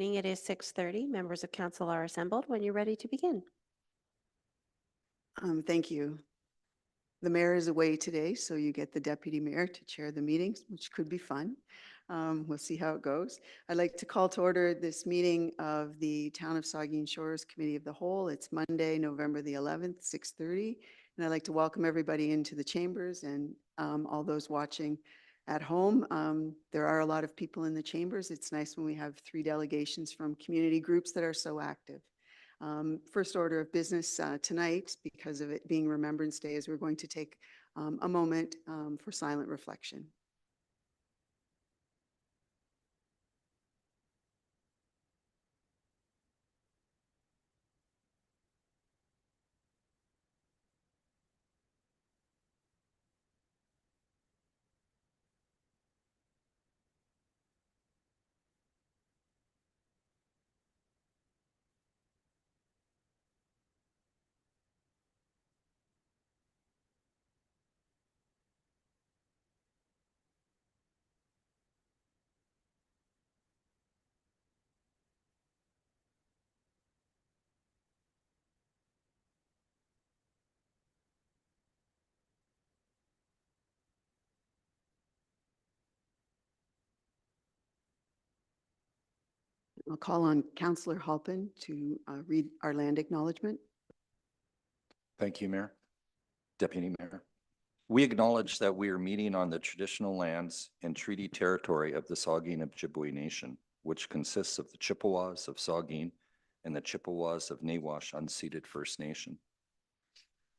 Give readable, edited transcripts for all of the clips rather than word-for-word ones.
evening. It is 6:30. Members of council are assembled when you're ready to begin. Thank you. The mayor is away today, so you get the deputy mayor to chair the meetings, which could be fun. We'll see how it goes. I'd like to call to order this meeting of the Town of Saugeen Shores Committee of the Whole. It's Monday, November the 11th, 6:30. And I'd like to welcome everybody into the chambers and all those watching at home. There are a lot of people in the chambers. It's nice when we have 3 delegations from community groups that are so active. First order of business tonight, because of it being Remembrance Day, is we're going to take a moment for silent reflection. I'll call on Councillor Halpin to read our land acknowledgement. Thank you, Mayor. Deputy Mayor. We acknowledge that we are meeting on the traditional lands and treaty territory of the Saugeen Ojibwe Nation, which consists of the Chippewas of Saugeen and the Chippewas of Nawash Unceded First Nation.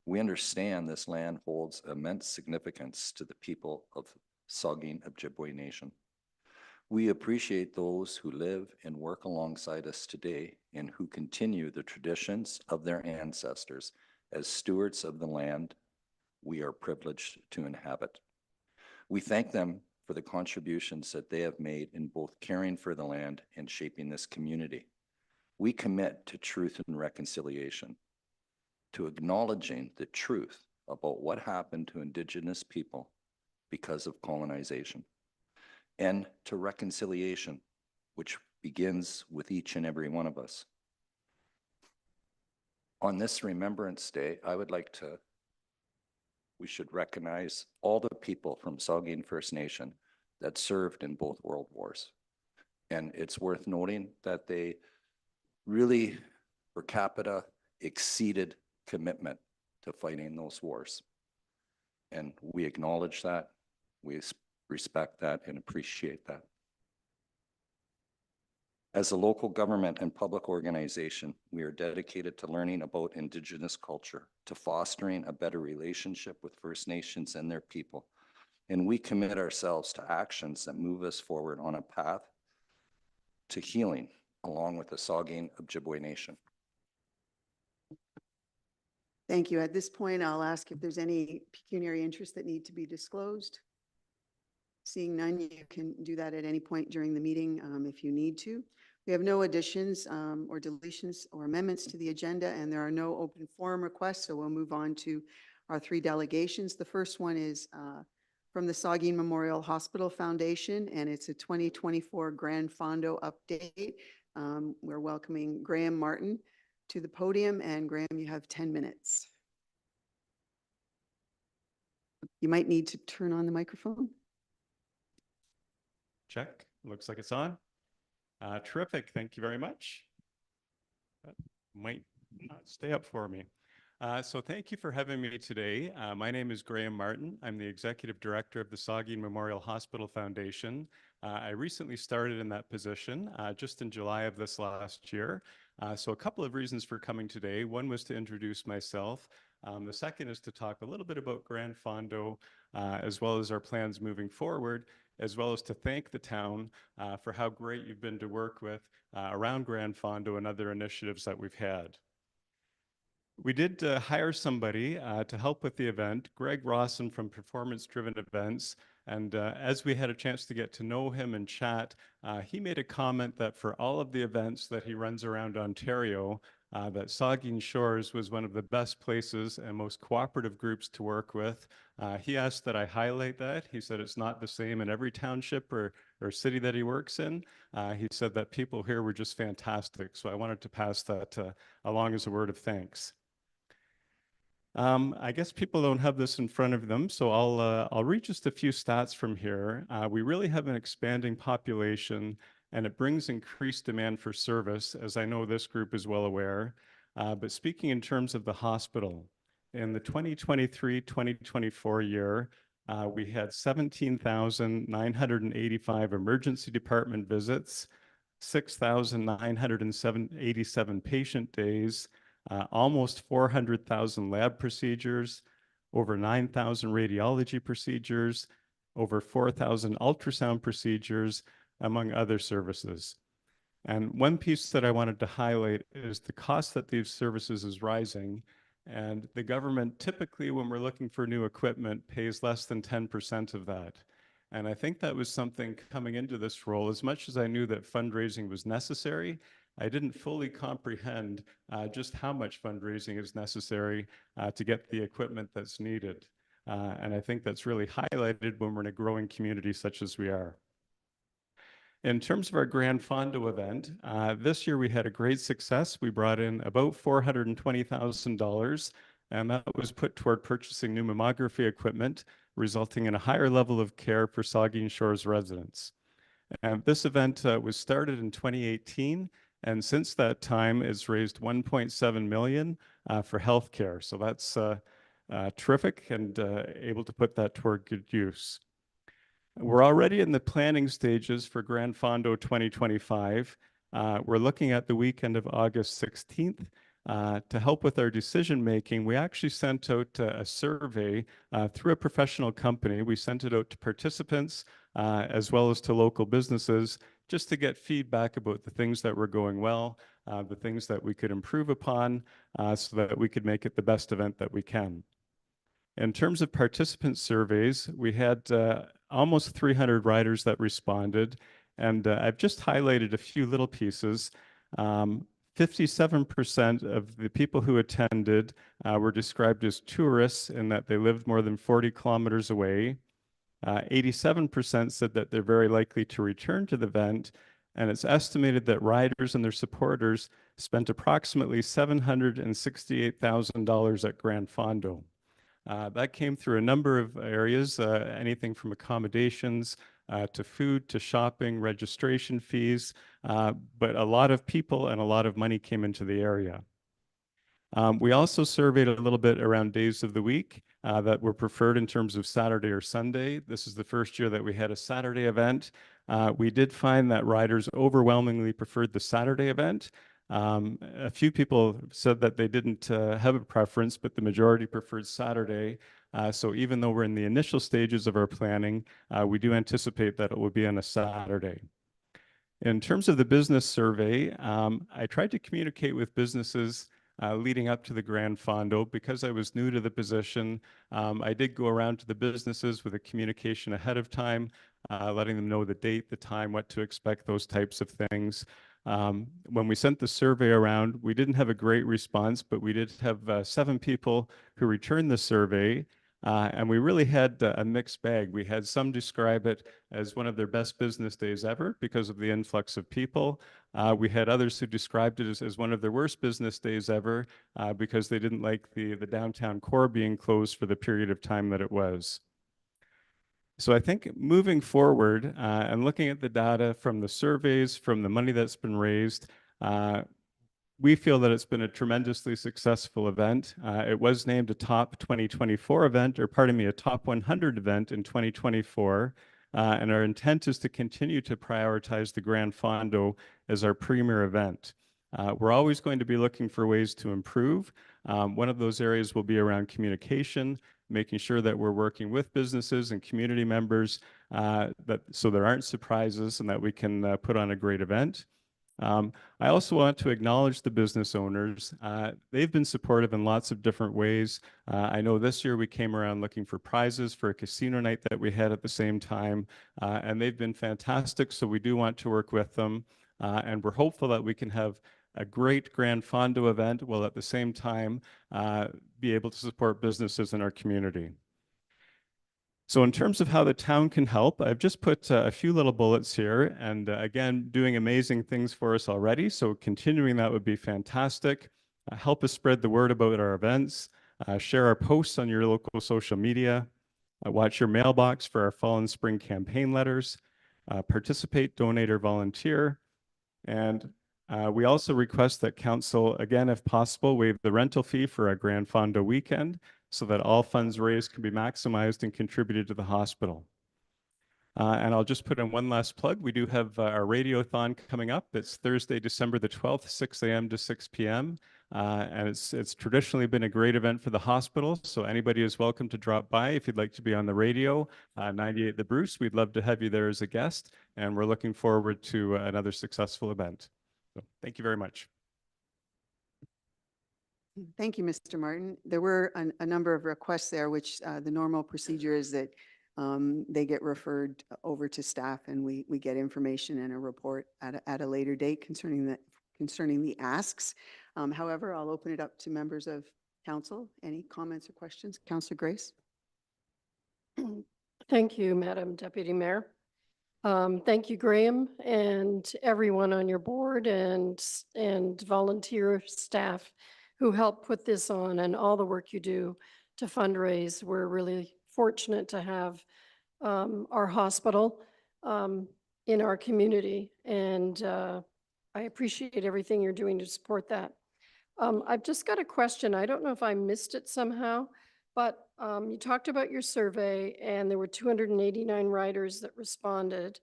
We understand this land holds immense significance to the people of Saugeen Ojibwe Nation. We appreciate those who live and work alongside us today and who continue the traditions of their ancestors as stewards of the land we are privileged to inhabit. We thank them for the contributions that they have made in both caring for the land and shaping this community. We commit to truth and reconciliation, to acknowledging the truth about what happened to Indigenous people because of colonization, and to reconciliation, which begins with each and every one of us. On this Remembrance Day, we should recognize all the people from Saugeen First Nation that served in both world wars. And it's worth noting that they really, per capita, exceeded commitment to fighting those wars. And we acknowledge that, we respect that, and appreciate that. As a local government and public organization, we are dedicated to learning about Indigenous culture, to fostering a better relationship with First Nations and their people. And we commit ourselves to actions that move us forward on a path to healing, along with the Saugeen Ojibwe Nation. Thank you. At this point, I'll ask if there's any pecuniary interests that need to be disclosed. Seeing none, you can do that at any point during the meeting if you need to. We have no additions or deletions or amendments to the agenda, and there are no open forum requests, so we'll move on to our 3 delegations. The first one is from the Saugeen Memorial Hospital Foundation, and it's a 2024 Grand Fondo update. We're welcoming Graham Martin to the podium, and Graham, you have 10 minutes. You might need to turn on the microphone. Check. Looks like it's on. Terrific. Thank you very much. That might not stay up for me. So thank you for having me today. My name is Graham Martin. I'm the Executive Director of the Saugeen Memorial Hospital Foundation. I recently started in that position just in July of this last year. So a couple of reasons for coming today. One was to introduce myself. The second is to talk a little bit about Grand Fondo, as well as our plans moving forward, as well as to thank the town for how great you've been to work with around Grand Fondo and other initiatives that we've had. We did hire somebody to help with the event, Greg Rawson from Performance Driven Events. And as we had a chance to get to know him and chat, he made a comment that for all of the events that he runs around Ontario, that Saugeen Shores was one of the best places and most cooperative groups to work with. He asked that I highlight that. He said it's not the same in every township or or city that he works in. He said that people here were just fantastic. So I wanted to pass that along as a word of thanks. I guess people don't have this in front of them, so I'll read just a few stats from here. We really have an expanding population, and it brings increased demand for service, as I know this group is well aware. But speaking in terms of the hospital, in the 2023-2024 year, we had 17,985 emergency department visits, 6,987 patient days, almost 400,000 lab procedures, over 9,000 radiology procedures, over 4,000 ultrasound procedures, among other services. And one piece that I wanted to highlight is the cost that these services is rising. And the government typically, when we're looking for new equipment, pays less than 10% of that. And I think that was something coming into this role. As much as I knew that fundraising was necessary, I didn't fully comprehend just how much fundraising is necessary to get the equipment that's needed. And I think that's really highlighted when we're in a growing community such as we are. In terms of our Grand Fondo event, this year we had a great success. We brought in about $420,000, and that was put toward purchasing new mammography equipment, resulting in a higher level of care for Saugeen Shores residents. And this event was started in 2018, and since that time, it's raised $1.7 million for healthcare. So that's terrific, and able to put that toward good use. We're already in the planning stages for Grand Fondo 2025. We're looking at the weekend of August 16th. To help with our decision making, we actually sent out a survey through a professional company. We sent it out to participants as well as to local businesses, just to get feedback about the things that were going well, the things that we could improve upon, so that we could make it the best event that we can. In terms of participant surveys, we had almost 300 riders that responded, and I've just highlighted a few little pieces. 57% of the people who attended were described as tourists in that they lived more than 40 kilometers away. 87% said that they're very likely to return to the event, and it's estimated that riders and their supporters spent approximately $768,000 at Grand Fondo. That came through a number of areas, anything from accommodations to food, to shopping, registration fees, but a lot of people and a lot of money came into the area. We also surveyed a little bit around days of the week that were preferred in terms of Saturday or Sunday. This is the first year that we had a Saturday event. We did find that riders overwhelmingly preferred the Saturday event. A few people said that they didn't have a preference, but the majority preferred Saturday. So even though we're in the initial stages of our planning, we do anticipate that it will be on a Saturday. In terms of the business survey, I tried to communicate with businesses leading up to the Grand Fondo. Because I was new to the position, I did go around to the businesses with a communication ahead of time, letting them know the date, the time, what to expect, those types of things. When we sent the survey around, we didn't have a great response, but we did have 7 people who returned the survey, and we really had a mixed bag. We had some describe it as one of their best business days ever because of the influx of people. We had others who described it as one of their worst business days ever because they didn't like the downtown core being closed for the period of time that it was. So I think moving forward and looking at the data from the surveys, from the money that's been raised, we feel that it's been a tremendously successful event. It was named a top 2024 event, or pardon me, a top 100 event in 2024. And our intent is to continue to prioritize the Grand Fondo as our premier event. We're always going to be looking for ways to improve. One of those areas will be around communication, making sure that we're working with businesses and community members so there aren't surprises and that we can put on a great event. I also want to acknowledge the business owners. They've been supportive in lots of different ways. I know this year we came around looking for prizes for a casino night that we had at the same time, and they've been fantastic, so we do want to work with them. And we're hopeful that we can have a great Grand Fondo event while at the same time be able to support businesses in our community. So in terms of how the town can help, I've just put a few little bullets here and again, doing amazing things for us already. So continuing that would be fantastic. Help us spread the word about our events, share our posts on your local social media, watch your mailbox for our fall and spring campaign letters, participate, donate, or volunteer. And we also request that council, again, if possible, waive the rental fee for a Grand Fondo weekend so that all funds raised can be maximized and contributed to the hospital. And I'll just put in one last plug. We do have our radiothon coming up. It's Thursday, December the 12th, 6 a.m. to 6 p.m. And it's traditionally been a great event for the hospital. So anybody is welcome to drop by if you'd like to be on the radio. 98 The Bruce, we'd love to have you there as a guest. And we're looking forward to another successful event. So thank you very much. Thank you, Mr. Martin. There were a number of requests there, which the normal procedure is that they get referred over to staff and we get information and a report at a later date concerning the asks. However, I'll open it up to members of council. Any comments or questions? Councillor Grace? Thank you, Madam Deputy Mayor. Thank you, Graham, and everyone on your board and volunteer staff who helped put this on and all the work you do to fundraise. We're really fortunate to have our hospital in our community, and I appreciate everything you're doing to support that. I've just got a question. I don't know if I missed it somehow, but you talked about your survey and there were 289 riders that responded.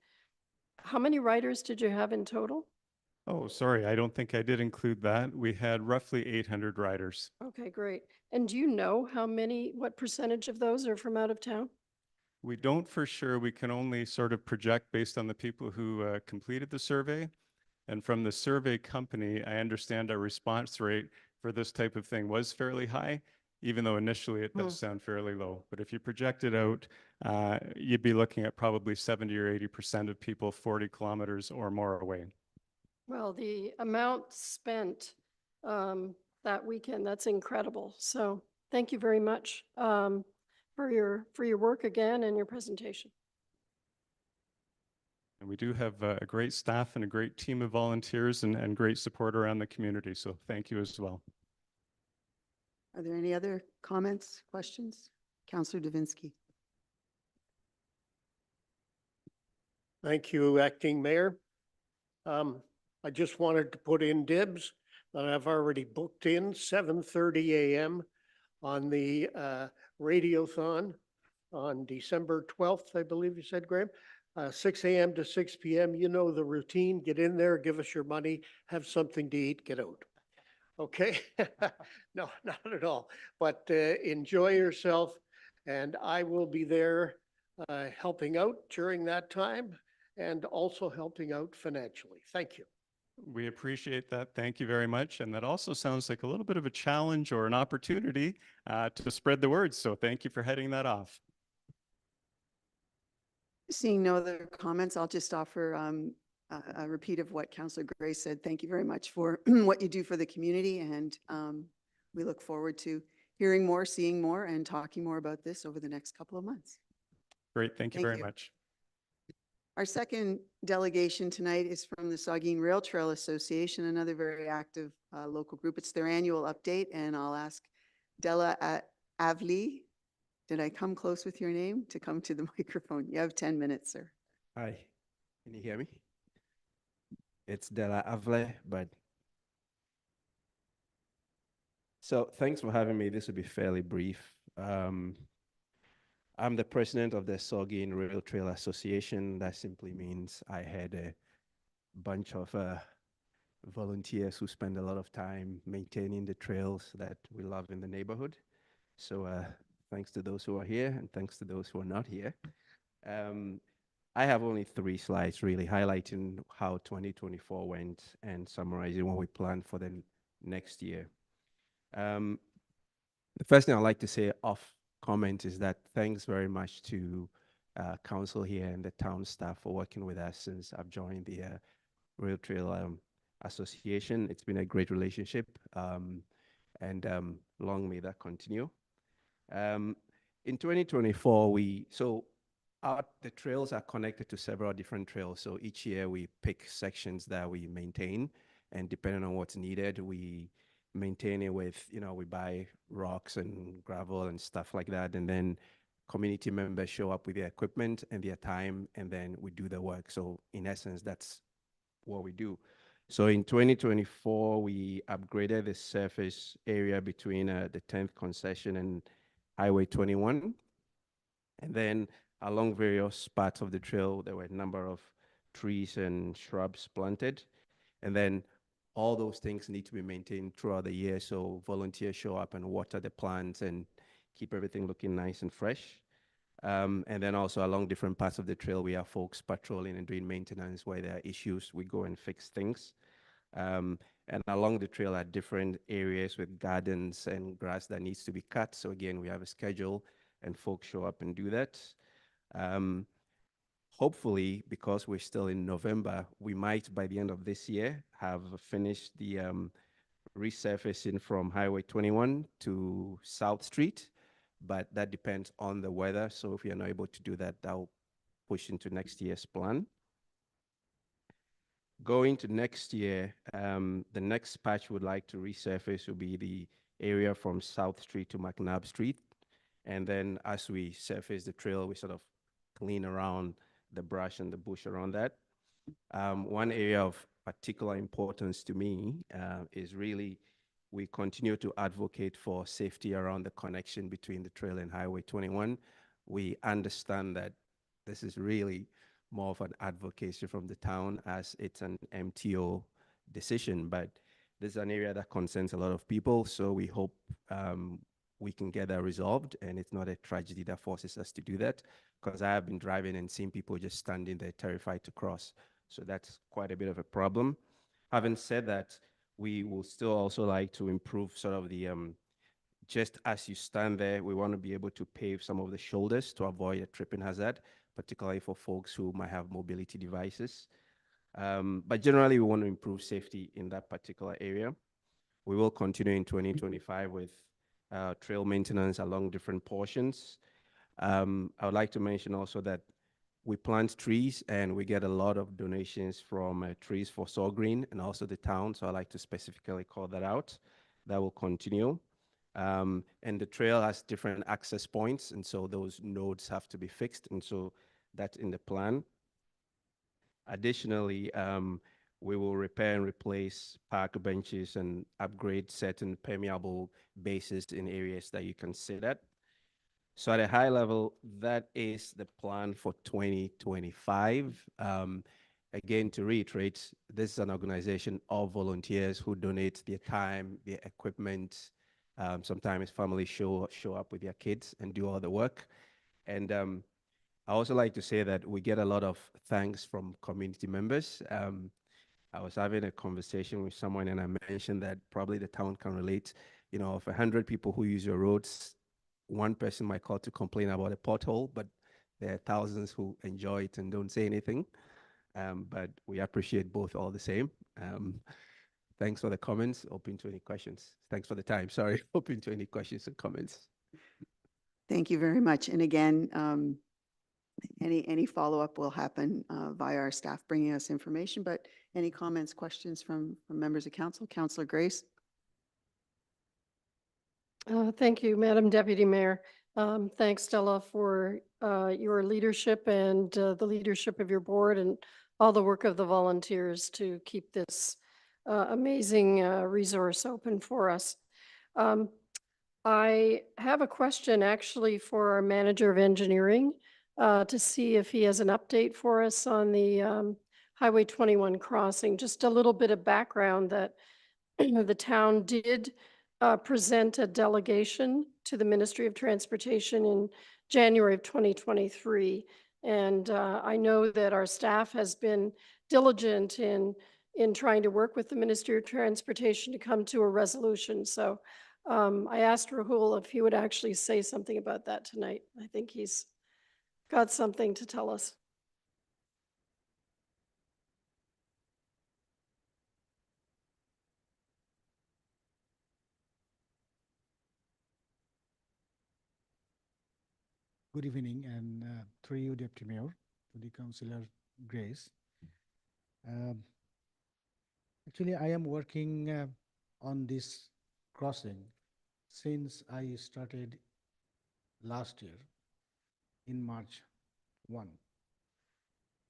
How many riders did you have in total? Oh, sorry, I don't think I did include that. We had roughly 800 riders. Okay, great. And do you know what percentage of those are from out of town? We don't for sure. We can only sort of project based on the people who completed the survey. And from the survey company, I understand our response rate for this type of thing was fairly high, even though initially it does sound fairly low. But if you project it out, you'd be looking at probably 70 or 80% of people 40 kilometers or more away. Well, the amount spent that weekend, that's incredible. So thank you very much for your work again and your presentation. And we do have a great staff and a great team of volunteers and great support around the community. So thank you as well. Are there any other comments, questions? Councillor Davinsky. Thank you, Acting Mayor. I just wanted to put in dibs that I've already booked in 7:30 a.m. on the radiothon on December 12th, I believe you said, Graham. 6 a.m. to 6 p.m. You know the routine. Get in there, give us your money, have something to eat, get out. Okay? No, not at all. But enjoy yourself. And I will be there helping out during that time and also helping out financially. Thank you. We appreciate that. Thank you very much. And that also sounds like a little bit of a challenge or an opportunity to spread the word. So thank you for heading that off. Seeing no other comments, I'll just offer a repeat of what Councillor Grace said. Thank you very much for what you do for the community, and we look forward to hearing more, seeing more, and talking more about this over the next couple of months. Great. Thank you very much. Our second delegation tonight is from the Saugeen Rail Trail Association, another very active local group. It's their annual update, and I'll ask Della Avli, did I come close with your name, to come to the microphone? You have 10 minutes, sir. Hi, can you hear me? It's Della Avle, but so thanks for having me. This will be fairly brief. I'm the president of the Saugeen Rail Trail Association. That simply means I had a bunch of volunteers who spend a lot of time maintaining the trails that we love in the neighborhood. So thanks to those who are here and thanks to those who are not here. I have only 3 slides really highlighting how 2024 went and summarizing what we plan for the next year. The first thing I'd like to say off comment is that thanks very much to council here and the town staff for working with us since I've joined the Rail Trail Association. It's been a great relationship and long may that continue. In 2024, the trails are connected to several different trails. So each year we pick sections that we maintain, and depending on what's needed, we maintain it with, we buy rocks and gravel and stuff like that. And then community members show up with their equipment and their time, and then we do the work. So in essence, that's what we do. So in 2024, we upgraded the surface area between the 10th concession and Highway 21. And then along various parts of the trail, there were a number of trees and shrubs planted. And then all those things need to be maintained throughout the year. So volunteers show up and water the plants and keep everything looking nice and fresh. And then also along different parts of the trail, we have folks patrolling and doing maintenance where there are issues. We go and fix things. And along the trail are different areas with gardens and grass that needs to be cut. So again, we have a schedule and folks show up and do that. Hopefully, because we're still in November, we might, by the end of this year, have finished the resurfacing from Highway 21 to South Street, but that depends on the weather. So if we are not able to do that, that'll push into next year's plan. Going to next year, the next patch we'd like to resurface will be the area from South Street to McNabb Street. And then as we surface the trail, we sort of clean around the brush and the bush around that. One area of particular importance to me is really we continue to advocate for safety around the connection between the trail and Highway 21. We understand that this is really more of an advocacy from the town as it's an MTO decision, but this is an area that concerns a lot of people. So we hope we can get that resolved and it's not a tragedy that forces us to do that, because I have been driving and seeing people just standing there terrified to cross. So that's quite a bit of a problem. Having said that, we will still also like to improve sort of the, just as you stand there, we want to be able to pave some of the shoulders to avoid a tripping hazard, particularly for folks who might have mobility devices. But generally, we want to improve safety in that particular area. We will continue in 2025 with trail maintenance along different portions. I would like to mention also that we plant trees and we get a lot of donations from Trees for Saugeen and also the town. So I like to specifically call that out. That will continue. And the trail has different access points. And so those nodes have to be fixed. And so that's in the plan. Additionally, we will repair and replace park benches and upgrade certain permeable bases in areas that you can see that. So at a high level, that is the plan for 2025. Again, to reiterate, this is an organization of volunteers who donate their time, their equipment. Sometimes families show up with their kids and do all the work. And I also like to say that we get a lot of thanks from community members. I was having a conversation with someone and I mentioned that probably the town can relate. Of 100 people who use your roads, one person might call to complain about a pothole, but there are thousands who enjoy it and don't say anything. But we appreciate both all the same. Thanks for the comments. Open to any questions. Thanks for the time. Sorry, open to any questions and comments. Thank you very much. And again, any follow-up will happen via our staff bringing us information, but any comments, questions from members of council? Councillor Grace? Thank you, Madam Deputy Mayor. Thanks, Stella, for your leadership and the leadership of your board and all the work of the volunteers to keep this amazing resource open for us. I have a question actually for our manager of engineering to see if he has an update for us on the Highway 21 crossing. Just a little bit of background that the town did present a delegation to the Ministry of Transportation in January of 2023. And I know that our staff has been diligent in trying to work with the Ministry of Transportation to come to a resolution. So I asked Rahul if he would actually say something about that tonight. I think he's got something to tell us. Good evening, and through you, Deputy Mayor, to the Councillor Grace. Um, Actually, I am working on this crossing since I started last year in March 1.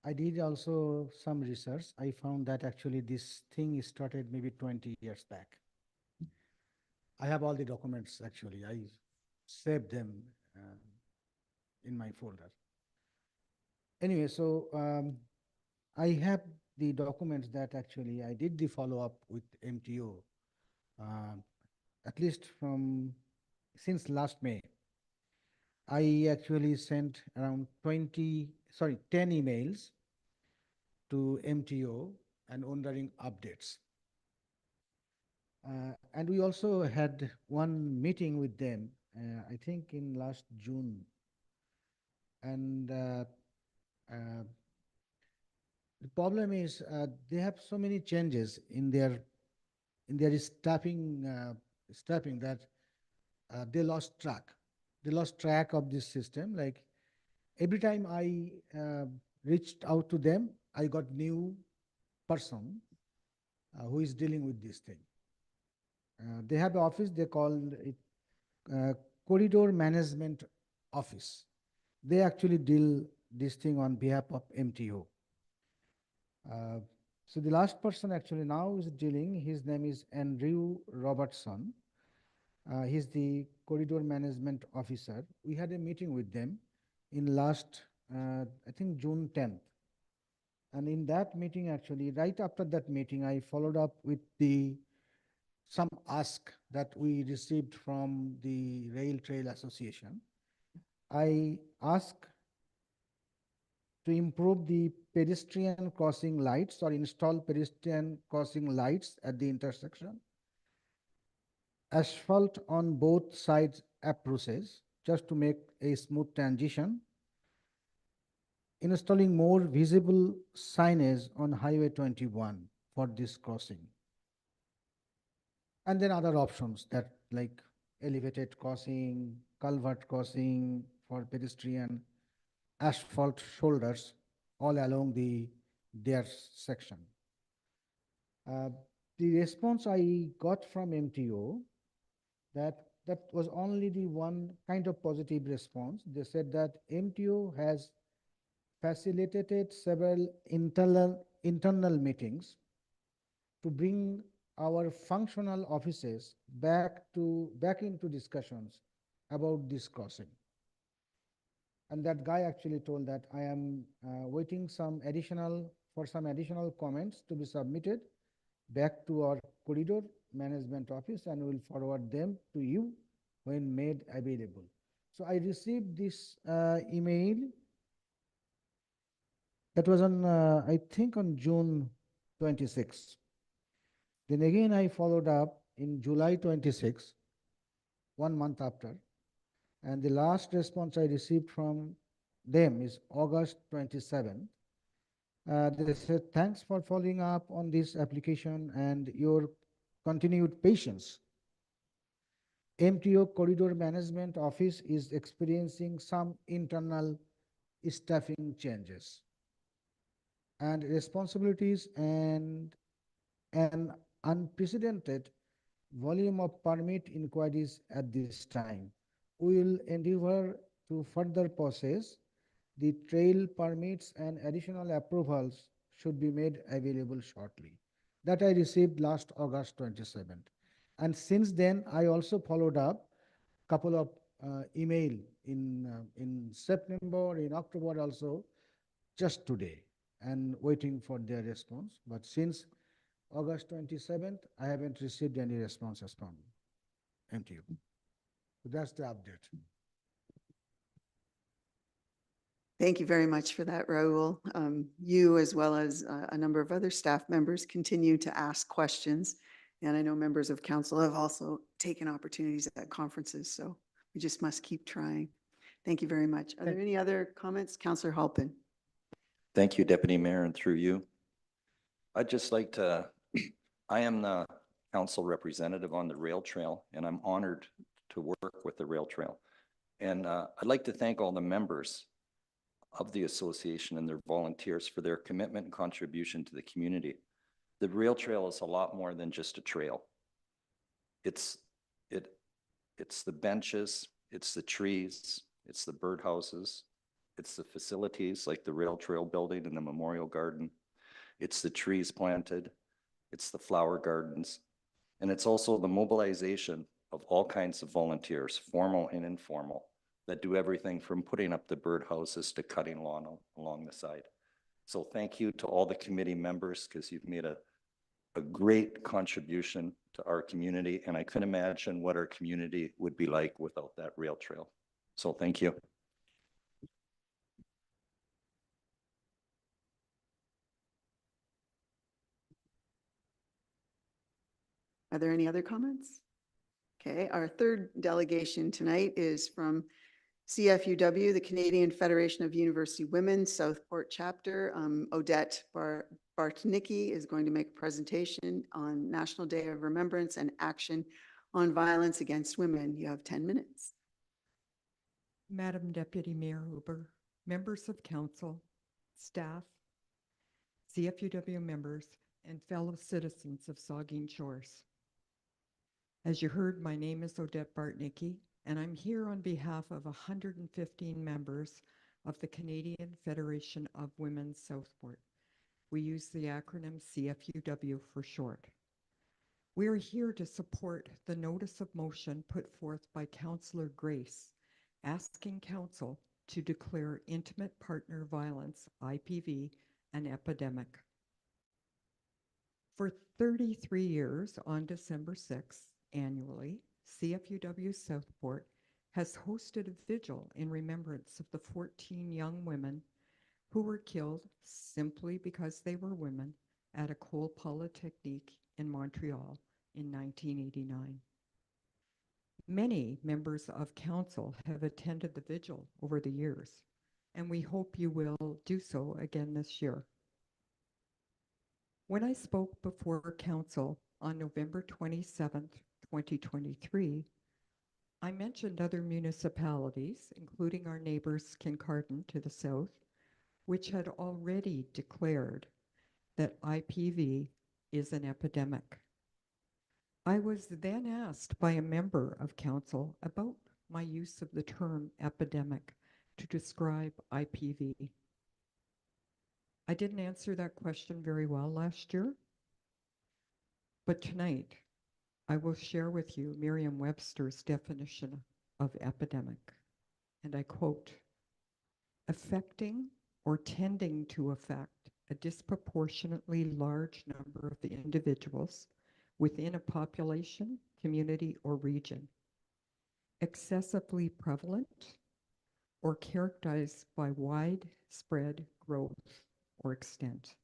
I did also some research. I found that actually this thing started maybe 20 years back. I have all the documents actually. I saved them in my folder. Anyway, so I have the documents that actually I did the follow-up with MTO, at least from since last May. I actually sent around 10 emails to MTO and wondering updates. And we also had one meeting with them, I think in last June. And the problem is they have so many changes in their staffing that they lost track. They lost track of this system. Like every time I reached out to them, I got new person who is dealing with this thing. They have an office, they call it Corridor Management Office. They actually deal this thing on behalf of MTO. So the last person actually now is dealing, his name is Andrew Robertson. He's the Corridor Management Officer. We had a meeting with them in last, I think June 10th. And in that meeting actually, right after that meeting, I followed up with some ask that we received from the Rail Trail Association. I asked to improve the pedestrian crossing lights or install pedestrian crossing lights at the intersection, asphalt on both sides approaches just to make a smooth transition, installing more visible signage on Highway 21 for this crossing. And then other options that like elevated crossing, culvert crossing for pedestrian, asphalt shoulders all along their section. The response I got from MTO that was only the one kind of positive response. They said that MTO has facilitated several internal meetings to bring our functional offices back into discussions about this crossing. And that guy actually told that I am waiting for some additional comments to be submitted back to our corridor management office and will forward them to you when made available. So I received this email. That was on, I think on June 26th. Then again, I followed up in July 26, 1 month after. And the last response I received from them is August 27. They said, thanks for following up on this application and your continued patience. MTO Corridor Management Office is experiencing some internal staffing changes and responsibilities and an unprecedented volume of permit inquiries at this time. We will endeavor to further process the trail permits and additional approvals should be made available shortly. That I received last August 27th. And since then, I also followed up couple of email in September, in October also, just today, and waiting for their response. But since August 27th, I haven't received any responses from MTU. So that's the update. Thank you very much for that, Raul. You, as well as a number of other staff members, continue to ask questions. And I know members of council have also taken opportunities at conferences, so we just must keep trying. Thank you very much. Are there any other comments? Councillor Halpin. Thank you, Deputy Mayor, and through you. I'd just like to, I am the council representative on the rail trail, and I'm honored to work with the rail trail. And I'd like to thank all the members of the association and their volunteers for their commitment and contribution to the community. The rail trail is a lot more than just a trail. It's the benches, it's the trees, it's the birdhouses, it's the facilities like the rail trail building and the memorial garden. It's the trees planted, it's the flower gardens, and it's also the mobilization of all kinds of volunteers, formal and informal, that do everything from putting up the birdhouses to cutting lawn along the side. So thank you to all the committee members, because you've made a great contribution to our community, and I couldn't imagine what our community would be like without that rail trail. So thank you. Are there any other comments? Okay, our third delegation tonight is from CFUW, the Canadian Federation of University Women, Southport Chapter. Odette Bartnicki is going to make a presentation on National Day of Remembrance and Action on Violence Against Women. You have 10 minutes. Madam Deputy Mayor Huber, members of council, staff, CFUW members, and fellow citizens of Saugeen Shores. As you heard, my name is Odette Bartnicki, and I'm here on behalf of 115 members of the Canadian Federation of Women Southport. We use the acronym CFUW for short. We are here to support the notice of motion put forth by Councillor Grace, asking Council to declare intimate partner violence, IPV, an epidemic. For 33 years, on December 6th, annually, CFUW Southport has hosted a vigil in remembrance of the 14 young women who were killed simply because they were women at a École Polytechnique in Montreal in 1989. Many members of council have attended the vigil over the years, and we hope you will do so again this year. When I spoke before council on November 27th, 2023, I mentioned other municipalities, including our neighbors Kincardine to the south, which had already declared that IPV is an epidemic. I was then asked by a member of council about my use of the term epidemic to describe IPV. I didn't answer that question very well last year, but tonight I will share with you Merriam-Webster's definition of epidemic, and I quote, affecting or tending to affect a disproportionately large number of the individuals within a population, community, or region, excessively prevalent or characterized by widespread growth or extent.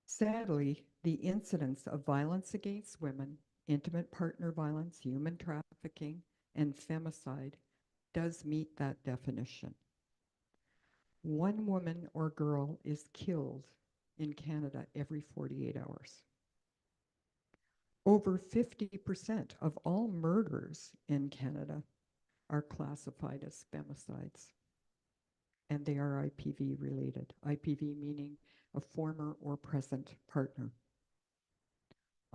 Sadly, the incidence of violence against women, intimate partner violence, human trafficking, and femicide does meet that definition. One woman or girl is killed in Canada every 48 hours. Over 50% of all murders in Canada are classified as femicides, and they are IPV related. IPV meaning a former or present partner.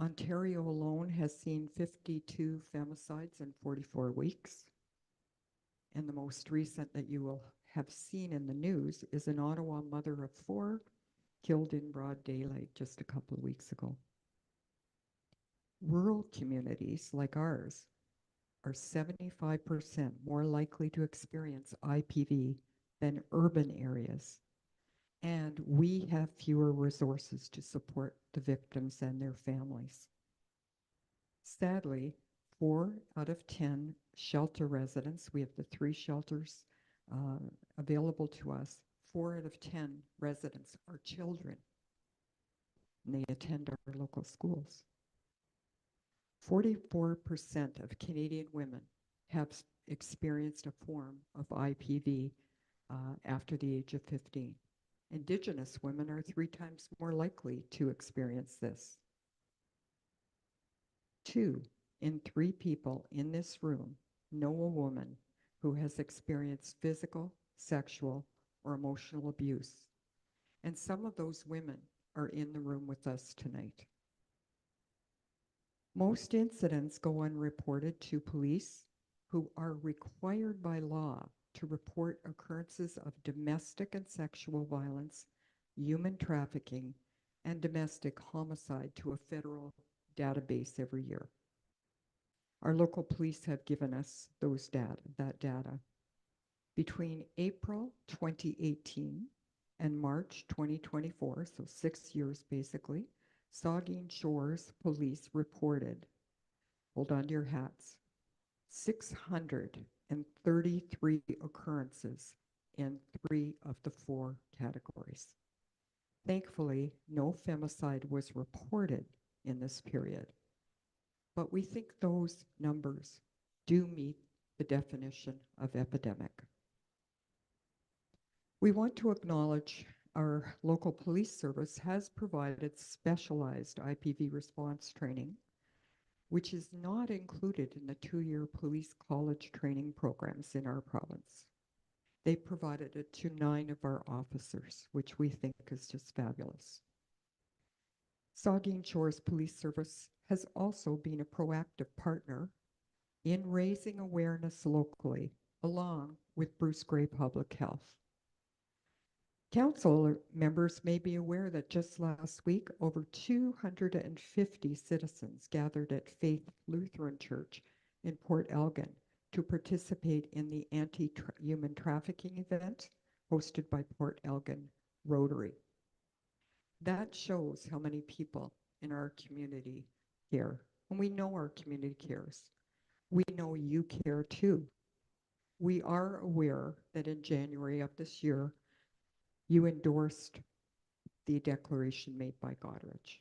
Ontario alone has seen 52 femicides in 44 weeks. And the most recent that you will have seen in the news is an Ottawa mother of 4 killed in broad daylight just a couple of weeks ago. Rural communities like ours are 75% more likely to experience IPV than urban areas. And we have fewer resources to support the victims and their families. Sadly, 4 out of 10 shelter residents, we have the 3 shelters available to us, 4 out of 10 residents are children, and they attend our local schools. 44% of Canadian women have experienced a form of IPV after the age of 15. Indigenous women are 3 times more likely to experience this. 2 in 3 people in this room know a woman who has experienced physical, sexual, or emotional abuse. And some of those women are in the room with us tonight. Most incidents go unreported to police, who are required by law to report occurrences of domestic and sexual violence, human trafficking, and domestic homicide to a federal database every year. Our local police have given us that data. Between April 2018 and March 2024, so 6 years basically, Saugeen Shores Police reported, hold on to your hats, 633 occurrences in 3 of the 4 categories. Thankfully, no femicide was reported in this period, but we think those numbers do meet the definition of epidemic. We want to acknowledge our local police service has provided specialized IPV response training, which is not included in the 2-year police college training programs in our province. They provided it to 9 of our officers, which we think is just fabulous. Saugeen Shores Police Service has also been a proactive partner in raising awareness locally, along with Bruce Grey Public Health. Council members may be aware that just last week, over 250 citizens gathered at Faith Lutheran Church in Port Elgin to participate in the anti-human trafficking event hosted by Port Elgin Rotary. That shows how many people in our community care. And we know our community cares. We know you care too. We are aware that in January of this year, you endorsed the declaration made by Goderich.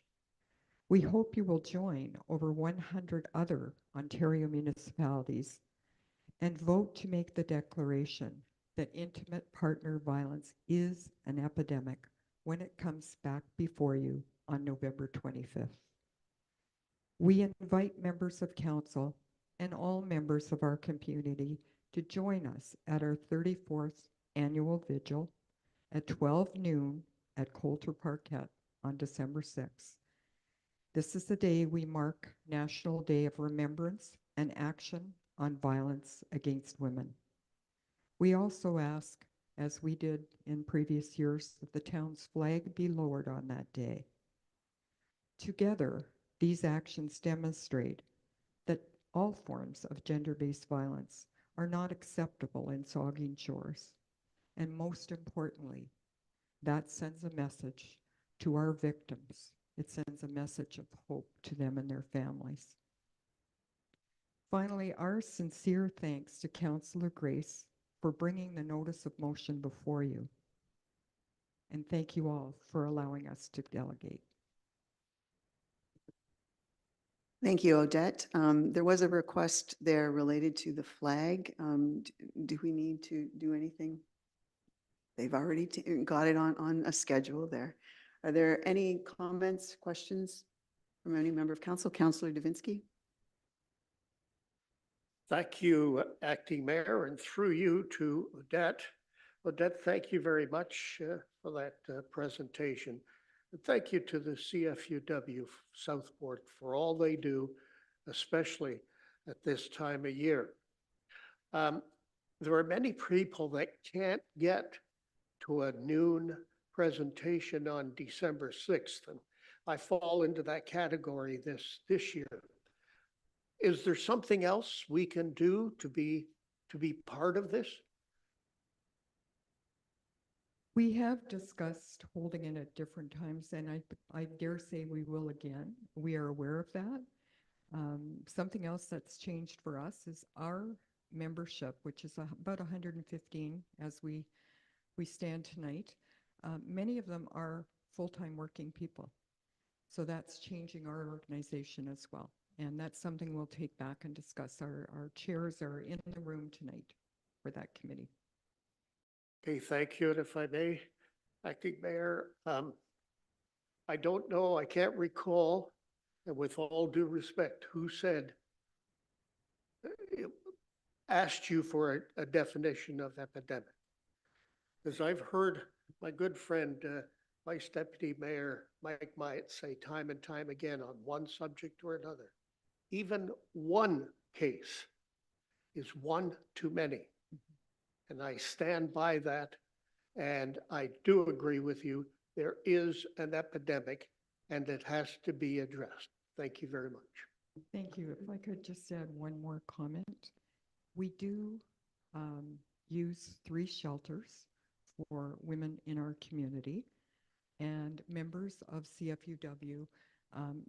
We hope you will join over 100 other Ontario municipalities and vote to make the declaration that intimate partner violence is an epidemic when it comes back before you on November 25th. We invite members of council and all members of our community to join us at our 34th annual vigil at 12 noon at Coulter Parkette on December 6th. This is the day we mark National Day of Remembrance and Action on Violence Against Women. We also ask, as we did in previous years, that the town's flag be lowered on that day. Together, these actions demonstrate that all forms of gender-based violence are not acceptable in Saugeen Shores. And most importantly, that sends a message to our victims. It sends a message of hope to them and their families. Finally, our sincere thanks to Councillor Grace for bringing the notice of motion before you. And thank you all for allowing us to delegate. Thank you, Odette. There was a request there related to the flag. Do we need to do anything? They've already got it on a schedule there. Are there any comments, questions from any member of council? Councillor Davinsky? Thank you, Acting Mayor, and through you to Odette. Odette, thank you very much for that presentation. And thank you to the CFUW Southport for all they do, especially at this time of year. There are many people that can't get to a noon presentation on December 6th, and I fall into that category this year. Is there something else we can do to be part of this? We have discussed holding it at different times, and I dare say we will again. We are aware of that. Something else that's changed for us is our membership, which is about 115 as we stand tonight. Many of them are full-time working people. So that's changing our organization as well. And that's something we'll take back and discuss. Our chairs are in the room tonight for that committee. Okay, thank you. And if I may, Acting Mayor, I don't know, I can't recall, and with all due respect, who said asked you for a definition of epidemic. Because I've heard my good friend, Vice Deputy Mayor Mike Myatt say time and time again on one subject or another, even one case is one too many. And I stand by that. And I do agree with you. There is an epidemic and it has to be addressed. Thank you very much. Thank you. If I could just add one more comment. We do use 3 shelters for women in our community, and members of CFUW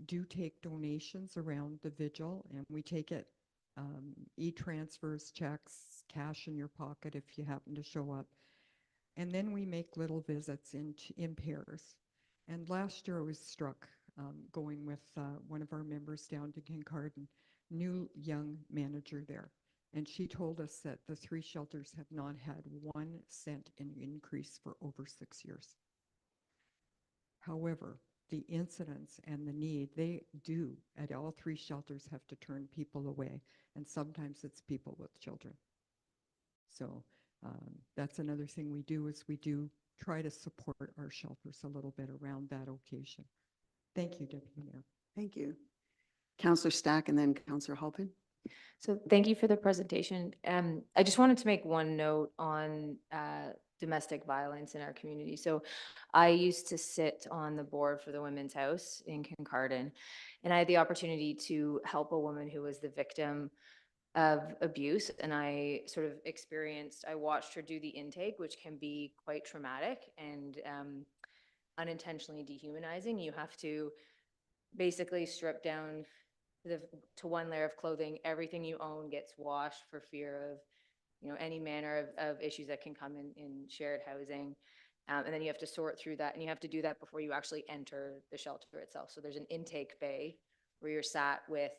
do take donations around the vigil, and we take it e-transfers, checks, cash in your pocket if you happen to show up. And then we make little visits in pairs. And last year I was struck going with one of our members down to Kincardine, new young manager there. And she told us that the 3 shelters have not had 1 cent in increase for over 6 years. However, the incidents and the need, they do at all 3 shelters have to turn people away. And sometimes it's people with children. So that's another thing we do is we do try to support our shelters a little bit around that occasion. Thank you, Deputy Mayor. Thank you. Councillor Stack and then Councillor Halpin. So thank you for the presentation. I just wanted to make one note on domestic violence in our community. So I used to sit on the board for the Women's House in Kincardine, and I had the opportunity to help a woman who was the victim of abuse. And I sort of I watched her do the intake, which can be quite traumatic and unintentionally dehumanizing. You have to basically strip down to one layer of clothing. Everything you own gets washed for fear of, any manner of issues that can come in shared housing. And then you have to sort through that, and you have to do that before you actually enter the shelter itself. So there's an intake bay where you're sat with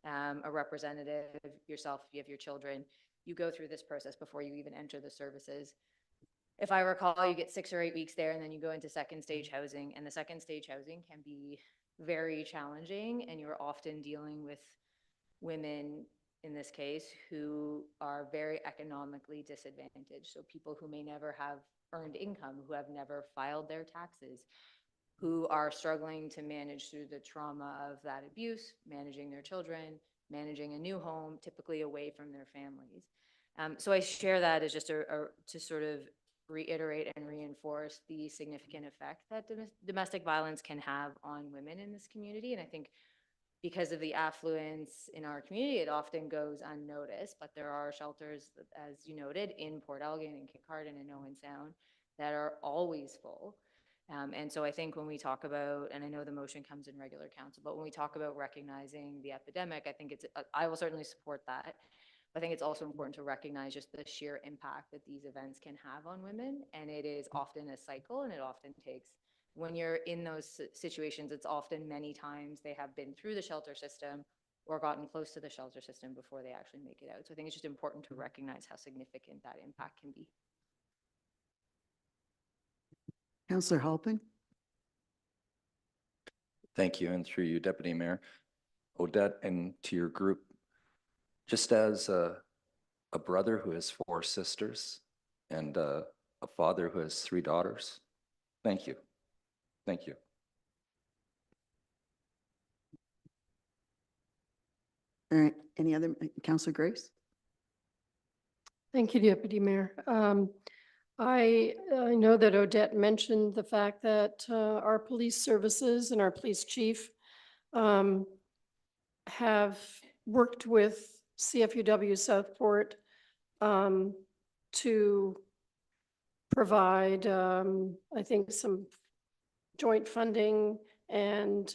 a representative, yourself, if you have your children. You go through this process before you even enter the services. If I recall, you get 6 or 8 weeks there, and then you go into second stage housing, and the second stage housing can be very challenging, and you're often dealing with women in this case who are very economically disadvantaged. So people who may never have earned income, who have never filed their taxes, who are struggling to manage through the trauma of that abuse, managing their children, managing a new home, typically away from their families. So I share that as just to sort of reiterate and reinforce the significant effect that domestic violence can have on women in this community. And I think because of the affluence in our community, it often goes unnoticed, but there are shelters, as you noted, in Port Elgin and Kincardine and Owen Sound that are always full. And so I think when we talk about, and I know the motion comes in regular council, but when we talk about recognizing the epidemic, I think I will certainly support that. I think it's also important to recognize just the sheer impact that these events can have on women. And it is often a cycle, and it often takes, when you're in those situations, it's often many times they have been through the shelter system or gotten close to the shelter system before they actually make it out. So I think it's just important to recognize how significant that impact can be. Councillor Halpin. Thank you, and through you, Deputy Mayor. Odette, and to your group, just as a brother who has 4 sisters and a father who has 3 daughters, thank you. Thank you. All right. Any other, Councillor Grace? Thank you, Deputy Mayor. I know that Odette mentioned the fact that our police services and our police chief have worked with CFUW Southport to provide, I think, some joint funding, and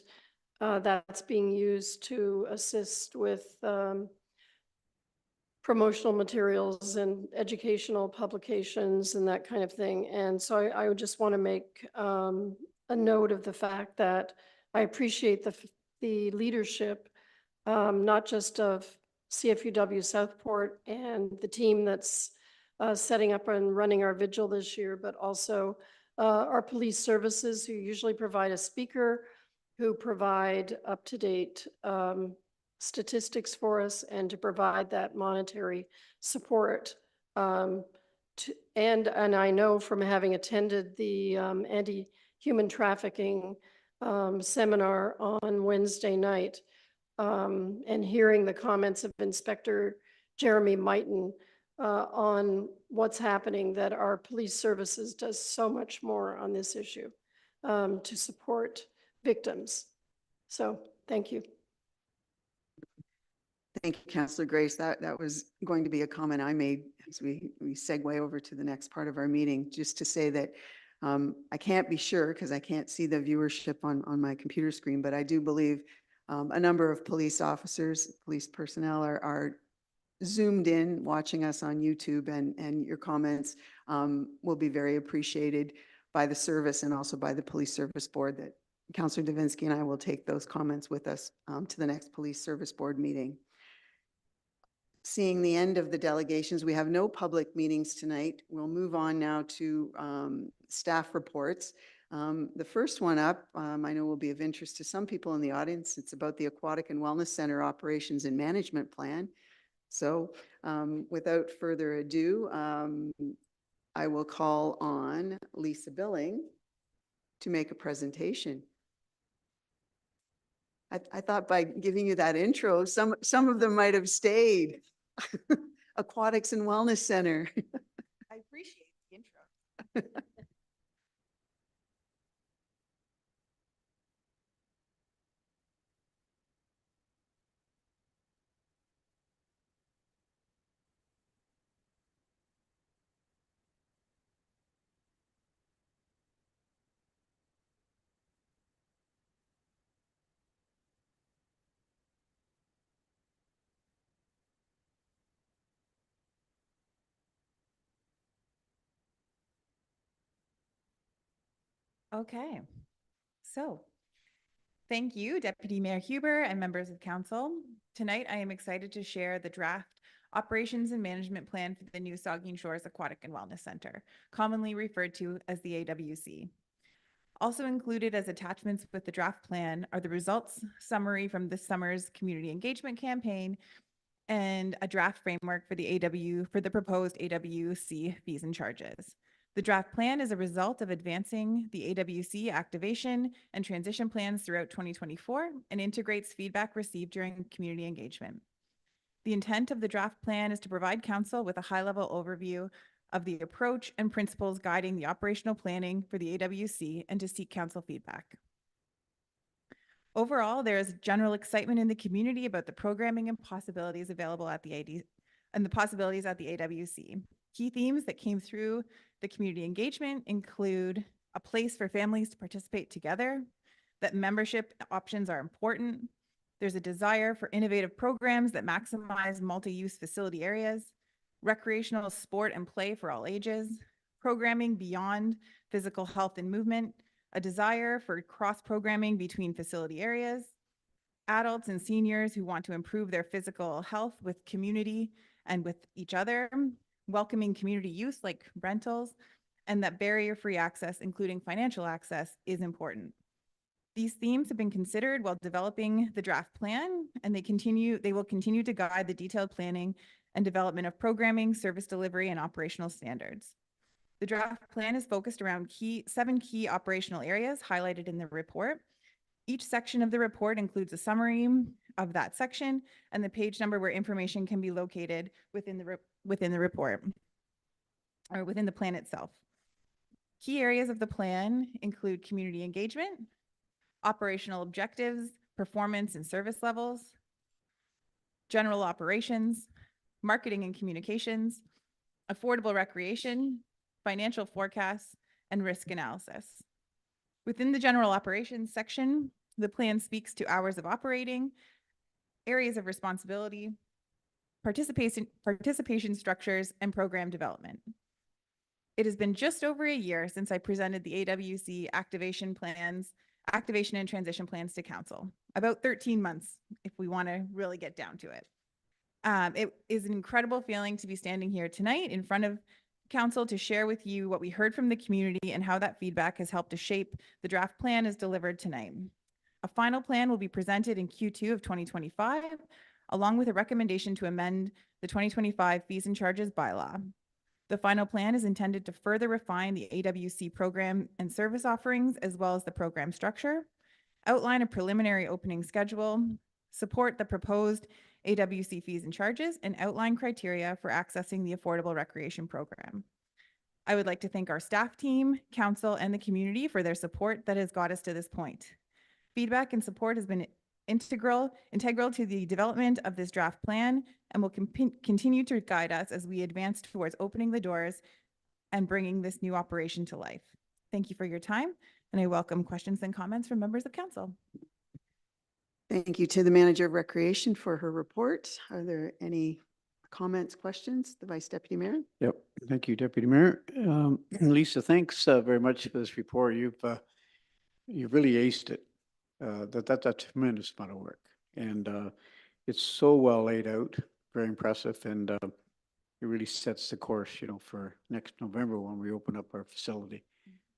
that's being used to assist with promotional materials and educational publications and that kind of thing. And so I would just want to make a note of the fact that I appreciate the leadership, not just of CFUW Southport and the team that's setting up and running our vigil this year, but also our police services, who usually provide a speaker, who provide up-to-date statistics for us and to provide that monetary support. And I know from having attended the anti-human trafficking seminar on Wednesday night and hearing the comments of Inspector Jeremy Mighton on what's happening, that our police services does so much more on this issue to support victims. So thank you. Thank you, Councillor Grace. That was going to be a comment I made as we segue over to the next part of our meeting, just to say that I can't be sure because I can't see the viewership on my computer screen, but I do believe a number of police officers, police personnel are zoomed in watching us on YouTube, and your comments will be very appreciated by the service and also by the Police Service Board. That Councillor Davinsky and I will take those comments with us to the next Police Service Board meeting. Seeing the end of the delegations, we have no public meetings tonight. We'll move on now to staff reports. The first one up, I know will be of interest to some people in the audience. It's about the Aquatic and Wellness Center Operations and Management Plan. So without further ado, I will call on Lisa Billing to make a presentation. I thought by giving you that intro, some of them might have stayed. Aquatics and Wellness Center. I appreciate the intro. Okay, so thank you, Deputy Mayor Huber and members of council. Tonight, I am excited to share the draft Operations and Management Plan for the new Saugeen Shores Aquatic and Wellness Center, commonly referred to as the AWC. Also included as attachments with the draft plan are the results summary from this summer's community engagement campaign and a draft framework for the proposed AWC fees and charges. The draft plan is a result of advancing the AWC activation and transition plans throughout 2024 and integrates feedback received during community engagement. The intent of the draft plan is to provide council with a high-level overview of the approach and principles guiding the operational planning for the AWC and to seek council feedback. Overall, there is general excitement in the community about the programming and possibilities available at the AWC. Key themes that came through the community engagement include a place for families to participate together, that membership options are important. There's a desire for innovative programs that maximize multi-use facility areas, recreational sport and play for all ages, programming beyond physical health and movement, a desire for cross-programming between facility areas, adults and seniors who want to improve their physical health with community and with each other, welcoming community use like rentals, and that barrier-free access, including financial access, is important. These themes have been considered while developing the draft plan, and they will continue to guide the detailed planning and development of programming, service delivery, and operational standards. The draft plan is focused around 7 key operational areas highlighted in the report. Each section of the report includes a summary of that section and the page number where information can be located within the report or within the plan itself. Key areas of the plan include community engagement, operational objectives, performance and service levels, general operations, marketing and communications, affordable recreation, financial forecasts, and risk analysis. Within the general operations section, the plan speaks to hours of operating, areas of responsibility, participation structures, and program development. It has been just over a year since I presented the AWC activation and transition plans to council. About 13 months, if we want to really get down to it. It is an incredible feeling to be standing here tonight in front of council to share with you what we heard from the community and how that feedback has helped to shape the draft plan as delivered tonight. A final plan will be presented in Q2 of 2025, along with a recommendation to amend the 2025 fees and charges bylaw. The final plan is intended to further refine the AWC program and service offerings, as well as the program structure, outline a preliminary opening schedule, support the proposed AWC fees and charges, and outline criteria for accessing the Affordable Recreation Program. I would like to thank our staff team, council, and the community for their support that has got us to this point. Feedback and support has been integral to the development of this draft plan and will continue to guide us as we advance towards opening the doors and bringing this new operation to life. Thank you for your time, and I welcome questions and comments from members of council. Thank you to the Manager of Recreation for her report. Are there any comments, questions? The Vice Deputy Mayor? Yep. Thank you, Deputy Mayor. Lisa, thanks very much for this report. You've really aced it. That's a tremendous amount of work, and it's so well laid out, very impressive, and it really sets the course, for next November when we open up our facility.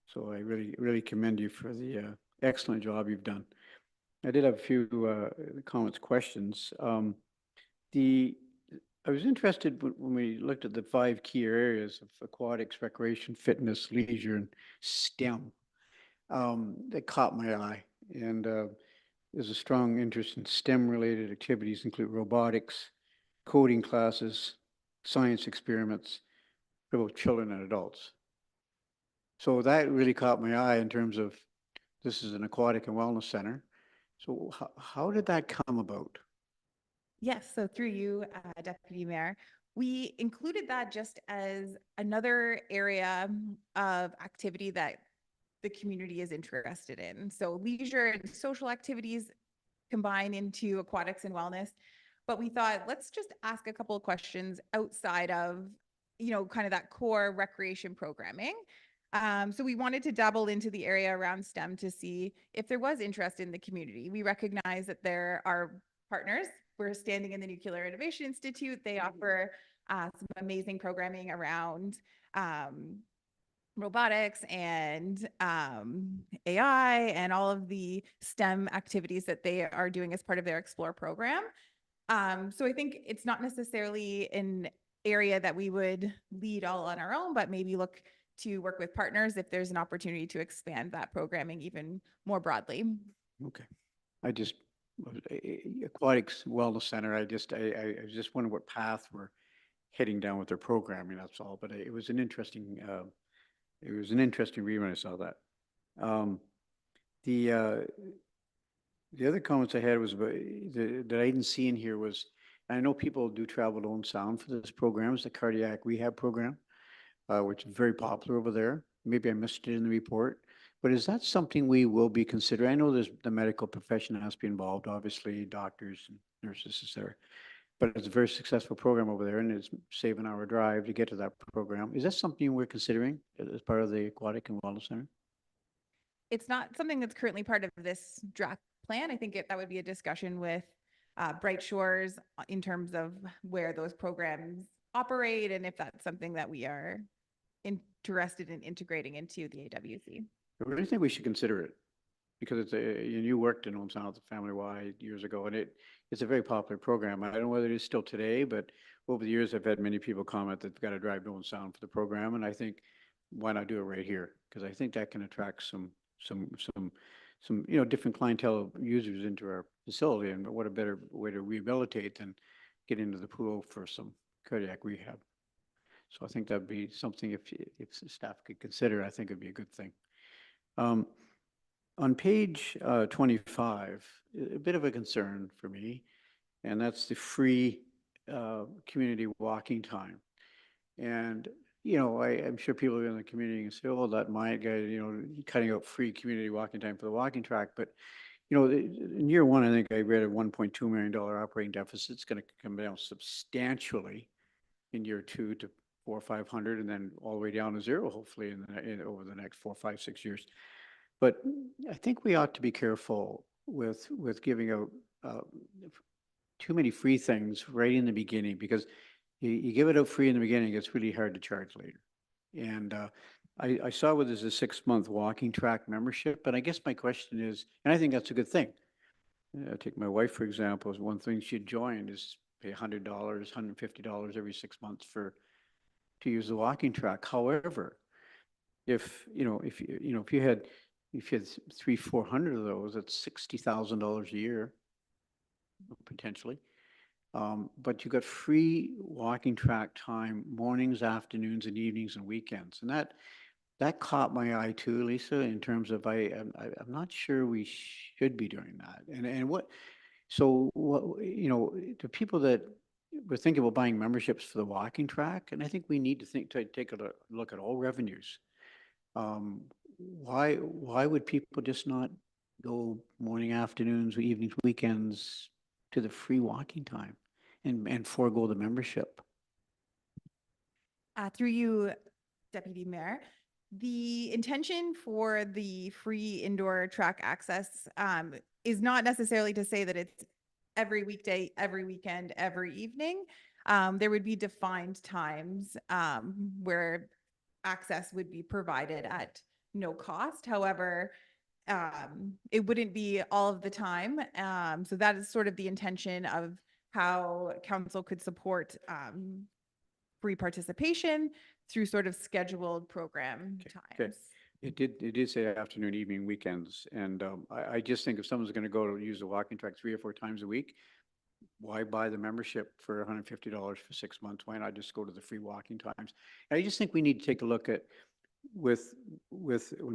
So I really commend you for the excellent job you've done. I did have a few comments, questions. I was interested when we looked at the 5 key areas of aquatics, recreation, fitness, leisure, and STEM. That caught my eye. And there's a strong interest in STEM-related activities, include robotics, coding classes, science experiments for both children and adults. So that really caught my eye in terms of this is an aquatic and wellness center. So how did that come about? Yes, so through you, Deputy Mayor, we included that just as another area of activity that the community is interested in. So leisure and social activities combine into aquatics and wellness. But we thought, let's just ask a couple of questions outside of, kind of that core recreation programming. So we wanted to dabble into the area around STEM to see if there was interest in the community. We recognize that there are partners. We're standing in the Nuclear Innovation Institute. They offer some amazing programming around robotics and AI and all of the STEM activities that they are doing as part of their Explore program. So I think it's not necessarily an area that we would lead all on our own, but maybe look to work with partners if there's an opportunity to expand that programming even more broadly. Okay. Aquatics Wellness Center, I just wondering what path we're heading down with their programming, that's all. But it was an interesting read when I saw that. The other comments I had was about that I didn't see in here was, I know people do travel to Owen Sound for this program. It's the cardiac rehab program, which is very popular over there. Maybe I missed it in the report, but is that something we will be considering? I know there's the medical profession has to be involved, obviously, doctors and nurses, etc. But it's a very successful program over there, and it's save an hour drive to get to that program. Is that something we're considering as part of the Aquatic and Wellness Center? It's not something that's currently part of this draft plan. I think that would be a discussion with Bright Shores in terms of where those programs operate and if that's something that we are interested in integrating into the AWC. I really think we should consider it because you worked in Owen Sound Family Y years ago, and it's a very popular program. I don't know whether it is still today, but over the years I've had many people comment that they've got to drive to Owen Sound for the program, and I think why not do it right here? Because I think that can attract some different clientele users into our facility, and what a better way to rehabilitate than get into the pool for some cardiac rehab. So I think that'd be something if staff could consider. I think it'd be a good thing. On page 25, a bit of a concern for me, and that's the free community walking time. And I'm sure people in the community can say, "Oh, that my guy, cutting out free community walking time for the walking track." But in year one, I think I read a $1.2 million operating deficit. It's going to come down substantially in year 2 to 400 or 500, and then all the way down to zero, hopefully, over the next 4, 5, 6 years. But I think we ought to be careful with giving out too many free things right in the beginning, because you give it out free in the beginning, it's really hard to charge later. And I saw where there's a 6-month walking track membership, but I guess my question is, and I think that's a good thing. Take my wife, for example, is one thing she'd joined is pay $100, $150 every 6 months to use the walking track. However, if you had 300-400 of those, that's $60,000 a year, potentially. But you got free walking track time, mornings, afternoons, and evenings and weekends. And that caught my eye too, Lisa, in terms of I'm not sure we should be doing that. And the people that were thinking about buying memberships for the walking track, and I think we need to take a look at all revenues. Why would people just not go morning, afternoons, evenings, weekends to the free walking time and forego the membership? Through you, Deputy Mayor, the intention for the free indoor track access is not necessarily to say that it's every weekday, every weekend, every evening. There would be defined times where access would be provided at no cost. However, it wouldn't be all of the time. So that is sort of the intention of how council could support free participation through sort of scheduled program times. It did say afternoon, evening, weekends, and I just think if someone's going to go to use the walking track 3 or 4 times a week, why buy the membership for $150 for 6 months? Why not just go to the free walking times? And I just think we need to take a look at when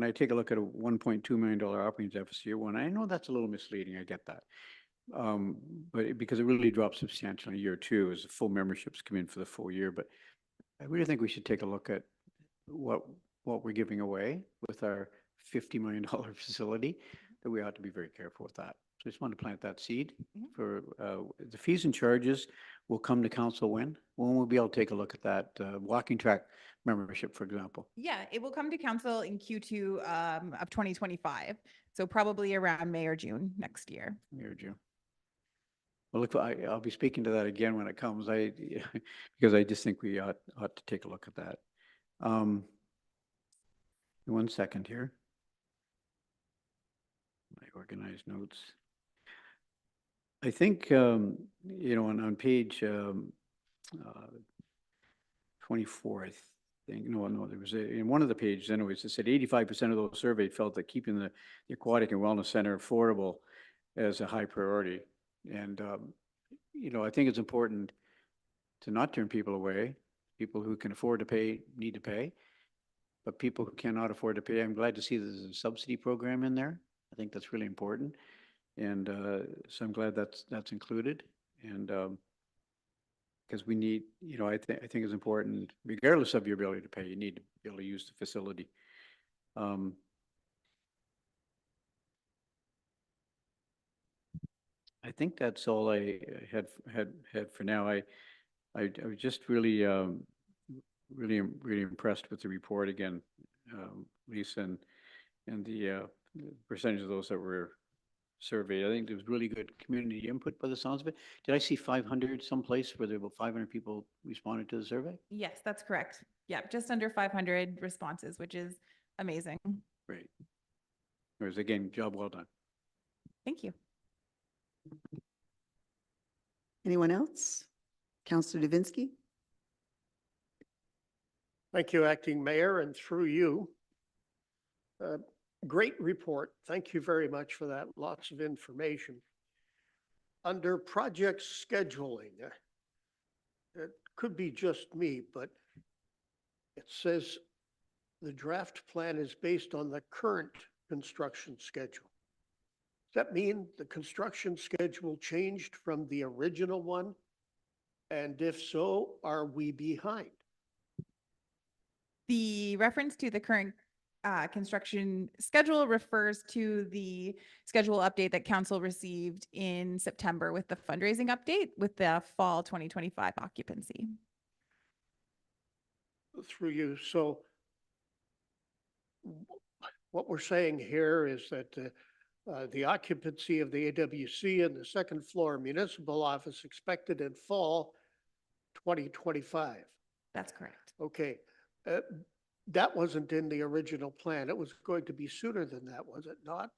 I take a look at a $1.2 million operating deficit year one. I know that's a little misleading. I get that. But because it really drops substantially in year 2 as the full memberships come in for the full year. But I really think we should take a look at what we're giving away with our $50 million facility, that we ought to be very careful with that. So I just want to plant that seed for the fees and charges will come to council when we'll be able to take a look at that walking track membership, for example. Yeah, it will come to council in Q2 of 2025. So probably around May or June next year. May or June. Well, look, I'll be speaking to that again when it comes. Because I just think we ought to take a look at that. 1 second here. My organized notes. I think on page 24, I think no, there was in one of the pages anyways. It said 85% of those surveyed felt that keeping the aquatic and wellness center affordable as a high priority. And I think it's important to not turn people away. People who can afford to pay need to pay, but people who cannot afford to pay, I'm glad to see there's a subsidy program in there. I think that's really important, and so I'm glad that's included. And because we need, I think it's important, regardless of your ability to pay, you need to be able to use the facility. I think that's all I had for now. I was just really impressed with the report again, Lisa, and the percentage of those that were surveyed. I think there was really good community input by the sounds of it. Did I see 500 someplace where there were 500 people responded to the survey? Yes, that's correct. Yeah, just under 500 responses, which is amazing. Great. Whereas again, job well done. Thank you. Anyone else? Councillor Davinsky? Thank you, Acting Mayor, and through you. Great report. Thank you very much for that. Lots of information. Under project scheduling, it could be just me, but it says the draft plan is based on the current construction schedule. Does that mean the construction schedule changed from the original one? And if so, are we behind? The reference to the current construction schedule refers to the schedule update that council received in September with the fundraising update with the fall 2025 occupancy. Through you. So what we're saying here is that the occupancy of the AWC and the second floor municipal office expected in fall 2025. That's correct. Okay. that wasn't in the original plan. It was going to be sooner than that, was it not?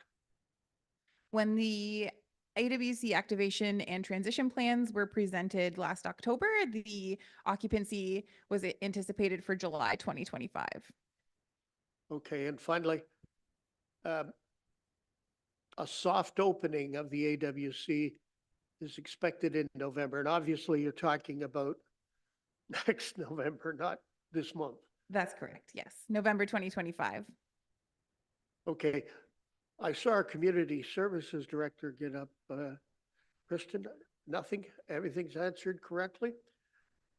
When the AWC activation and transition plans were presented last October, the occupancy was anticipated for July 2025. Okay, and finally, a soft opening of the AWC is expected in November, and obviously you're talking about next November, not this month. That's correct. Yes, November 2025. Okay, I saw our community services director get up. Kristen, nothing? Everything's answered correctly?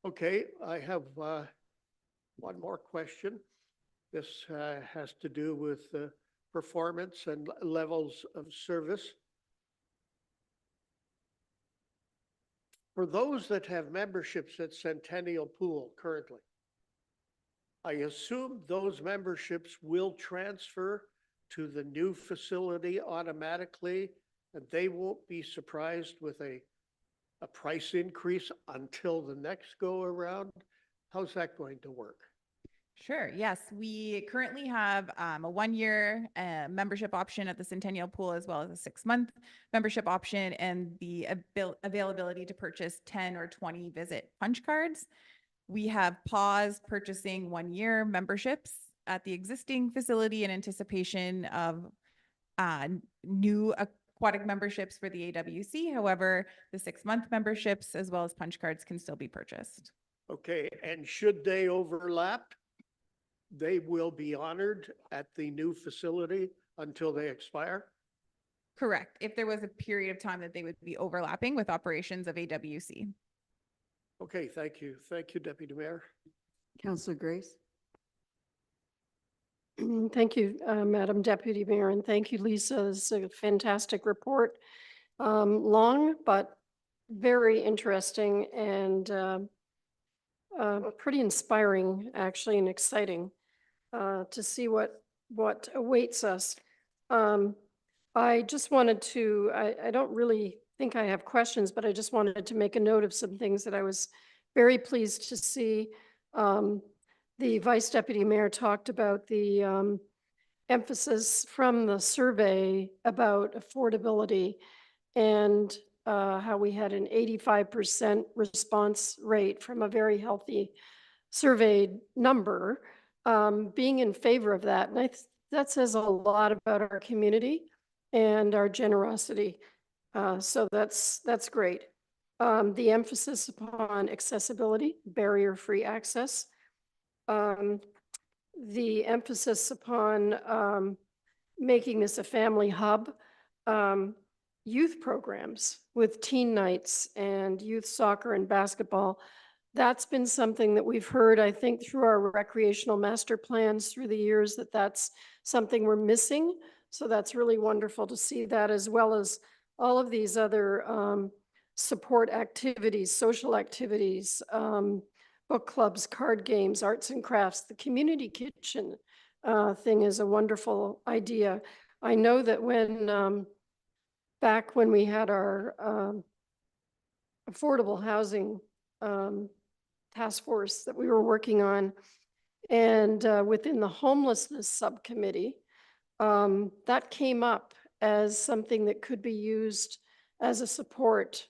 Okay, I have one more question. This has to do with performance and levels of service. For those that have memberships at Centennial Pool currently, I assume those memberships will transfer to the new facility automatically, and they won't be surprised with a price increase until the next go around. How's that going to work? Sure. Yes, we currently have a 1-year membership option at the Centennial Pool, as well as a 6-month membership option, and the availability to purchase 10 or 20 visit punch cards. We have paused purchasing 1-year memberships at the existing facility in anticipation of new aquatic memberships for the AWC. However, the 6-month memberships as well as punch cards can still be purchased. Okay, and should they overlap, they will be honored at the new facility until they expire? Correct. If there was a period of time that they would be overlapping with operations of AWC. Okay, thank you. Thank you, Deputy Mayor. Councillor Grace? Thank you, Madam Deputy Mayor, and thank you, Lisa. It's a fantastic report. Long, but very interesting and pretty inspiring, actually, and exciting to see what awaits us. I just wanted to, I don't really think I have questions, but I just wanted to make a note of some things that I was very pleased to see. The Vice Deputy Mayor talked about the emphasis from the survey about affordability and how we had an 85% response rate from a very healthy surveyed number, being in favor of that. And that says a lot about our community and our generosity. So that's great. The emphasis upon accessibility, barrier-free access, the emphasis upon making this a family hub, youth programs with teen nights and youth soccer and basketball. That's been something that we've heard, I think, through our recreational master plans through the years, that's something we're missing. So that's really wonderful to see that, as well as all of these other support activities, social activities, book clubs, card games, arts and crafts. The community kitchen thing is a wonderful idea. I know that when back when we had our affordable housing task force that we were working on, and within the homelessness subcommittee, that came up as something that could be used as a support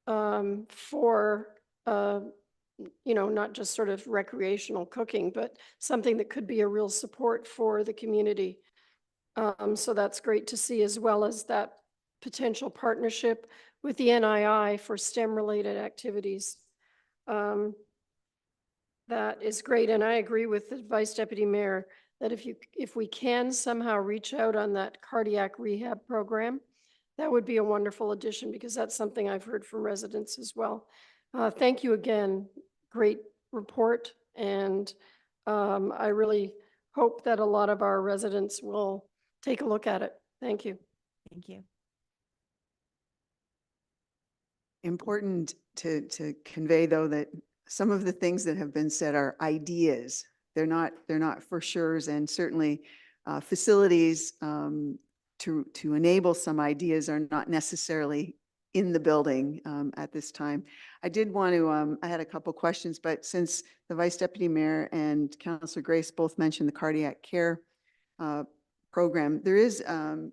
for, not just sort of recreational cooking, but something that could be a real support for the community. So that's great to see, as well as that potential partnership with the NII for STEM-related activities. That is great, and I agree with the Vice Deputy Mayor that if we can somehow reach out on that cardiac rehab program, that would be a wonderful addition, because that's something I've heard from residents as well. Thank you again. Great report, and I really hope that a lot of our residents will take a look at it. Thank you. Thank you. Important to convey, though, that some of the things that have been said are ideas. They're not for sures, and certainly facilities to enable some ideas are not necessarily in the building at this time. I did want to, I had a couple questions, but since the Vice Deputy Mayor and Councillor Grace both mentioned the cardiac care program, there is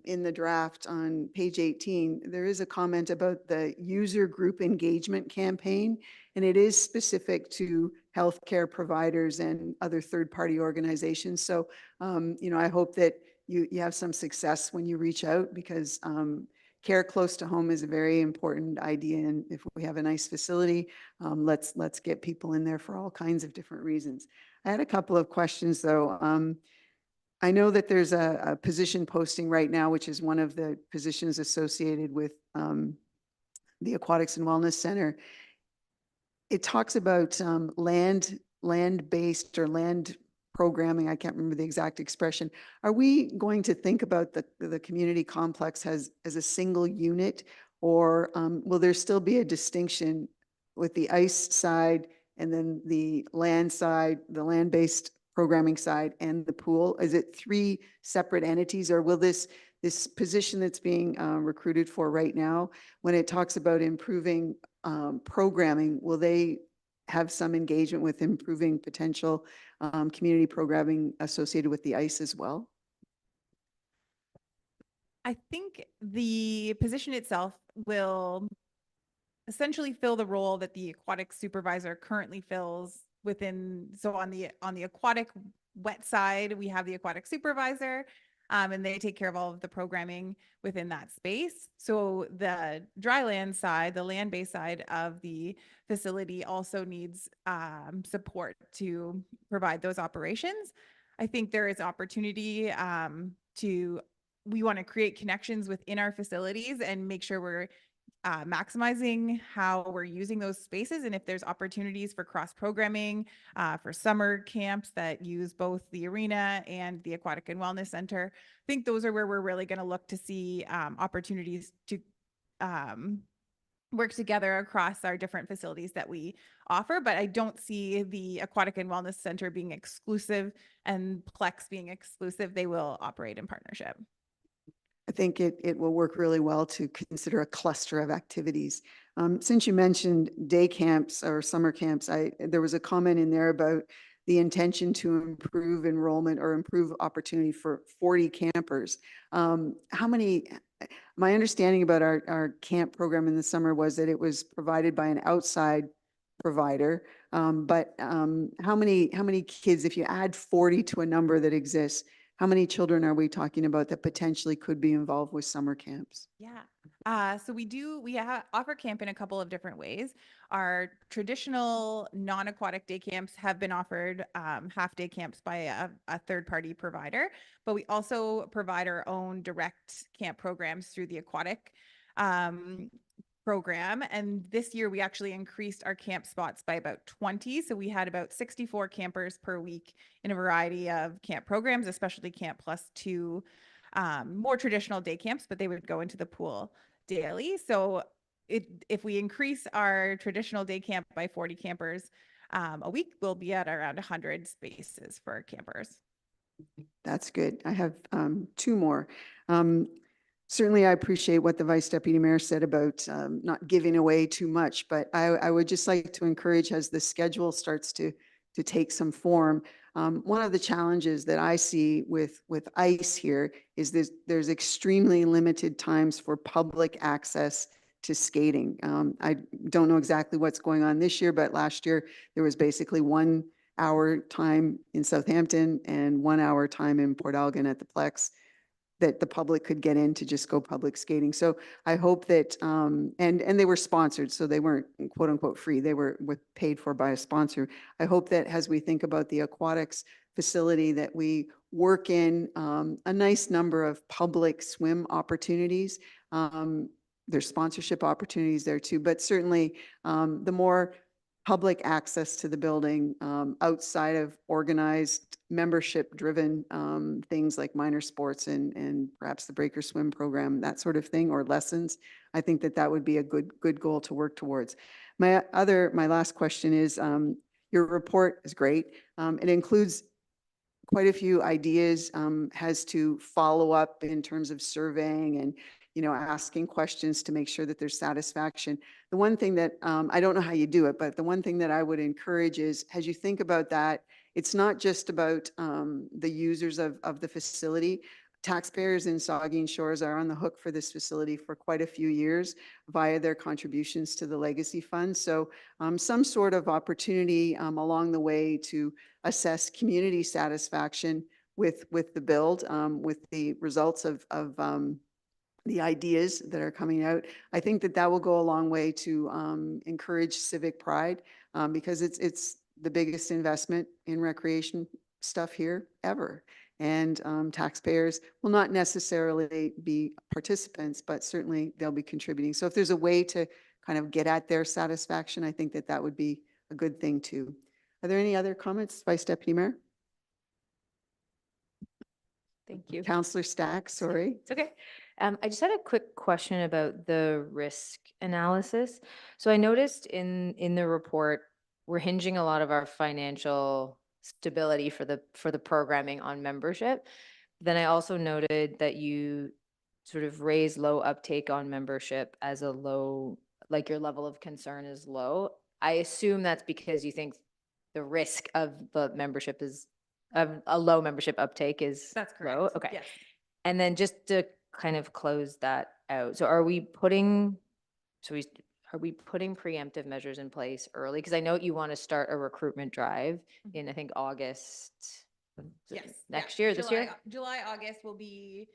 in the draft on page 18, there is a comment about the user group engagement campaign, and it is specific to healthcare providers and other third-party organizations. So, I hope that you have some success when you reach out, because care close to home is a very important idea. And if we have a nice facility, let's get people in there for all kinds of different reasons. I had a couple of questions though. I know that there's a position posting right now, which is one of the positions associated with the Aquatics and Wellness Center. It talks about land-based or land programming. I can't remember the exact expression. Are we going to think about the community complex as a single unit, or will there still be a distinction with the ice side and then the land side, the land-based programming side, and the pool? Is it three separate entities, or will this position that's being recruited for right now, when it talks about improving programming, will they have some engagement with improving potential community programming associated with the ice as well? I think the position itself will essentially fill the role that the aquatic supervisor currently fills within. So on the aquatic wet side, we have the aquatic supervisor, and they take care of all of the programming within that space. So the dry land side, the land-based side of the facility also needs support to provide those operations. I think there is opportunity we want to create connections within our facilities and make sure we're maximizing how we're using those spaces. And if there's opportunities for cross programming, for summer camps that use both the arena and the Aquatic and Wellness Center, I think those are where we're really going to look to see opportunities to work together across our different facilities that we offer. But I don't see the Aquatic and Wellness Center being exclusive and Plex being exclusive. They will operate in partnership. I think it will work really well to consider a cluster of activities. Since you mentioned day camps or summer camps, there was a comment in there about the intention to improve enrollment or improve opportunity for 40 campers. My understanding about our camp program in the summer was that it was provided by an outside provider. But how many kids, if you add 40 to a number that exists, how many children are we talking about that potentially could be involved with summer camps? Yeah. So we offer camp in a couple of different ways. Our traditional non-aquatic day camps have been offered half-day camps by a third-party provider, but we also provide our own direct camp programs through the aquatic program. And this year we actually increased our camp spots by about 20. So we had about 64 campers per week in a variety of camp programs, especially Camp Plus 2, more traditional day camps, but they would go into the pool daily. So if we increase our traditional day camp by 40 campers a week, we'll be at around 100 spaces for campers. That's good. I have two more. Certainly, I appreciate what the Vice Deputy Mayor said about not giving away too much, but I would just like to encourage, as the schedule starts to take some form, one of the challenges that I see with ICE here is there's extremely limited times for public access to skating. I don't know exactly what's going on this year, but last year there was basically 1 hour time in Southampton and 1 hour time in Port Elgin at the Plex that the public could get in to just go public skating. So I hope that, and they were sponsored, so they weren't quote unquote free. They were paid for by a sponsor. I hope that as we think about the aquatics facility, that we work in a nice number of public swim opportunities. There's sponsorship opportunities there too, but certainly the more public access to the building outside of organized membership-driven things like minor sports and perhaps the breaker swim program, that sort of thing, or lessons. I think that would be a good goal to work towards. My last question is, your report is great. It includes quite a few ideas as to follow up in terms of surveying and asking questions to make sure that there's satisfaction. The one thing that, I don't know how you do it, but the one thing that I would encourage is, as you think about that, it's not just about the users of the facility. Taxpayers in Saugeen Shores are on the hook for this facility for quite a few years via their contributions to the legacy fund. So some sort of opportunity along the way to assess community satisfaction with the build, with the results of the ideas that are coming out. I think that will go a long way to encourage civic pride, because it's the biggest investment in recreation stuff here ever. And taxpayers will not necessarily be participants, but certainly they'll be contributing. So if there's a way to kind of get at their satisfaction, I think that would be a good thing too. Are there any other comments, Vice Deputy Mayor? Thank you. Councillor Stack, sorry. It's okay. I just had a quick question about the risk analysis. So I noticed in the report, we're hinging a lot of our financial stability for the programming on membership. Then I also noted that you sort of raise low uptake on membership as a low, like your level of concern is low. I assume that's because you think the risk of the membership is of a low membership uptake is That's correct. low. Okay. Yes. And then just to kind of close that out. So are we putting preemptive measures in place early? Because I know you want to start a recruitment drive in, I think, August. Yes. Next Yeah. year, this year? July, August will be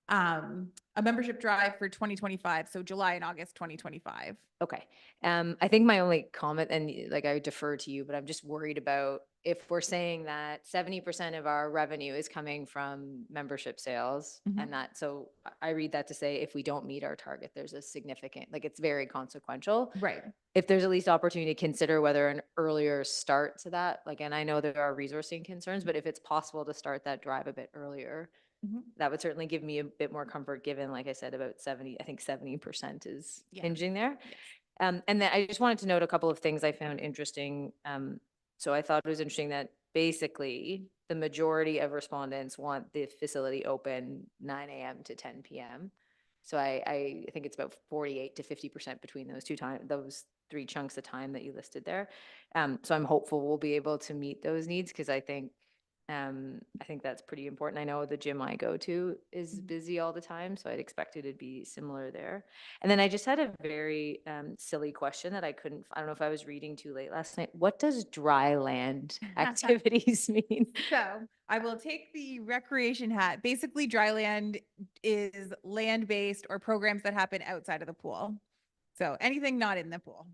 a membership drive for 2025. So July and August 2025. Okay. I think my only comment, and like I defer to you, but I'm just worried about if we're saying that 70% of our revenue is coming from membership sales, and that, so I read that to say if we don't meet our target, there's a significant, like it's very consequential. Right. If there's at least opportunity to consider whether an earlier start to that, like, and I know there are resourcing concerns, but if it's possible to start that drive a bit earlier, that would certainly give me a bit more comfort, given, like I said, about 70% is hinging there. Yes. And then I just wanted to note a couple of things I found interesting. So I thought it was interesting that basically the majority of respondents want the facility open 9 a.m. to 10 p.m. So I think it's about 48 to 50% between those three chunks of time that you listed there. So I'm hopeful we'll be able to meet those needs, because I think that's pretty important. I know the gym I go to is busy all the time, so I'd expect it to be similar there. And then I just had a very silly question that I don't know if I was reading too late last night. What does dry land activities mean? So I will take the recreation hat. Basically, dry land is land-based or programs that happen outside of the pool. So anything not in the pool.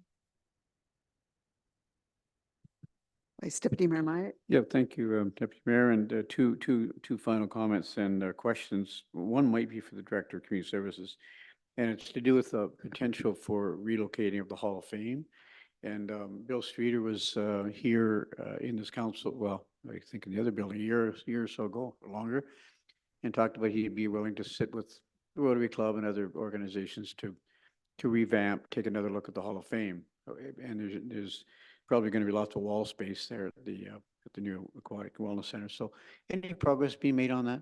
Vice Deputy Mayor Myatt. Yeah, thank you, Deputy Mayor. And two final comments and questions. One might be for the Director of Community Services, and it's to do with the potential for relocating of the Hall of Fame. And Bill Streeter was here in this council, well, I think in the other building, a year or so ago, or longer, and talked about he'd be willing to sit with the Rotary Club and other organizations to revamp, take another look at the Hall of Fame. And there's probably going to be lots of wall space there at the new Aquatic Wellness Center. So any progress being made on that?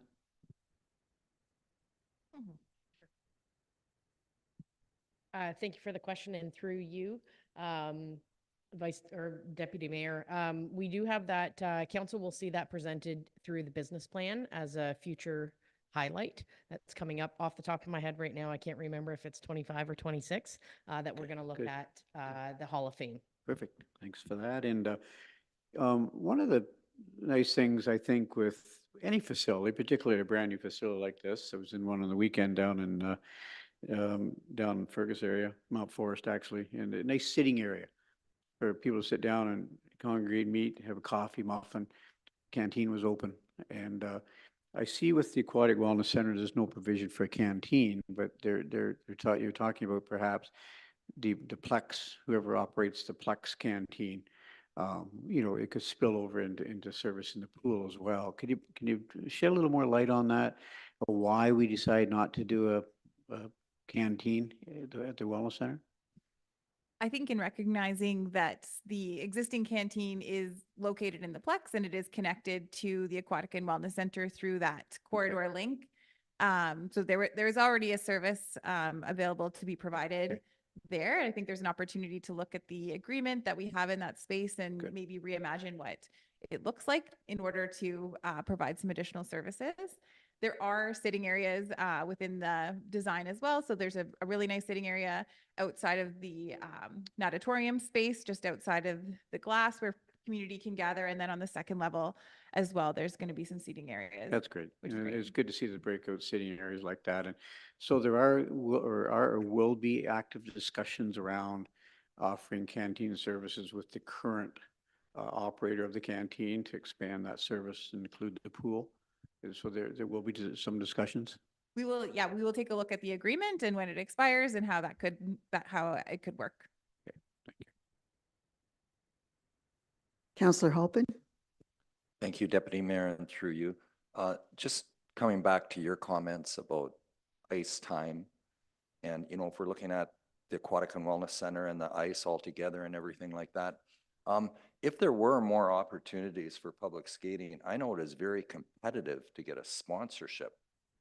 Thank you for the question, and through you, Vice or Deputy Mayor, we do have that, council will see that presented through the business plan as a future highlight that's coming up. Off the top of my head right now, I can't remember if it's 25 or 26, that we're going to look Good. at the Hall of Fame. Perfect. Thanks for that. And one of the nice things, I think, with any facility, particularly a brand new facility like this, I was in one on the weekend down in Fergus area, Mount Forest actually, and a nice sitting area for people to sit down and congregate, meet, have a coffee, muffin. Canteen was open. And I see with the Aquatic Wellness Center, there's no provision for a canteen, but you're talking about perhaps the Plex, whoever operates the Plex canteen, it could spill over into service in the pool as well. Can you shed a little more light on that, or why we decide not to do a canteen at the wellness center? I think in recognizing that the existing canteen is located in the Plex and it is connected to the Aquatic and Wellness Center through that corridor link, So there's already a service available to be provided there. I think there's an opportunity to look at the agreement that we have in that space and Good. maybe reimagine what it looks like in order to provide some additional services. There are sitting areas within the design as well. So there's a really nice sitting area outside of the natatorium space, just outside of the glass where community can gather. And then on the second level as well, there's going to be some seating areas. That's great. Which is And great. it's good to see the breakout sitting areas like that. And so there are, or will be active discussions around offering canteen services with the current operator of the canteen to expand that service and include the pool. And so there will be some discussions. We will take a look at the agreement and when it expires and how how it could work. Councillor Halpin? Thank you, Deputy Mayor, and through you. Just coming back to your comments about ice time. And, you know, if we're looking at the Aquatic and Wellness Center and the ice altogether and everything like that, if there were more opportunities for public skating, I know it is very competitive to get a sponsorship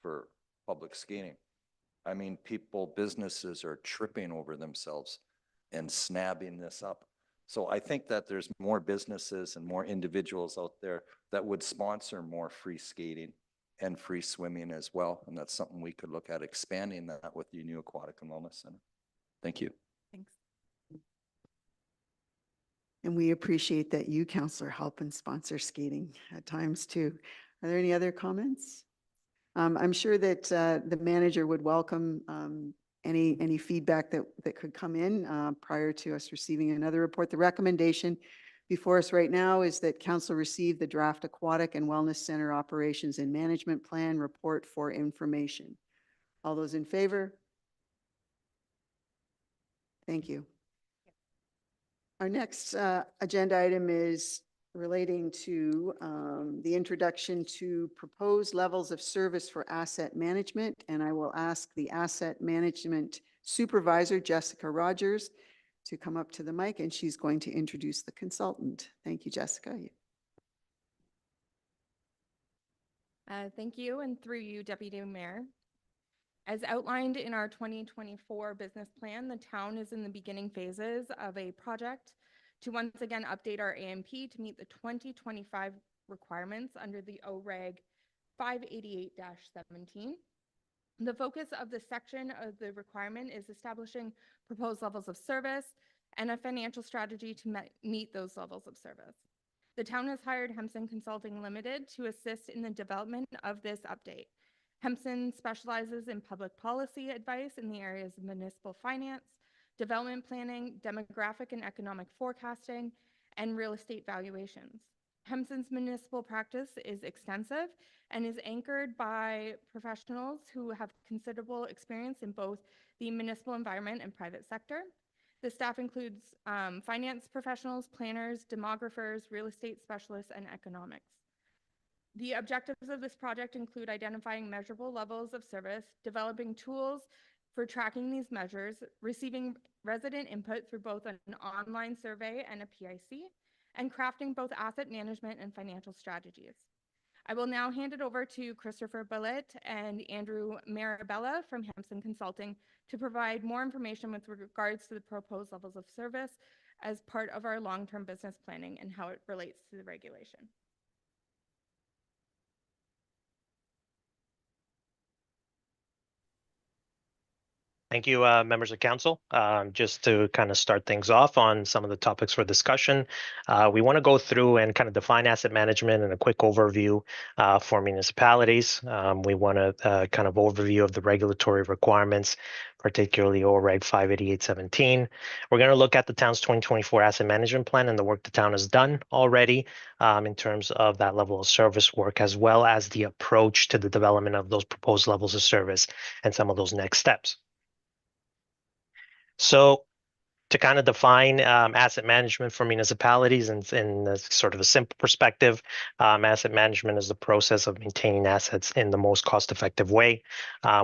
for public skating. I mean, businesses are tripping over themselves and snapping this up. So I think that there's more businesses and more individuals out there that would sponsor more free skating and free swimming as well. And that's something we could look at expanding that with the new Aquatic and Wellness Center. Thank you. Thanks. And we appreciate that you, Councillor, help and sponsor skating at times too. Are there any other comments? I'm sure that the manager would welcome any feedback that could come in prior to us receiving another report. The recommendation before us right now is that council receive the draft Aquatic and Wellness Center Operations and Management Plan report for information. All those in favor? Thank you. Our next agenda item is relating to the introduction to proposed levels of service for asset management. And I will ask the asset management supervisor, Jessica Rogers, to come up to the mic, and she's going to introduce the consultant. Thank you, Jessica. Thank you, and through you, Deputy Mayor. As outlined in our 2024 business plan, the town is in the beginning phases of a project to once again update our AMP to meet the 2025 requirements under the OREG 588-17. The focus of this section of the requirement is establishing proposed levels of service and a financial strategy to meet those levels of service. The town has hired Hempson Consulting Limited to assist in the development of this update. Hempson specializes in public policy advice in the areas of municipal finance, development planning, demographic and economic forecasting, and real estate valuations. Hempson's municipal practice is extensive and is anchored by professionals who have considerable experience in both the municipal environment and private sector. The staff includes finance professionals, planners, demographers, real estate specialists, and economics. The objectives of this project include identifying measurable levels of service, developing tools for tracking these measures, receiving resident input through both an online survey and a PIC, and crafting both asset management and financial strategies. I will now hand it over to Christopher Bullitt and Andrew Marabella from Hempson Consulting to provide more information with regards to the proposed levels of service as part of our long-term business planning and how it relates to the regulation. Thank you, members of council. Just to kind of start things off on some of the topics for discussion, we want to go through and kind of define asset management and a quick overview for municipalities. We want to kind of overview of the regulatory requirements, particularly OREG 588-17. We're going to look at the town's 2024 asset management plan and the work the town has done already in terms of that level of service work, as well as the approach to the development of those proposed levels of service and some of those next steps. So To kind of define asset management for municipalities in a sort of a simple perspective, asset management is the process of maintaining assets in the most cost-effective way.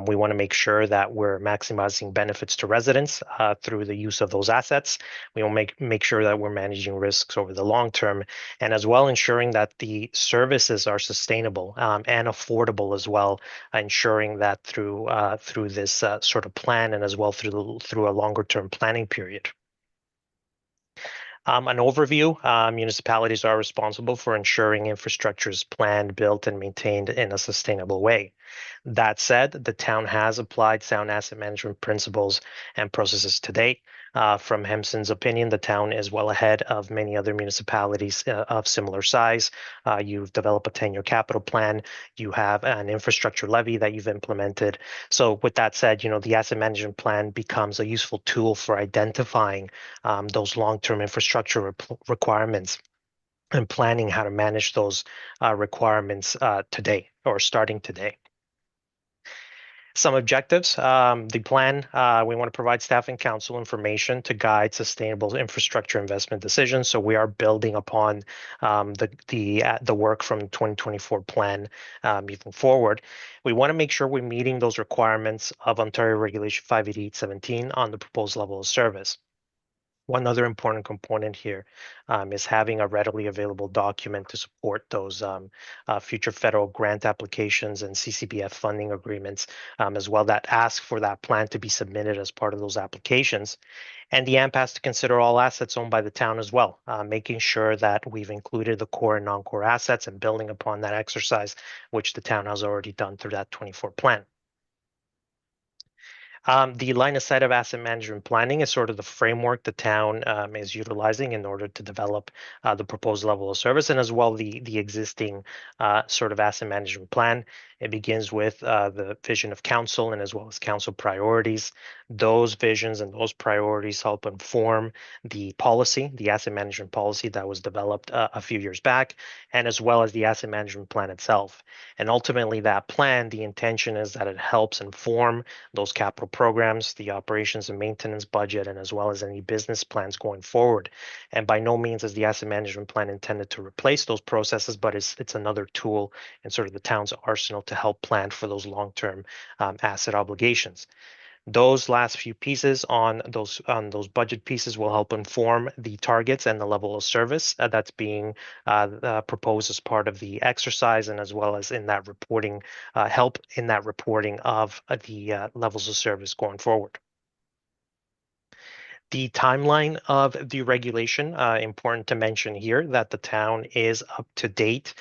We want to make sure that we're maximizing benefits to residents through the use of those assets. We will make sure that we're managing risks over the long term, and as well ensuring that the services are sustainable and affordable as well, ensuring that through this sort of plan and as well through a longer term planning period. An overview, municipalities are responsible for ensuring infrastructure is planned, built, and maintained in a sustainable way. That said, the town has applied sound asset management principles and processes to date. From Hemson's opinion, the town is well ahead of many other municipalities of similar size. You've developed a 10-year capital plan. You have an infrastructure levy that you've implemented. So with that said, the asset management plan becomes a useful tool for identifying those long-term infrastructure requirements and planning how to manage those requirements today or starting today. Some objectives. The plan, we want to provide staff and council information to guide sustainable infrastructure investment decisions. So we are building upon the work from 2024 plan moving forward. We want to make sure we're meeting those requirements of Ontario Regulation 588.17 on the proposed level of service. One other important component here is having a readily available document to support those future federal grant applications and CCBF funding agreements as well that ask for that plan to be submitted as part of those applications. And the AMP has to consider all assets owned by the town as well, making sure that we've included the core and non-core assets and building upon that exercise, which the town has already done through that 24 plan. The line of sight of asset management planning is sort of the framework the town is utilizing in order to develop the proposed level of service and as well the existing sort of asset management plan. It begins with the vision of council and as well as council priorities. Those visions and those priorities help inform the policy, the asset management policy that was developed a few years back, and as well as the asset management plan itself. And ultimately that plan, the intention is that it helps inform those capital programs, the operations and maintenance budget, and as well as any business plans going forward. And by no means is the asset management plan intended to replace those processes, but it's another tool in sort of the town's arsenal to help plan for those long-term asset obligations. Those last few pieces on those budget pieces will help inform the targets and the level of service that's being proposed as part of the exercise, and as well as in that reporting, help in that reporting of the levels of service going forward. The timeline of the regulation, important to mention here that the town is up to date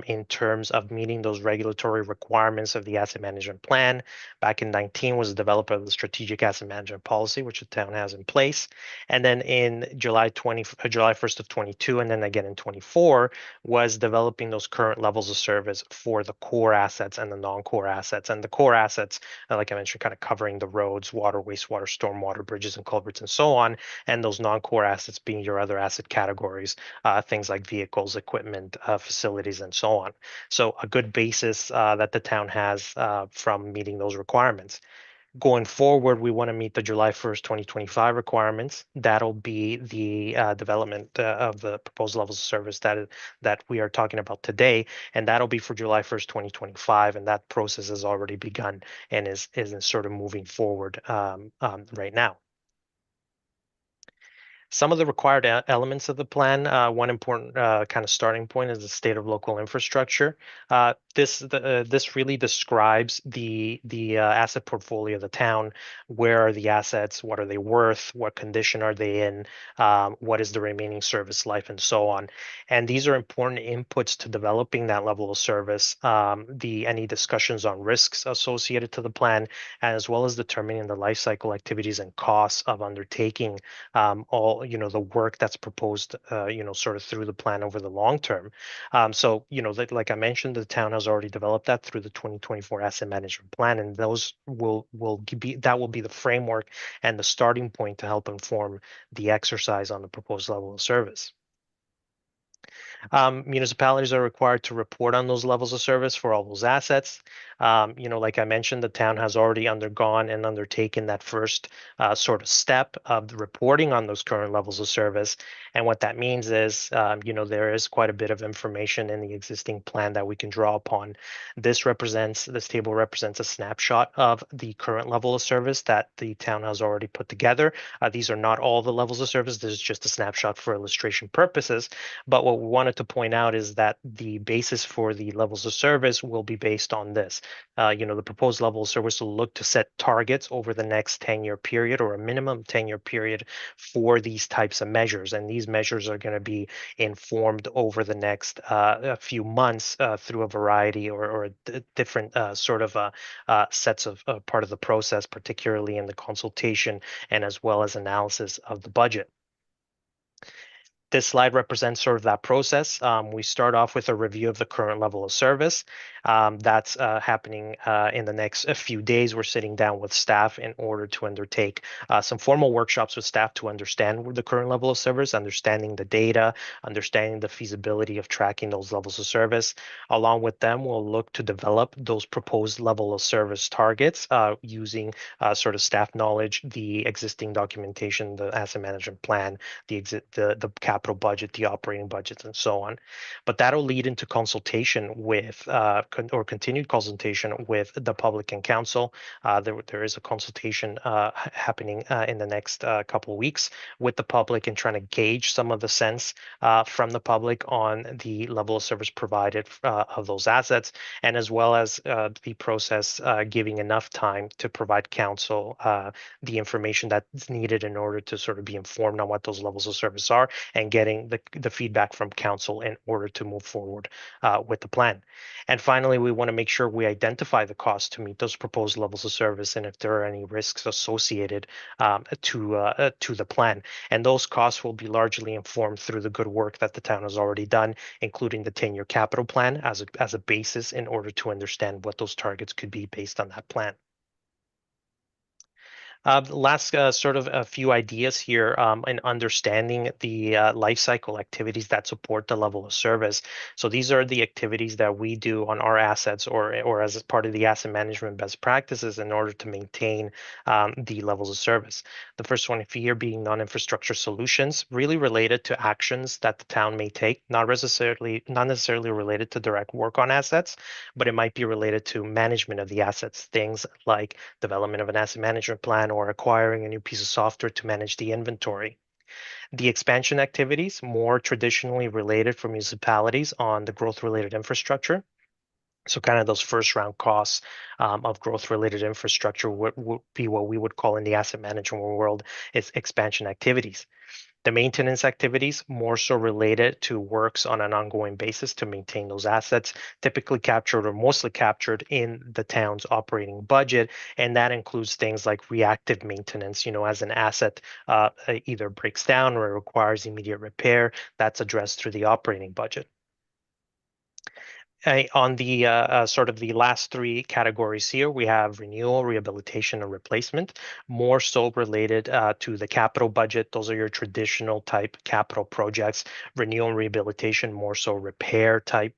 in terms of meeting those regulatory requirements of the asset management plan. Back in 19 was the developer of the strategic asset management policy, which the town has in place. And then in July 1st of 22, and then again in 24, was developing those current levels of service for the core assets and the non-core assets. And the core assets, like I mentioned, kind of covering the roads, water, wastewater, stormwater, bridges and culverts and so on, and those non-core assets being your other asset categories, things like vehicles, equipment, facilities, and so on. So a good basis that the town has from meeting those requirements. Going forward, we want to meet the July 1st, 2025 requirements. That'll be the development of the proposed levels of service that we are talking about today, and that'll be for July 1st, 2025, and that process has already begun and is sort of moving forward right now. Some of the required elements of the plan, one important kind of starting point is the state of local infrastructure. This really describes the asset portfolio of the town. Where are the assets? What are they worth? What condition are they in? What is the remaining service life, and so on. And these are important inputs to developing that level of service. Any discussions on risks associated to the plan, as well as determining the life cycle activities and costs of undertaking all the work that's proposed sort of through the plan over the long term. So like I mentioned, the town has already developed that through the 2024 asset management plan, and those will be the framework and the starting point to help inform the exercise on the proposed level of service. Municipalities are required to report on those levels of service for all those assets. Like I mentioned, the town has already undergone and undertaken that first sort of step of the reporting on those current levels of service. And what that means is, there is quite a bit of information in the existing plan that we can draw upon. This table represents a snapshot of the current level of service that the town has already put together. These are not all the levels of service. This is just a snapshot for illustration purposes. But what we wanted to point out is that the basis for the levels of service will be based on this. The proposed level of service will look to set targets over the next 10-year period or a minimum 10-year period for these types of measures. And these measures are going to be informed over the next a few months through a variety or different sort of sets of part of the process, particularly in the consultation and as well as analysis of the budget. This slide represents sort of that process. We start off with a review of the current level of service. That's happening in the next few days. We're sitting down with staff in order to undertake some formal workshops with staff to understand the current level of service, understanding the data, understanding the feasibility of tracking those levels of service. Along with them, we'll look to develop those proposed level of service targets using sort of staff knowledge, the existing documentation, the asset management plan, the capital budget, the operating budgets, and so on. But that'll lead into consultation with or continued consultation with the public and council. There is a consultation happening in the next couple of weeks with the public and trying to gauge some of the sense from the public on the level of service provided of those assets, and as well as the process giving enough time to provide council the information that's needed in order to sort of be informed on what those levels of service are and getting the feedback from council in order to move forward with the plan. And finally, we want to make sure we identify the costs to meet those proposed levels of service and if there are any risks associated to the plan. And those costs will be largely informed through the good work that the town has already done, including the 10-year capital plan as a basis in order to understand what those targets could be based on that plan. Last sort of a few ideas here in understanding the life cycle activities that support the level of service. So these are the activities that we do on our assets or as part of the asset management best practices in order to maintain the levels of service. The first one here being non-infrastructure solutions, really related to actions that the town may take, not necessarily related to direct work on assets, but it might be related to management of the assets, things like development of an asset management plan or acquiring a new piece of software to manage the inventory. The expansion activities, more traditionally related for municipalities on the growth-related infrastructure. So kind of those first round costs of growth-related infrastructure would be what we would call in the asset management world is expansion activities. The maintenance activities, more so related to works on an ongoing basis to maintain those assets, typically captured or mostly captured in the town's operating budget. And that includes things like reactive maintenance, as an asset either breaks down or requires immediate repair, that's addressed through the operating budget. On the sort of the last three categories here, we have renewal, rehabilitation, and replacement, more so related to the capital budget. Those are your traditional type capital projects. Renewal and rehabilitation, more so repair type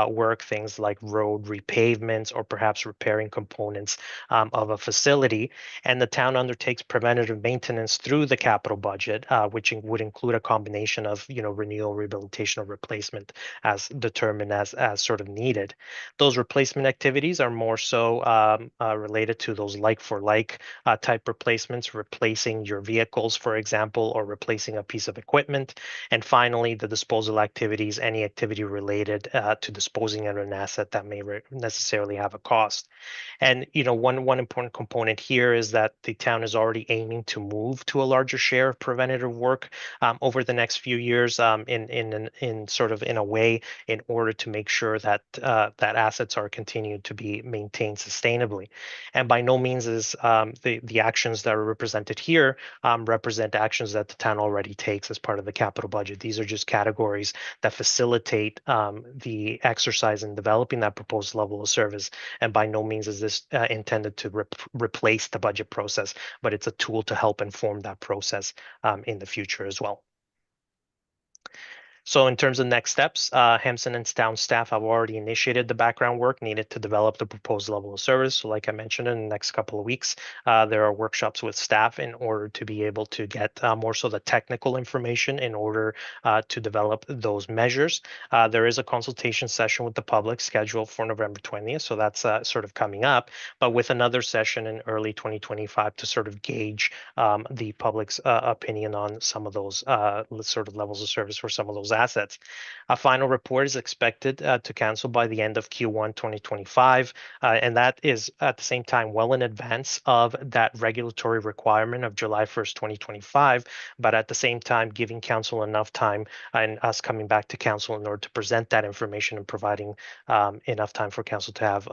work, things like road repavements or perhaps repairing components of a facility. And the town undertakes preventative maintenance through the capital budget, which would include a combination of renewal, rehabilitation, or replacement as determined as sort of needed. Those replacement activities are more so related to those like-for-like type replacements, replacing your vehicles, for example, or replacing a piece of equipment. And finally, the disposal activities, any activity related to disposing of an asset that may necessarily have a cost. And one important component here is that the town is already aiming to move to a larger share of preventative work over the next few years in sort of in a way in order to make sure that that assets are continued to be maintained sustainably. And by no means is the actions that are represented here represent actions that the town already takes as part of the capital budget. These are just categories that facilitate the exercise in developing that proposed level of service. And by no means is this intended to replace the budget process, but it's a tool to help inform that process in the future as well. So in terms of next steps, Hampson and town staff have already initiated the background work needed to develop the proposed level of service. So like I mentioned, in the next couple of weeks, there are workshops with staff in order to be able to get more so the technical information in order to develop those measures. There is a consultation session with the public scheduled for November 20th. So that's sort of coming up, but with another session in early 2025 to sort of gauge the public's opinion on some of those sort of levels of service for some of those assets. A final report is expected to council by the end of Q1 2025, and that is at the same time well in advance of that regulatory requirement of July 1st, 2025, but at the same time giving council enough time and us coming back to council in order to present that information and providing enough time for council to have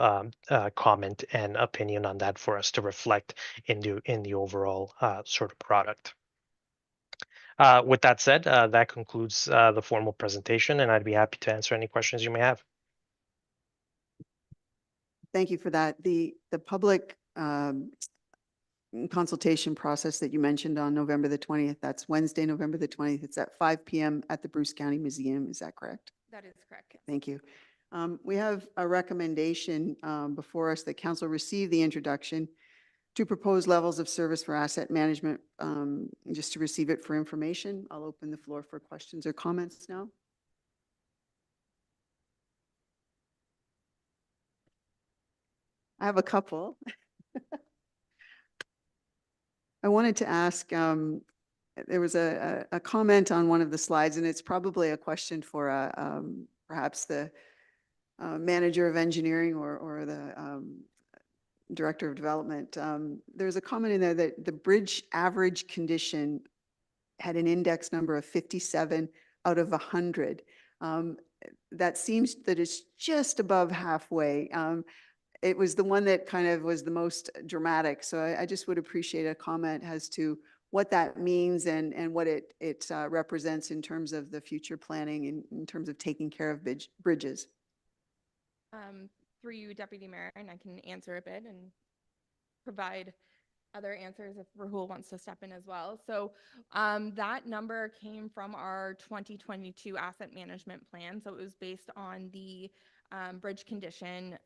comment and opinion on that for us to reflect in the overall sort of product. With that said, that concludes the formal presentation, and I'd be happy to answer any questions you may have. Thank you for that. The public consultation process that you mentioned on November the 20th, that's Wednesday, November the 20th. It's at 5 p.m. at the Bruce County Museum. Is that correct? That is correct. Yes. Thank you. We have a recommendation before us that council receive the introduction to propose levels of service for asset management, just to receive it for information. I'll open the floor for questions or comments now. I have a couple. I wanted to ask, there was a comment on one of the slides, and it's probably a question for perhaps the manager of engineering or the director of development. There's a comment in there that the bridge average condition had an index number of 57 out of 100. That seems that it's just above halfway. It was the one that kind of was the most dramatic. So I just would appreciate a comment as to what that means and what it represents in terms of the future planning in terms of taking care of bridges. Through you, Deputy Mayor, and I can answer a bit and provide other answers if Rahul wants to step in as well. So that number came from our 2022 asset management plan. So it was based on the bridge condition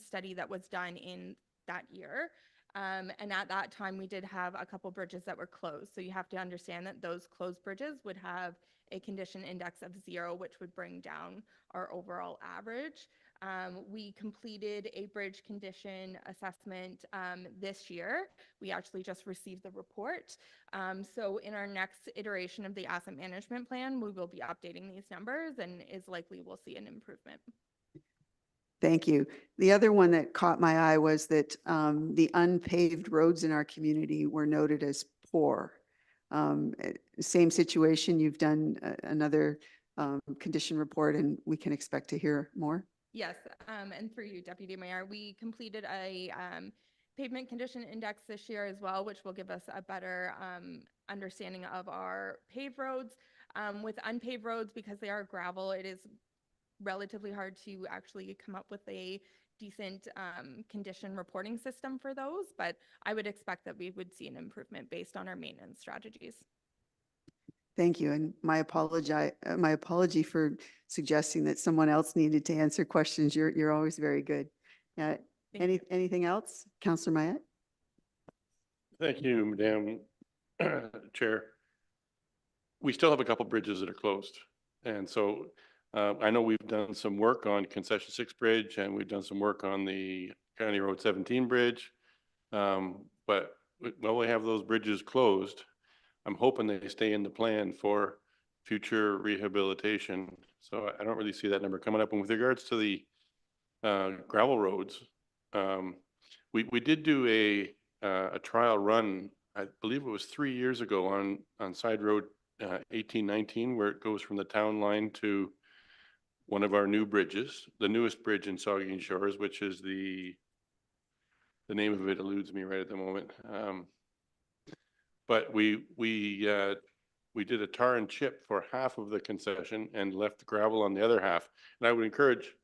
study that was done in that year. And at that time, we did have a couple bridges that were closed. So you have to understand that those closed bridges would have a condition index of 0, which would bring down our overall average. We completed a bridge condition assessment this year. We actually just received the report. So in our next iteration of the asset management plan, we will be updating these numbers and is likely we'll see an improvement. Thank you. The other one that caught my eye was that the unpaved roads in our community were noted as poor. Same situation, you've done another condition report and we can expect to hear more? Yes, and through you, Deputy Mayor, we completed a pavement condition index this year as well, which will give us a better understanding of our paved roads. With unpaved roads, because they are gravel, it is relatively hard to actually come up with a decent condition reporting system for those, but I would expect that we would see an improvement based on our maintenance strategies. Thank you. And my apology for suggesting that someone else needed to answer questions. You're always very good. Anything else? Councillor Mayette? Thank you, Madam Chair. We still have a couple bridges that are closed. And so I know we've done some work on Concession 6 Bridge and we've done some work on the County Road 17 Bridge. But while we have those bridges closed, I'm hoping they stay in the plan for future rehabilitation. So I don't really see that number coming up. And with regards to the gravel roads, we did do a trial run, I believe it was 3 years ago on Side Road 1819, where it goes from the town line to one of our new bridges, the newest bridge in Saugeen Shores, which is the name of it eludes me right at the moment. But we did a tar and chip for half of the concession and left the gravel on the other half. And I would encourage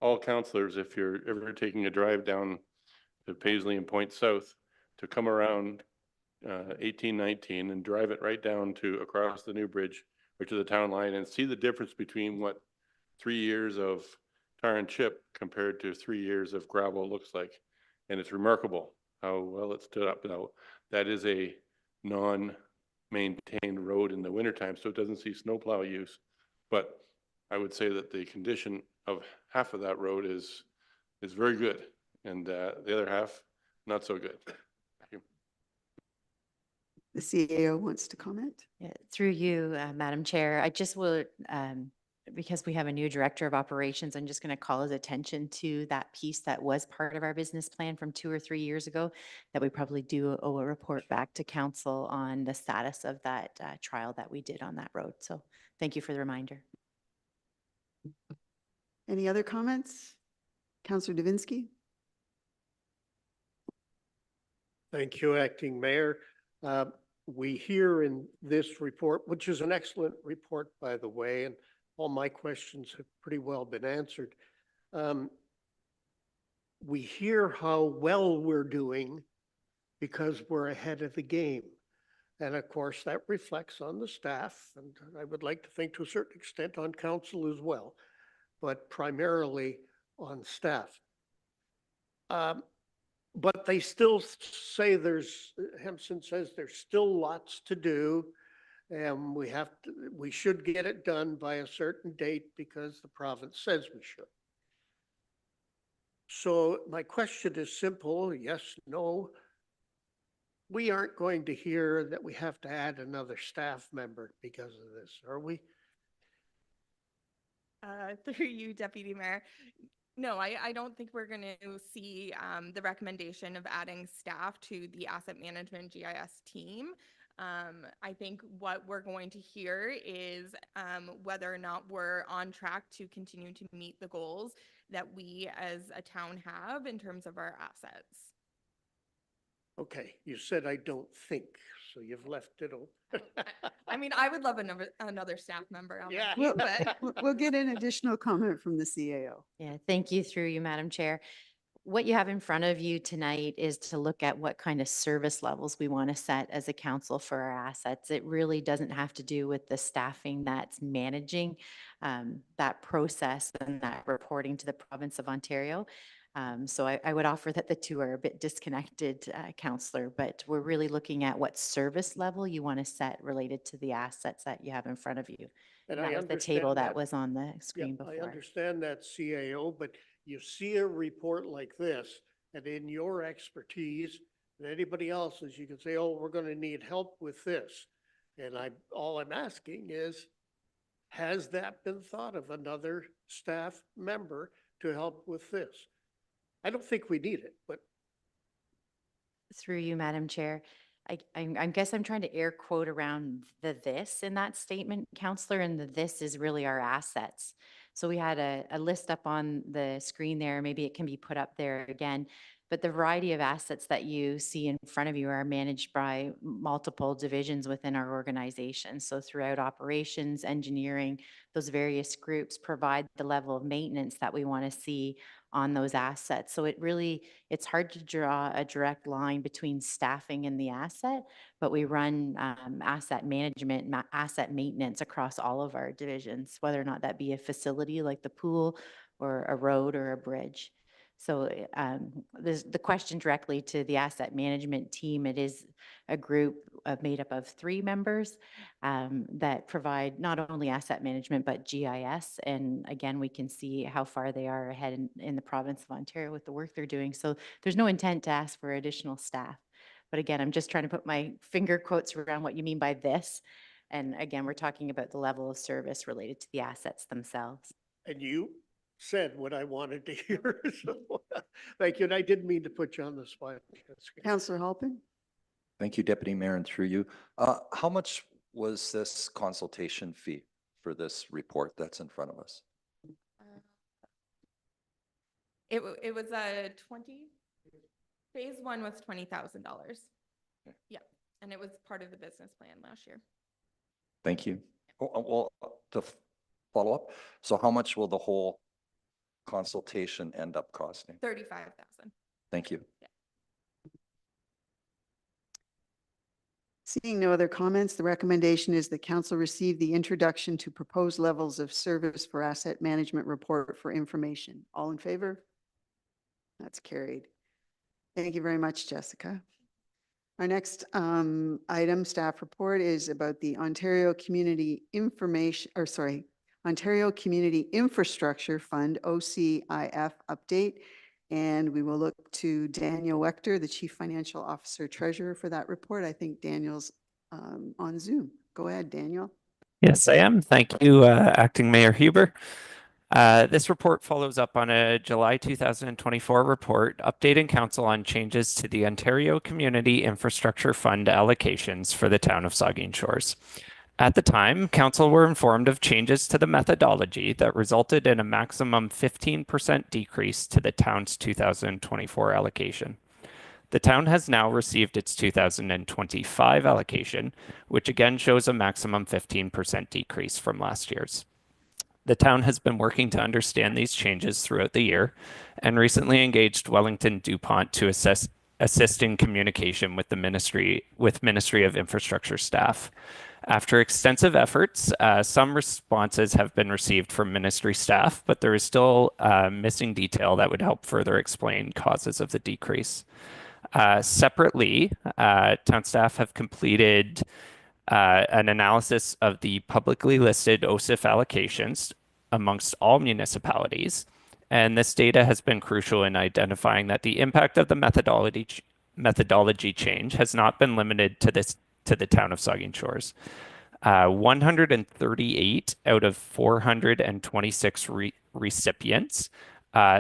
all councillors, if you're ever taking a drive down to Paisley and Point South, to come around 1819 and drive it right down to across the new bridge or to the town line and see the difference between what 3 years of tar and chip compared to 3 years of gravel looks like. And it's remarkable how well it stood up. Now, that is a non-maintained road in the wintertime, so it doesn't see snowplow use. But I would say that the condition of half of that road is very good, and the other half, not so good. Thank you. The CAO wants to comment. Yeah, through you, Madam Chair, I just will, because we have a new director of operations, I'm just going to call his attention to that piece that was part of our business plan from 2 or 3 years ago, that we probably do a report back to council on the status of that trial that we did on that road. So thank you for the reminder. Any other comments? Councillor Davinsky? Thank you, Acting Mayor. We hear in this report, which is an excellent report, by the way, and all my questions have pretty well been answered. We hear how well we're doing because we're ahead of the game. And of course, that reflects on the staff, and I would like to think to a certain extent on council as well, but primarily on staff. But they still say Hempson says there's still lots to do, and we should get it done by a certain date because the province says we should. So my question is simple, yes, no. We aren't going to hear that we have to add another staff member because of this, are we? Through you, Deputy Mayor. No, I don't think we're going to see the recommendation of adding staff to the asset management GIS team. I think what we're going to hear is whether or not we're on track to continue to meet the goals that we as a town have in terms of our assets. Okay, you said I don't think, so you've left it open. I mean, I would love another staff member on Yeah. my team, but We'll get an additional comment from the CAO. Yeah, thank you through you, Madam Chair. What you have in front of you tonight is to look at what kind of service levels we want to set as a council for our assets. It really doesn't have to do with the staffing that's managing that process and that reporting to the province of Ontario. So I would offer that the two are a bit disconnected, Councillor, but we're really looking at what service level you want to set related to the assets that you have in front of you. And that I was the table understand that was on the screen I before. understand that, CAO, but you see a report like this, and in your expertise and anybody else's, you can say, oh, we're going to need help with this. And all I'm asking is, has that been thought of, another staff member to help with this? I don't think we need it, but. Through you, Madam Chair. I guess I'm trying to air quote around the this in that statement, Councillor, and the this is really our assets. So we had a list up on the screen there. Maybe it can be put up there again. But the variety of assets that you see in front of you are managed by multiple divisions within our organization. So throughout operations, engineering, those various groups provide the level of maintenance that we want to see on those assets. So it's hard to draw a direct line between staffing and the asset, but we run asset management, asset maintenance across all of our divisions, whether or not that be a facility like the pool or a road or a bridge. So the question directly to the asset management team, it is a group made up of 3 members that provide not only asset management, but GIS. And again, we can see how far they are ahead in the province of Ontario with the work they're doing. So there's no intent to ask for additional staff. But again, I'm just trying to put my finger quotes around what you mean by this. And again, we're talking about the level of service related to the assets themselves. And you said what I wanted to hear. So thank you. And I didn't mean to put you on the spot. Councillor Halpin? Thank you, Deputy Mayor, and through you. How much was this consultation fee for this report that's in front of us? it was a phase 1 was $20,000. Yeah, and it was part of the business plan last year. Thank you. Well, to follow up, so how much will the whole consultation end up costing? $35,000. Thank you. Yeah. Seeing no other comments, the recommendation is the council receive the introduction to proposed levels of service for asset management report for information. All in favor? That's carried. Thank you very much, Jessica. Our next item, staff report, is about the Ontario Community Ontario Community Infrastructure Fund, OCIF update. And we will look to Daniel Wechter, the Chief Financial Officer Treasurer, for that report. I think Daniel's on Zoom. Go ahead, Daniel. Yes, I am. Thank you, Acting Mayor Huber. This report follows up on a July 2024 report updating council on changes to the Ontario Community Infrastructure Fund allocations for the town of Saugeen Shores. At the time, council were informed of changes to the methodology that resulted in a maximum 15% decrease to the town's 2024 allocation. The town has now received its 2025 allocation, which again shows a maximum 15% decrease from last year's. The town has been working to understand these changes throughout the year and recently engaged Wellington DuPont to assist in communication with the Ministry of Infrastructure staff. After extensive efforts, some responses have been received from ministry staff, but there is still missing detail that would help further explain causes of the decrease. Separately, town staff have completed an analysis of the publicly listed OCIF allocations amongst all municipalities. And this data has been crucial in identifying that the impact of the methodology change has not been limited to the town of Saugeen Shores. 138 out of 426 recipients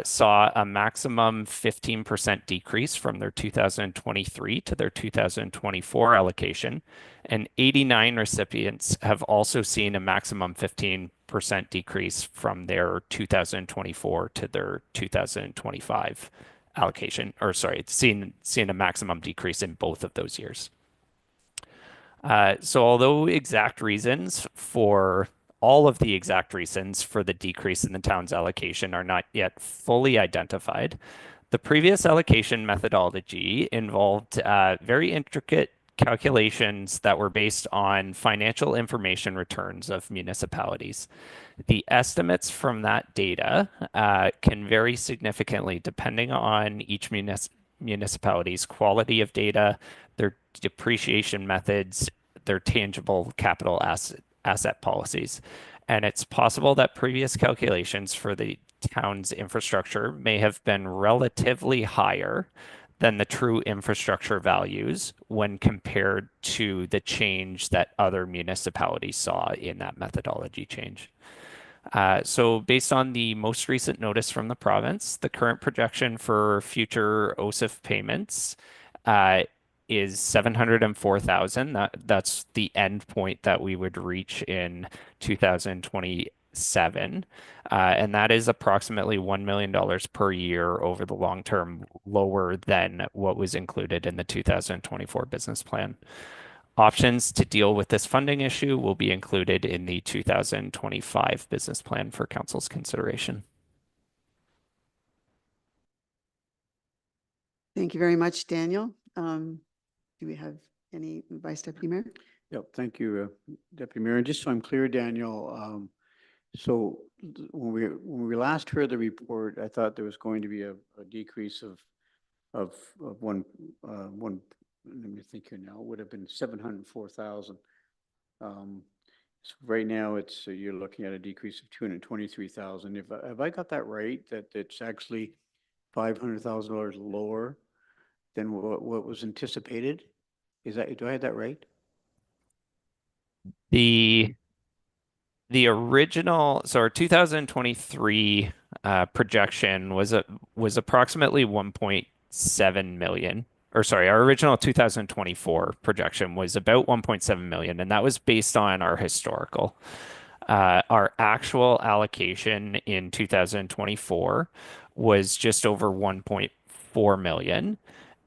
saw a maximum 15% decrease from their 2023 to their 2024 allocation, and 89 recipients have also seen a maximum 15% decrease from their 2024 to their 2025 allocation, or sorry, seen a maximum decrease in both of those years. So although all of the exact reasons for the decrease in the town's allocation are not yet fully identified, the previous allocation methodology involved very intricate calculations that were based on financial information returns of municipalities. The estimates from that data can vary significantly depending on each municipality's quality of data, their depreciation methods, their tangible capital asset policies. And it's possible that previous calculations for the town's infrastructure may have been relatively higher than the true infrastructure values when compared to the change that other municipalities saw in that methodology change. So based on the most recent notice from the province, the current projection for future OCIF payments is 704,000. That's the end point that we would reach in 2027. And that is approximately $1 million per year over the long term, lower than what was included in the 2024 business plan. Options to deal with this funding issue will be included in the 2025 business plan for council's consideration. Thank you very much, Daniel. Do we have any Vice Deputy Mayor? Yep, thank you, Deputy Mayor. And just so I'm clear, Daniel, so when we last heard the report, I thought there was going to be a decrease of one, let me think here now, would have been 704,000. So right now you're looking at a decrease of 223,000. Have I got that right? That it's actually $500,000 lower than what was anticipated? Do I have that right? The original, so our 2023 projection was approximately 1.7 million. Or sorry, our original 2024 projection was about 1.7 million, and that was based on our historical. Our actual allocation in 2024 was just over 1.4 million,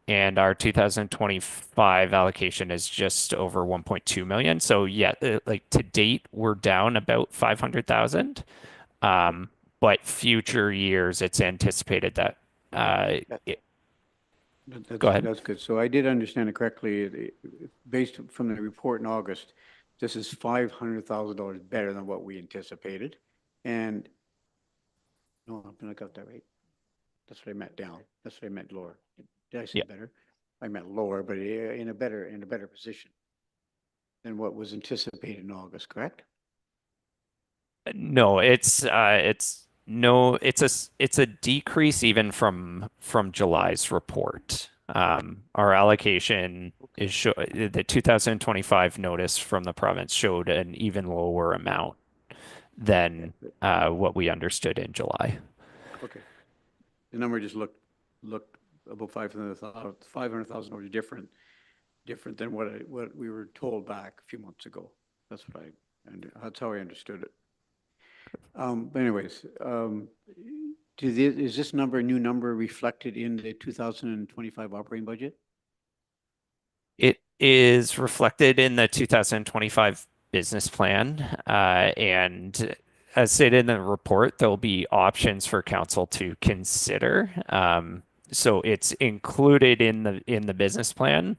and our 2025 allocation is just over 1.2 million. So yeah, like to date, we're down about 500,000. But future years, it's anticipated that Go ahead. That's good. So I did understand it correctly. Based from the report in August, this is $500,000 better than what we anticipated. And no, I got that right. That's what I meant down. That's what I meant lower. Did I say Yeah. better? I meant lower, but in a better position than what was anticipated in August, correct? No, it's a decrease even from July's report. Our allocation is the 2025 notice from the province showed an even lower amount than what we understood in July. Okay. The number just looked about $500,000 different than what we were told back a few months ago. That's how I understood it. But anyways, is this number, new number, reflected in the 2025 operating budget? It is reflected in the 2025 business plan, and as stated in the report, there'll be options for council to consider. So it's included in the business plan,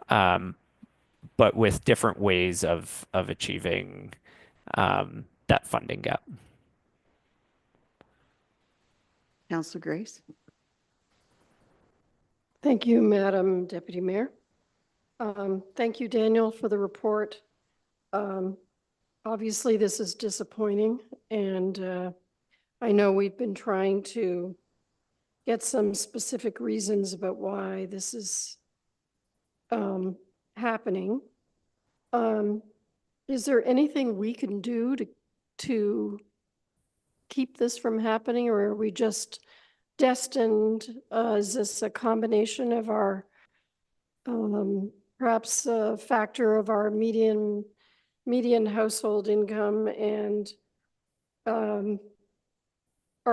but with different ways of achieving that funding gap. Councillor Grace. Thank you, Madam Deputy Mayor. Thank you, Daniel, for the report. Obviously, this is disappointing, and I know we've been trying to get some specific reasons about why this is happening. Is there anything we can do to keep this from happening, or are we just destined? Is this a combination of our perhaps a factor of our median household income and our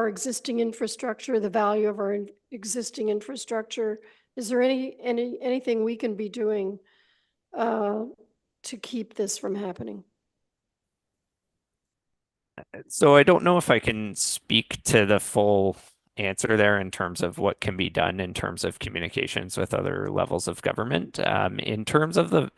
existing infrastructure, the value of our existing infrastructure? Is there anything we can be doing to keep this from happening? So I don't know if I can speak to the full answer there in terms of what can be done in terms of communications with other levels of government. In terms of I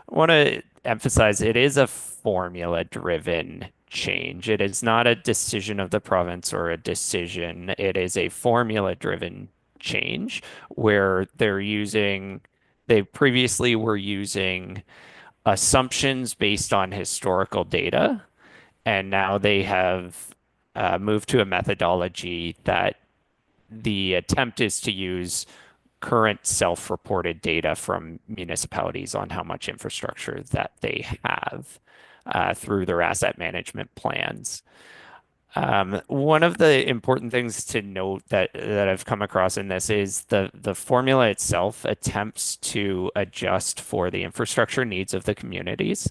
want to emphasize it is a formula-driven change. It is not a decision of the province or a decision. It is a formula-driven change where they previously were using assumptions based on historical data, and now they have moved to a methodology that the attempt is to use current self-reported data from municipalities on how much infrastructure that they have through their asset management plans. One of the important things to note that I've come across in this is the formula itself attempts to adjust for the infrastructure needs of the communities.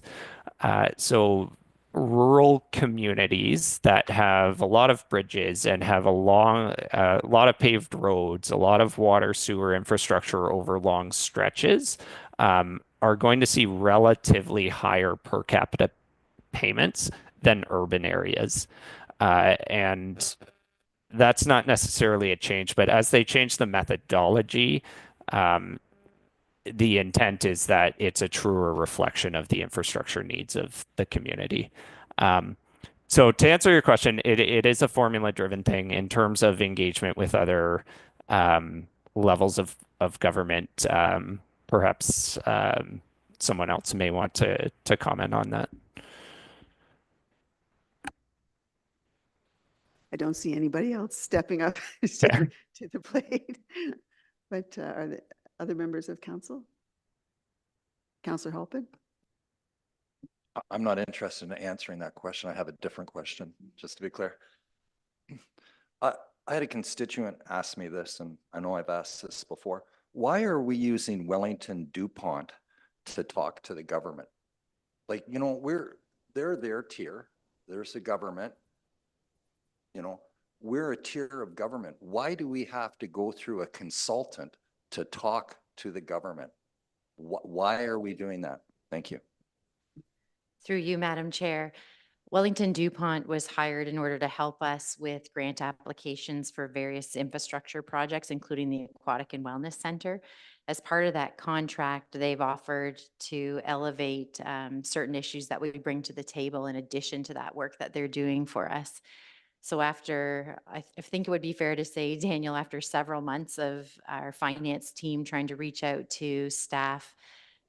So rural communities that have a lot of bridges and have a lot of paved roads, a lot of water sewer infrastructure over long stretches, are going to see relatively higher per capita payments than urban areas. And that's not necessarily a change, but as they change the methodology, the intent is that it's a truer reflection of the infrastructure needs of the community. So to answer your question, it is a formula-driven thing in terms of engagement with other levels of government. Perhaps someone else may want to comment on that. I don't see anybody else stepping up to the plate. But are there other members of council? Councillor Halpin? I'm not interested in answering that question. I have a different question, just to be clear. I had a constituent ask me this, and I know I've asked this before. Why are we using Wellington DuPont to talk to the government? Like, you know, they're their tier. There's the government. You know, we're a tier of government. Why do we have to go through a consultant to talk to the government? Why are we doing that? Thank you. Through you, Madam Chair. Wellington DuPont was hired in order to help us with grant applications for various infrastructure projects, including the Aquatic and Wellness Center. As part of that contract, they've offered to elevate certain issues that we bring to the table in addition to that work that they're doing for us. So after, I think it would be fair to say, Daniel, after several months of our finance team trying to reach out to staff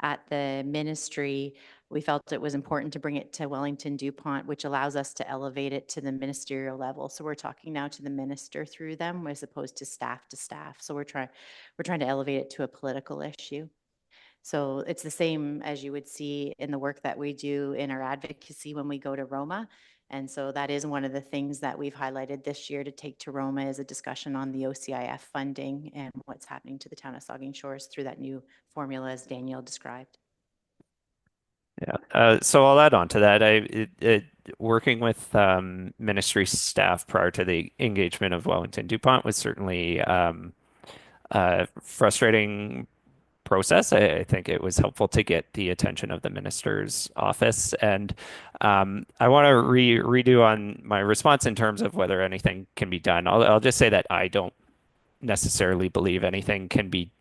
at the ministry, we felt it was important to bring it to Wellington DuPont, which allows us to elevate it to the ministerial level. So we're talking now to the minister through them as opposed to staff. So we're trying to elevate it to a political issue. So it's the same as you would see in the work that we do in our advocacy when we go to Roma. And so that is one of the things that we've highlighted this year to take to Roma is a discussion on the OCIF funding and what's happening to the town of Saugeen Shores through that new formula as Daniel described. Yeah. So I'll add on to that. Working with ministry staff prior to the engagement of Wellington DuPont was certainly frustrating process. I think it was helpful to get the attention of the minister's office. And I want to redo on my response in terms of whether anything can be done. I'll just say that I don't necessarily believe anything can be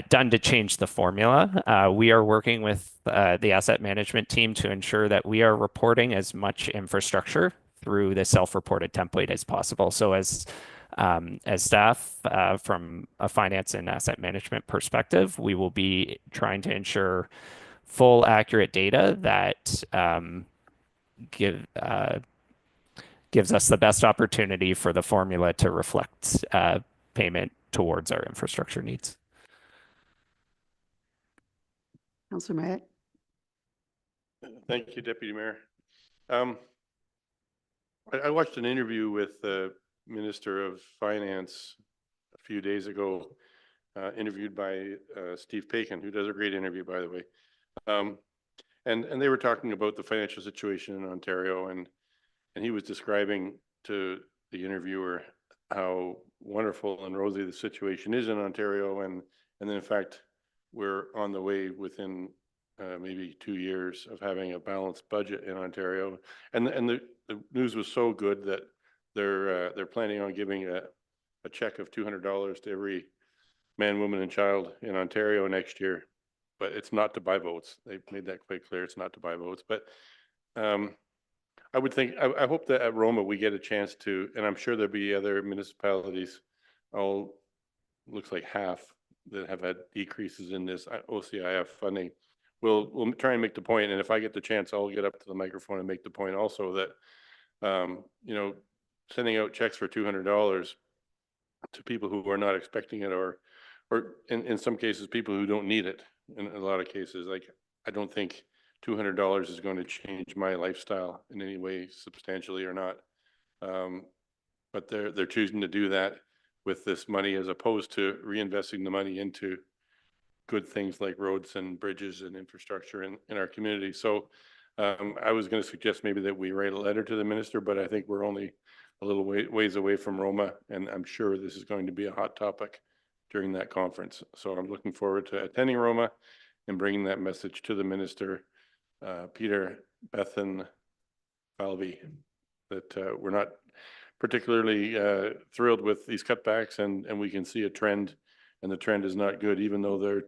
done to change the formula. We are working with the asset management team to ensure that we are reporting as much infrastructure through the self-reported template as possible. So as staff, from a finance and asset management perspective, we will be trying to ensure full, accurate data that gives us the best opportunity for the formula to reflect payment towards our infrastructure needs. Councillor Matt. Thank you, Deputy Mayor. I watched an interview with the Minister of Finance a few days ago, interviewed by Steve Paikin, who does a great interview, by the way. And they were talking about the financial situation in Ontario, and he was describing to the interviewer how wonderful and rosy the situation is in Ontario, and then in fact we're on the way within maybe 2 years of having a balanced budget in Ontario, and the news was so good that they're planning on giving a check of $200 to every man, woman, and child in Ontario next year, but it's not to buy votes. They've made that quite clear. It's not to buy votes, but I would think, I hope that at Roma we get a chance to, and I'm sure there'll be other municipalities, looks like half that have had decreases in this OCIF funding. We'll try and make the point, and if I get the chance, I'll get up to the microphone and make the point also that, you know, sending out checks for $200 to people who are not expecting it, or in some cases, people who don't need it. In a lot of cases, like, I don't think $200 is going to change my lifestyle in any way substantially or not. But they're choosing to do that with this money as opposed to reinvesting the money into good things like roads and bridges and infrastructure in our community. So I was going to suggest maybe that we write a letter to the minister, but I think we're only a little ways away from Roma, and I'm sure this is going to be a hot topic during that conference. So I'm looking forward to attending Roma and bringing that message to the minister, Peter Bethan Falvey, that we're not particularly thrilled with these cutbacks, and we can see a trend, and the trend is not good, even though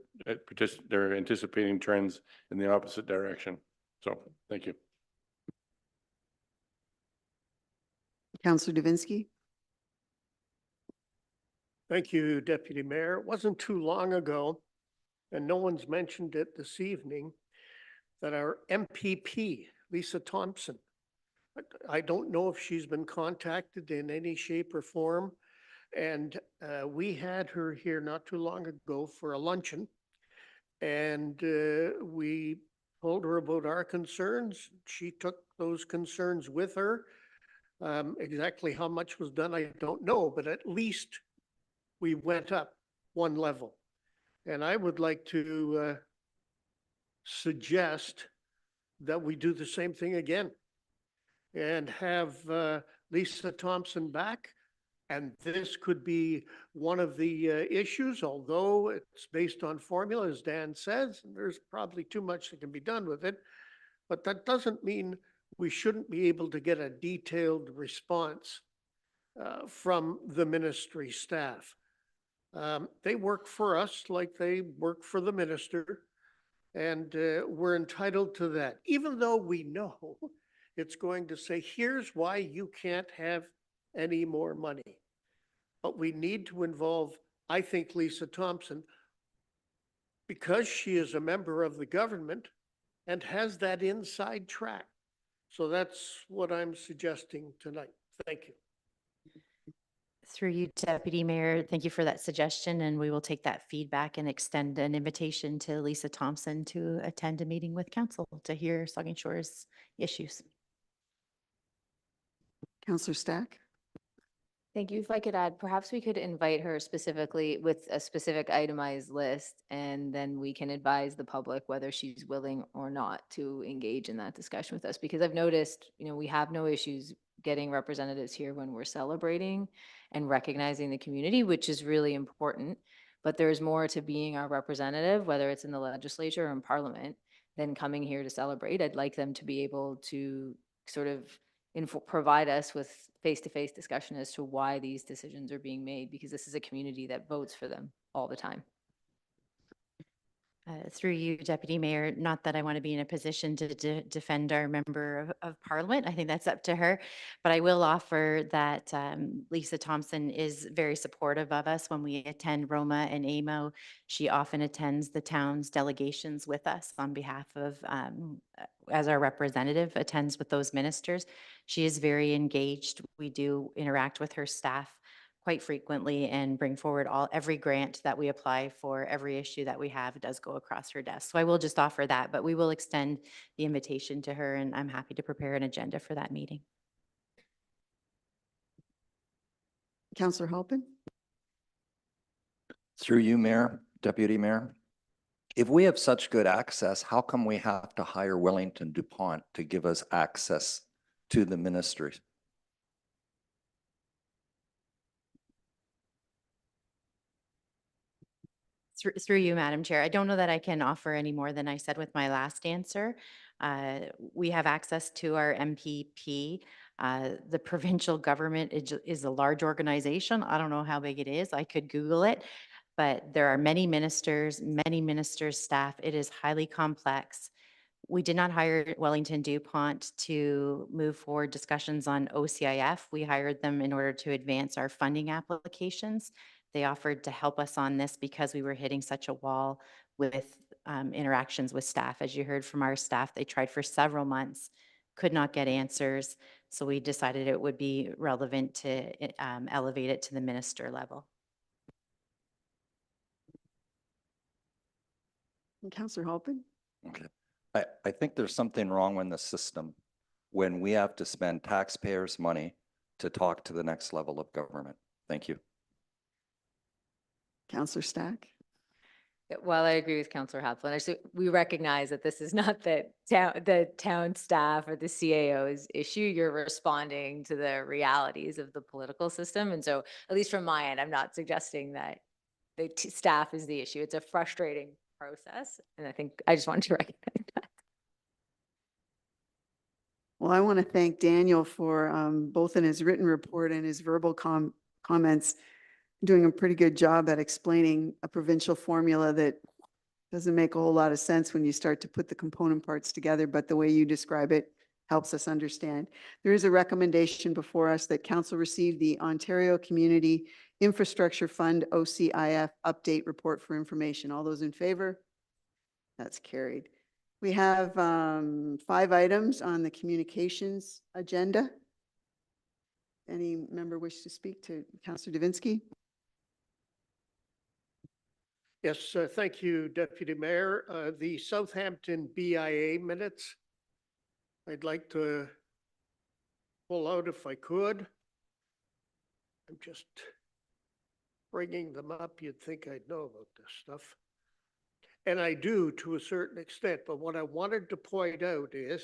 they're anticipating trends in the opposite direction. So thank you. Councillor Davinsky. Thank you, Deputy Mayor. It wasn't too long ago, and no one's mentioned it this evening, that our MPP, Lisa Thompson, I don't know if she's been contacted in any shape or form. And we had her here not too long ago for a luncheon. And we told her about our concerns. She took those concerns with her. Exactly how much was done, I don't know, but at least we went up one level. And I would like to suggest that we do the same thing again and have Lisa Thompson back. And this could be one of the issues, although it's based on formula, as Dan says, and there's probably too much that can be done with it. But that doesn't mean we shouldn't be able to get a detailed response from the ministry staff. They work for us like they work for the minister, and we're entitled to that, even though we know it's going to say, here's why you can't have any more money. But we need to involve, I think, Lisa Thompson, because she is a member of the government and has that inside track. So that's what I'm suggesting tonight. Thank you. Through you, Deputy Mayor, thank you for that suggestion, and we will take that feedback and extend an invitation to Lisa Thompson to attend a meeting with council to hear Saugeen Shores issues. Councillor Stack? Thank you. If I could add, perhaps we could invite her specifically with a specific itemized list, and then we can advise the public whether she's willing or not to engage in that discussion with us. Because I've noticed, we have no issues getting representatives here when we're celebrating and recognizing the community, which is really important. But there's more to being our representative, whether it's in the legislature or in parliament, than coming here to celebrate. I'd like them to be able to sort of provide us with face-to-face discussion as to why these decisions are being made, because this is a community that votes for them all the time. Through you, Deputy Mayor, not that I want to be in a position to defend our member of Parliament. I think that's up to her. But I will offer that Lisa Thompson is very supportive of us when we attend Roma and AMO. She often attends the town's delegations with us on behalf of, as our representative, attends with those ministers. She is very engaged. We do interact with her staff quite frequently and bring forward every grant that we apply for, every issue that we have does go across her desk. So I will just offer that, but we will extend the invitation to her, and I'm happy to prepare an agenda for that meeting. Councillor Halpin? Through you, Mayor, Deputy Mayor. If we have such good access, how come we have to hire Wellington DuPont to give us access to the ministries? Through you, Madam Chair. I don't know that I can offer any more than I said with my last answer. We have access to our MPP. The provincial government is a large organization. I don't know how big it is. I could Google it, but there are many ministers, staff. It is highly complex. We did not hire Wellington DuPont to move forward discussions on OCIF. We hired them in order to advance our funding applications. They offered to help us on this because we were hitting such a wall with interactions with staff. As you heard from our staff, they tried for several months, could not get answers. So we decided it would be relevant to elevate it to the minister level. Councillor Halpin? Okay. I think there's something wrong in the system when we have to spend taxpayers' money to talk to the next level of government. Thank you. Councillor Stack? While I agree with Councillor Halpin, actually, we recognize that this is not the town staff or the CAO's issue. You're responding to the realities of the political system. And so, at least from my end, I'm not suggesting that the staff is the issue. It's a frustrating process. And I think I just wanted to recognize that. Well, I want to thank Daniel for both in his written report and his verbal comments, doing a pretty good job at explaining a provincial formula that doesn't make a whole lot of sense when you start to put the component parts together, but the way you describe it helps us understand. There is a recommendation before us that council receive the Ontario Community Infrastructure Fund OCIF update report for information. All those in favor? That's carried. We have 5 items on the communications agenda. Any member wish to speak to Councillor Davinsky? Yes, thank you, Deputy Mayor. The Southampton BIA minutes, I'd like to pull out if I could. I'm just bringing them up. You'd think I'd know about this stuff. And I do to a certain extent, but what I wanted to point out is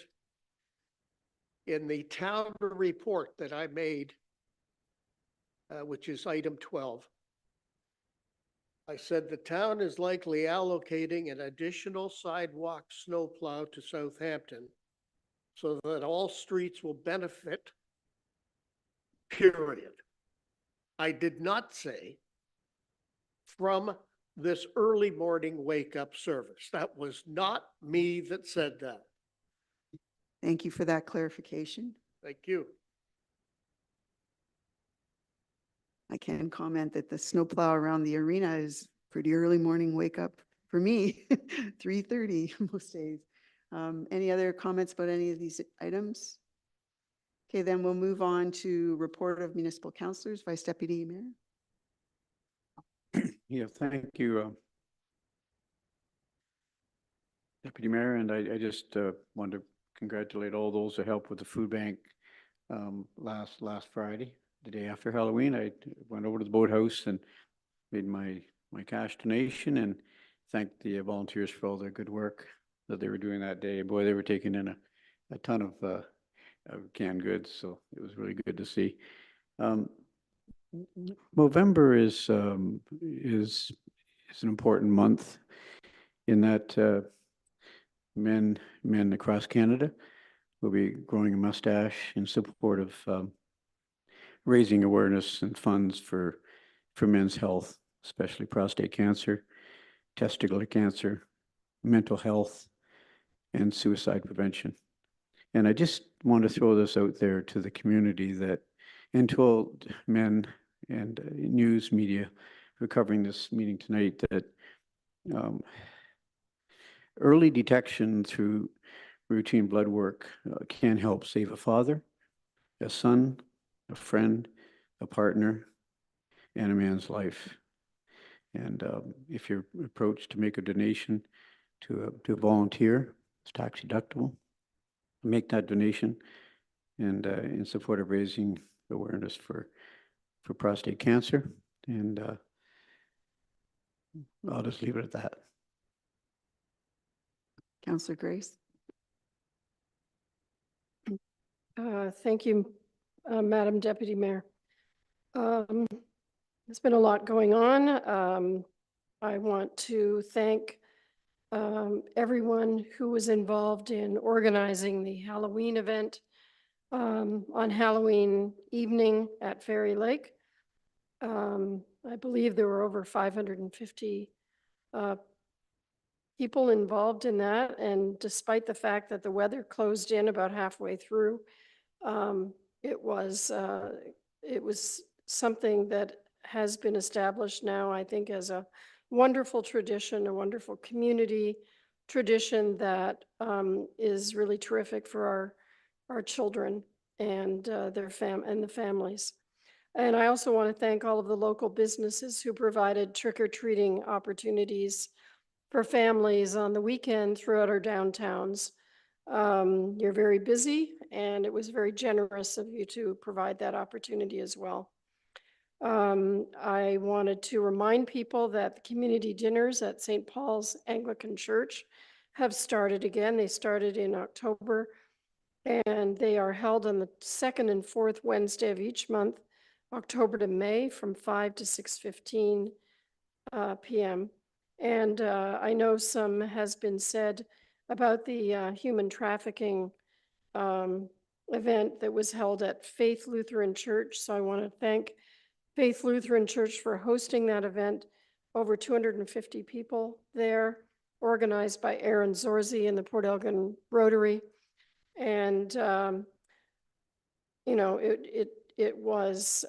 in the town report that I made, which is item 12, I said the town is likely allocating an additional sidewalk snowplow to Southampton so that all streets will benefit, period. I did not say from this early morning wake-up service. That was not me that said that. Thank you for that clarification. Thank you. I can comment that the snowplow around the arena is pretty early morning wake up for me, 3:30 most days. Any other comments about any of these items? Okay, then we'll move on to report of municipal councilors. Vice Deputy Mayor. Yeah, thank you, Deputy Mayor, and I just want to congratulate all those who helped with the food bank last Friday, the day after Halloween. I went over to the boathouse and made my cash donation and thanked the volunteers for all their good work that they were doing that day. Boy, they were taking in a ton of canned goods, so it was really good to see. November is an important month in that men across Canada will be growing a mustache in support of raising awareness and funds for men's health, especially prostate cancer, testicular cancer, mental health, and suicide prevention. And I just want to throw this out there to the community that, and to all men and news media who are covering this meeting tonight, that early detection through routine blood work can help save a father, a son, a friend, a partner, and a man's life. And if you're approached to make a donation to a volunteer, it's tax deductible. Make that donation, and in support of raising awareness for prostate cancer. And I'll just leave it at that. Councillor Grace. Thank you, Madam Deputy Mayor. There's been a lot going on. I want to thank everyone who was involved in organizing the Halloween event on Halloween evening at Fairy Lake. I believe there were over 550 people involved in that, and despite the fact that the weather closed in about halfway through, it was something that has been established now, I think, as a wonderful tradition, a wonderful community tradition that is really terrific for our children and their families. And I also want to thank all of the local businesses who provided trick-or-treating opportunities for families on the weekend throughout our downtowns. You're very busy, and it was very generous of you to provide that opportunity as well. I wanted to remind people that the community dinners at St. Paul's Anglican Church have started again. They started in October, and they are held on the second and fourth Wednesday of each month, October to May, from 5 to 6:15 p.m. And I know some has been said about the human trafficking event that was held at Faith Lutheran Church. So I want to thank Faith Lutheran Church for hosting that event. Over 250 people there, organized by Aaron Zorzi and the Port Elgin Rotary. And, you know, it was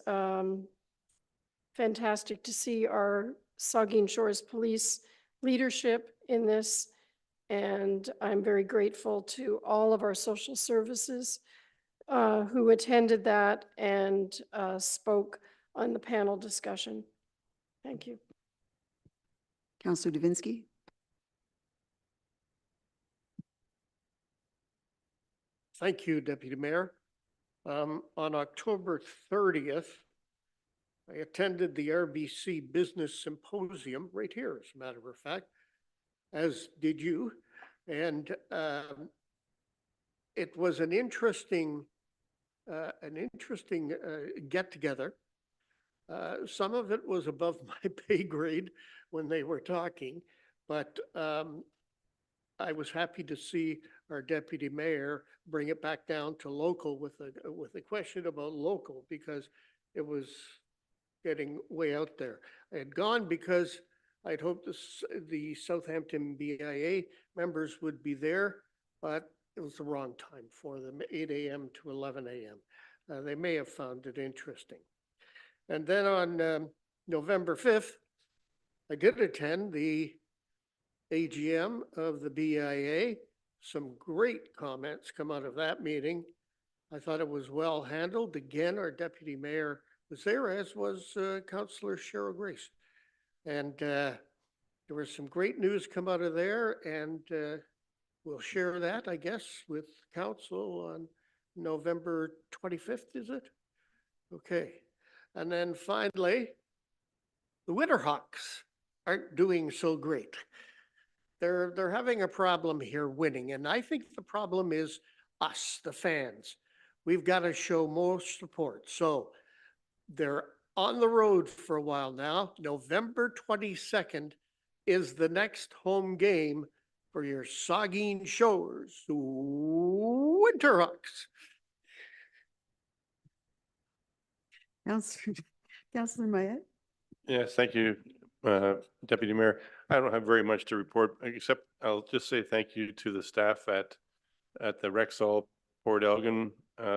fantastic to see our Saugeen Shores Police leadership in this. And I'm very grateful to all of our social services who attended that and spoke on the panel discussion. Thank you. Councillor Davinsky. Thank you, Deputy Mayor. On October 30th, I attended the RBC Business Symposium right here, as a matter of fact, as did you. And it was an interesting get-together. Some of it was above my pay grade when they were talking, but I was happy to see our deputy mayor bring it back down to local with a question about local, because it was getting way out there. I had gone because I'd hoped the Southampton BIA members would be there, but it was the wrong time for them, 8 a.m. to 11 a.m. They may have found it interesting. And then on November 5th, I did attend the AGM of the BIA. Some great comments come out of that meeting. I thought it was well handled. Again, our deputy mayor was there, as was Councillor Cheryl Grace. And there was some great news come out of there, and we'll share that, I guess, with council on November 25th, is it? Okay. And then finally, the Winterhawks aren't doing so great. They're having a problem here winning, and I think the problem is us, the fans. We've got to show more support. So they're on the road for a while now. November 22nd is the next home game for your Saugeen Shores Winterhawks. Councillor Mayette? Yes, thank you, Deputy Mayor. I don't have very much to report, except I'll just say thank you to the staff at the Rexall Port Elgin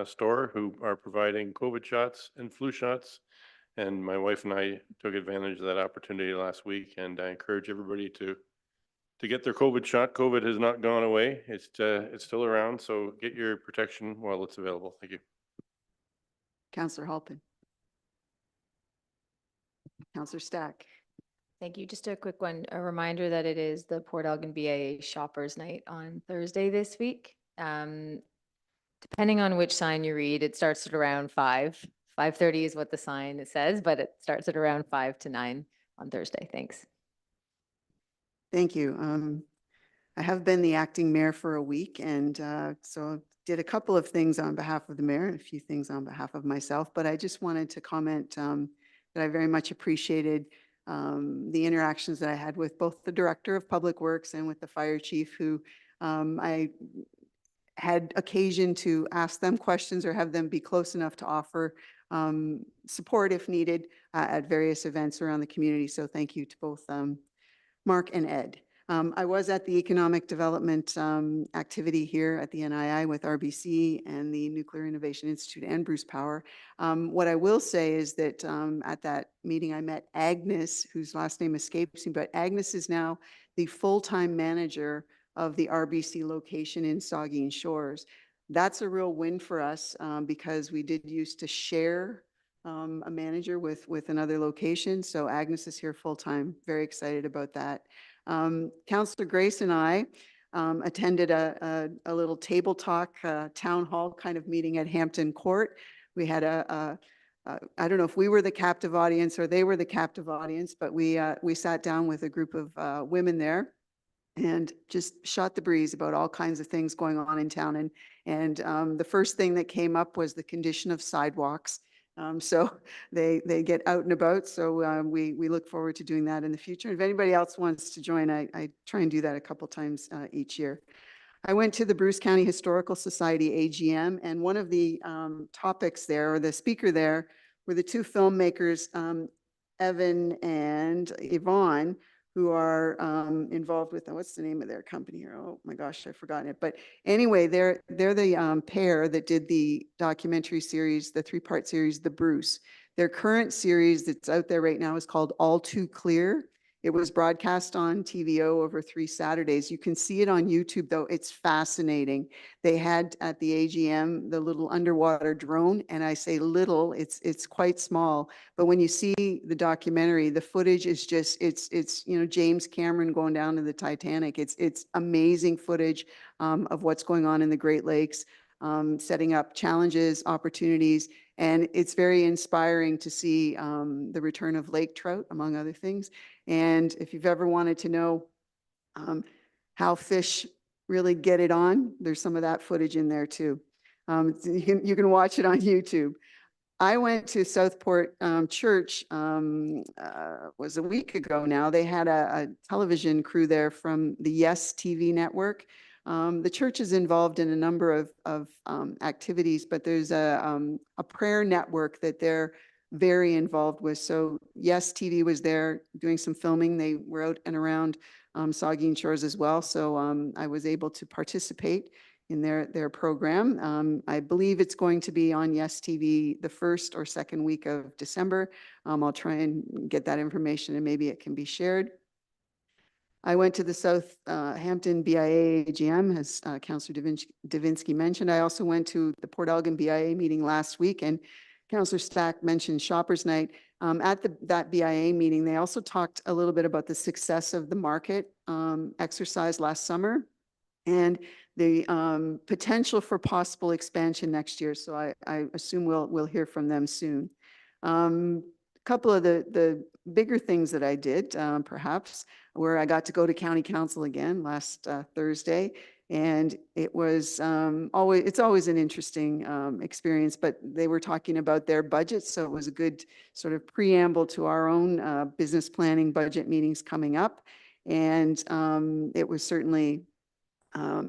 store, who are providing COVID shots and flu shots. And my wife and I took advantage of that opportunity last week, and I encourage everybody to get their COVID shot. COVID has not gone away. It's still around, so get your protection while it's available. Thank you. Councillor Halpin. Councillor Stack. Thank you. Just a quick one, a reminder that it is the Port Elgin BIA Shoppers Night on Thursday this week. Depending on which sign you read, it starts at around 5. 5:30 is what the sign says, but it starts at around 5 to 9 on Thursday. Thanks. Thank you. I have been the acting mayor for a week, and so did a couple of things on behalf of the mayor and a few things on behalf of myself, but I just wanted to comment that I very much appreciated the interactions that I had with both the Director of Public Works and with the Fire Chief, who I had occasion to ask them questions or have them be close enough to offer support if needed at various events around the community. So thank you to both Mark and Ed. I was at the economic development activity here at the NII with RBC and the Nuclear Innovation Institute and Bruce Power. What I will say is that at that meeting I met Agnes, whose last name escapes me, but Agnes is now the full-time manager of the RBC location in Saugeen Shores. That's a real win for us because we did used to share a manager with another location. So Agnes is here full-time. Very excited about that. Councillor Grace and I attended a little table talk, town hall kind of meeting at Hampton Court. We had I don't know if we were the captive audience or they were the captive audience, but we sat down with a group of women there and just shot the breeze about all kinds of things going on in town. And the first thing that came up was the condition of sidewalks. So they get out and about. So we look forward to doing that in the future. If anybody else wants to join, I try and do that a couple times each year. I went to the Bruce County Historical Society AGM, and one of the topics there, or the speaker there, were the two filmmakers, Evan and Yvonne, who are involved with, what's the name of their company here? Oh my gosh, I've forgotten it. But anyway, they're the pair that did the documentary series, the 3-part series, The Bruce. Their current series that's out there right now is called All Too Clear. It was broadcast on TVO over 3 Saturdays. You can see it on YouTube, though. It's fascinating. They had at the AGM the little underwater drone, and I say little, it's quite small. But when you see the documentary, the footage is just, it's James Cameron going down to the Titanic. It's amazing footage of what's going on in the Great Lakes, setting up challenges, opportunities, and it's very inspiring to see the return of lake trout, among other things. And if you've ever wanted to know how fish really get it on, there's some of that footage in there too. You can watch it on YouTube. I went to Southport Church, was a week ago now. They had a television crew there from the Yes TV network. The church is involved in a number of activities, but there's a prayer network that they're very involved with. So Yes TV was there doing some filming. They were out and around Saugeen Shores as well. So I was able to participate in their program. I believe it's going to be on Yes TV the first or second week of December. I'll try and get that information and maybe it can be shared. I went to the Southampton BIA AGM, as Councillor Davinsky mentioned. I also went to the Port Elgin BIA meeting last week, and Councillor Stack mentioned Shoppers Night. At that BIA meeting, they also talked a little bit about the success of the market exercise last summer and the potential for possible expansion next year. So I assume we'll hear from them soon. A couple of the bigger things that I did, perhaps, where I got to go to County Council again last Thursday. And it was it's always an interesting experience, but they were talking about their budget. So it was a good sort of preamble to our own business planning budget meetings coming up. And it was certainly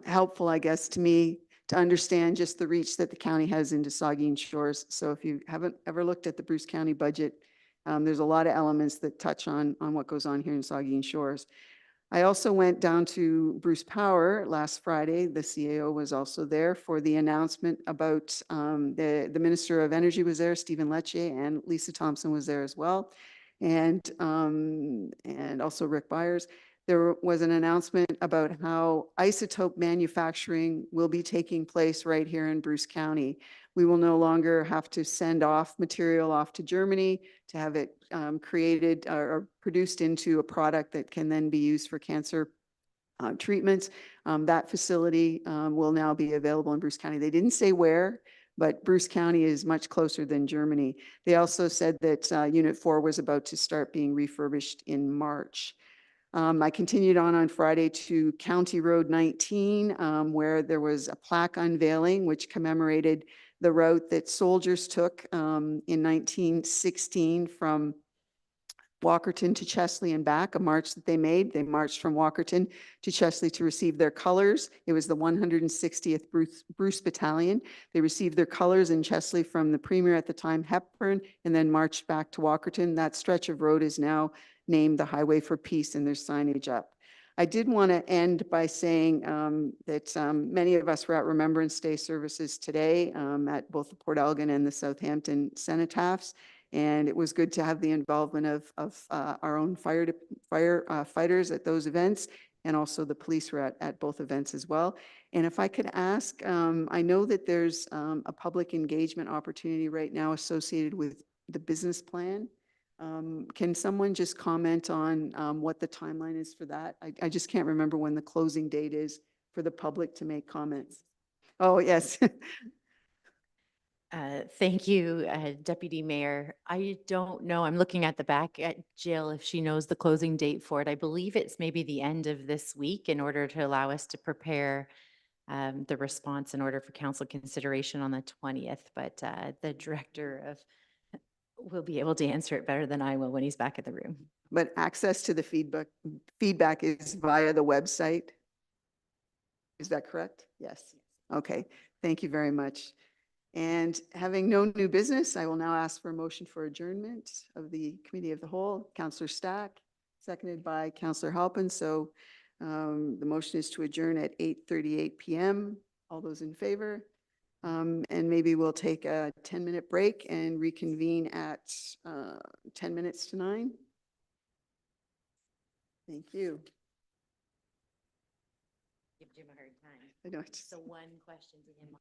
helpful, I guess, to me to understand just the reach that the county has into Saugeen Shores. So if you haven't ever looked at the Bruce County budget, there's a lot of elements that touch on what goes on here in Saugeen Shores. I also went down to Bruce Power last Friday. The CAO was also there for the announcement about the Minister of Energy was there, Stephen Lecce, and Lisa Thompson was there as well, and also Rick Byers. There was an announcement about how isotope manufacturing will be taking place right here in Bruce County. We will no longer have to send off material off to Germany to have it created or produced into a product that can then be used for cancer treatments. That facility will now be available in Bruce County. They didn't say where, but Bruce County is much closer than Germany. They also said that Unit 4 was about to start being refurbished in March. I continued on Friday to County Road 19, where there was a plaque unveiling which commemorated the route that soldiers took in 1916 from Walkerton to Chesley and back, a march that they made. They marched from Walkerton to Chesley to receive their colors. It was the 160th Bruce Battalion. They received their colors in Chesley from the Premier at the time, Hepburn, and then marched back to Walkerton. That stretch of road is now named the Highway for Peace, and there's signage up. I did want to end by saying that many of us were at Remembrance Day services today at both the Port Elgin and the Southampton cenotaphs. And it was good to have the involvement of our own firefighters at those events, and also the police were at both events as well. And if I could ask, I know that there's a public engagement opportunity right now associated with the business plan. Can someone just comment on what the timeline is for that? I just can't remember when the closing date is for the public to make comments. Oh, yes. Thank you, Deputy Mayor. I don't know. I'm looking at the back at Jill if she knows the closing date for it. I believe it's maybe the end of this week in order to allow us to prepare the response in order for council consideration on the 20th. But the director of will be able to answer it better than I will when he's back in the room. But access to the feedback is via the website. Is that correct? Yes. Okay. Thank you very much. And having no new business, I will now ask for a motion for adjournment of the Committee of the Whole. Councillor Stack, seconded by Councillor Halpin. So the motion is to adjourn at 8:38 p.m. All those in favor? And maybe we'll take a 10-minute break and reconvene at 10 minutes to 9. Thank you. Give Jim a hard time. I know it's So one question to him.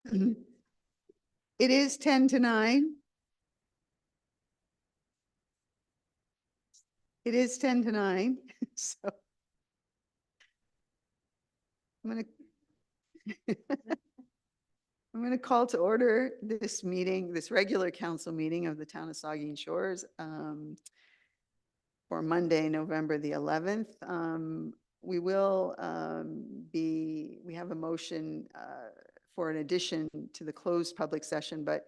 It is 10 to 9. It is 10 to 9, so I'm going to I'm going to call to order this meeting, this regular council meeting of the Town of Saugeen Shores for Monday, November the 11th. We have a motion for an addition to the closed public session, but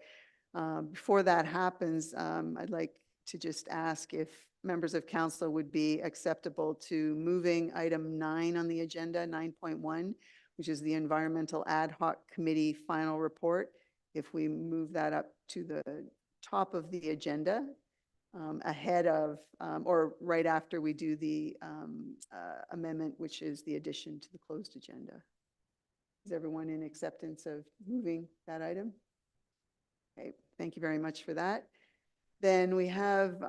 before that happens, I'd like to just ask if members of council would be acceptable to moving item 9 on the agenda, 9.1, which is the Environmental Ad Hoc Committee final report. If we move that up to the top of the agenda, ahead of, or right after we do the amendment, which is the addition to the closed agenda. Is everyone in acceptance of moving that item? Okay, thank you very much for that. Then we have,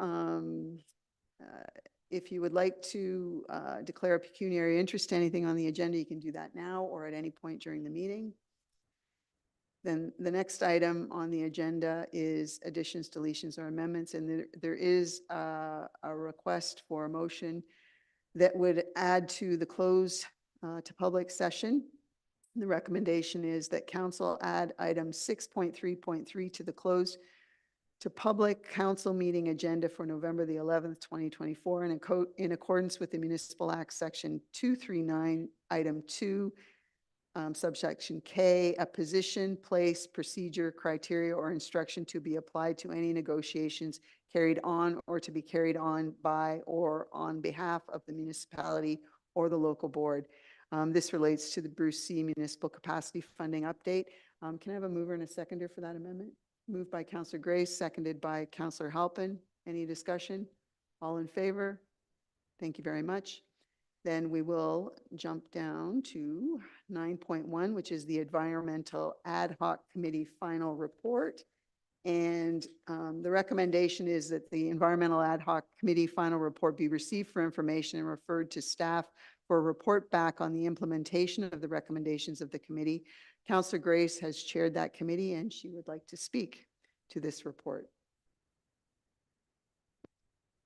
if you would like to declare a pecuniary interest to anything on the agenda, you can do that now or at any point during the meeting. Then the next item on the agenda is additions, deletions, or amendments, and there is a request for a motion that would add to the close to public session. The recommendation is that council add item 6.3.3 to the closed to public council meeting agenda for November the 11th, 2024, in accordance with the Municipal Act Section 239, Item 2, subsection K, a position, place, procedure, criteria, or instruction to be applied to any negotiations carried on or to be carried on by or on behalf of the municipality or the local board. This relates to the Bruce C. Municipal Capacity Funding Update. Can I have a mover and a seconder for that amendment? Moved by Councillor Grace, seconded by Councillor Halpin. Any discussion? All in favor? Thank you very much. Then we will jump down to 9.1, which is the Environmental Ad Hoc Committee final report. And the recommendation is that the Environmental Ad Hoc Committee final report be received for information and referred to staff for a report back on the implementation of the recommendations of the committee. Councillor Grace has chaired that committee and she would like to speak to this report.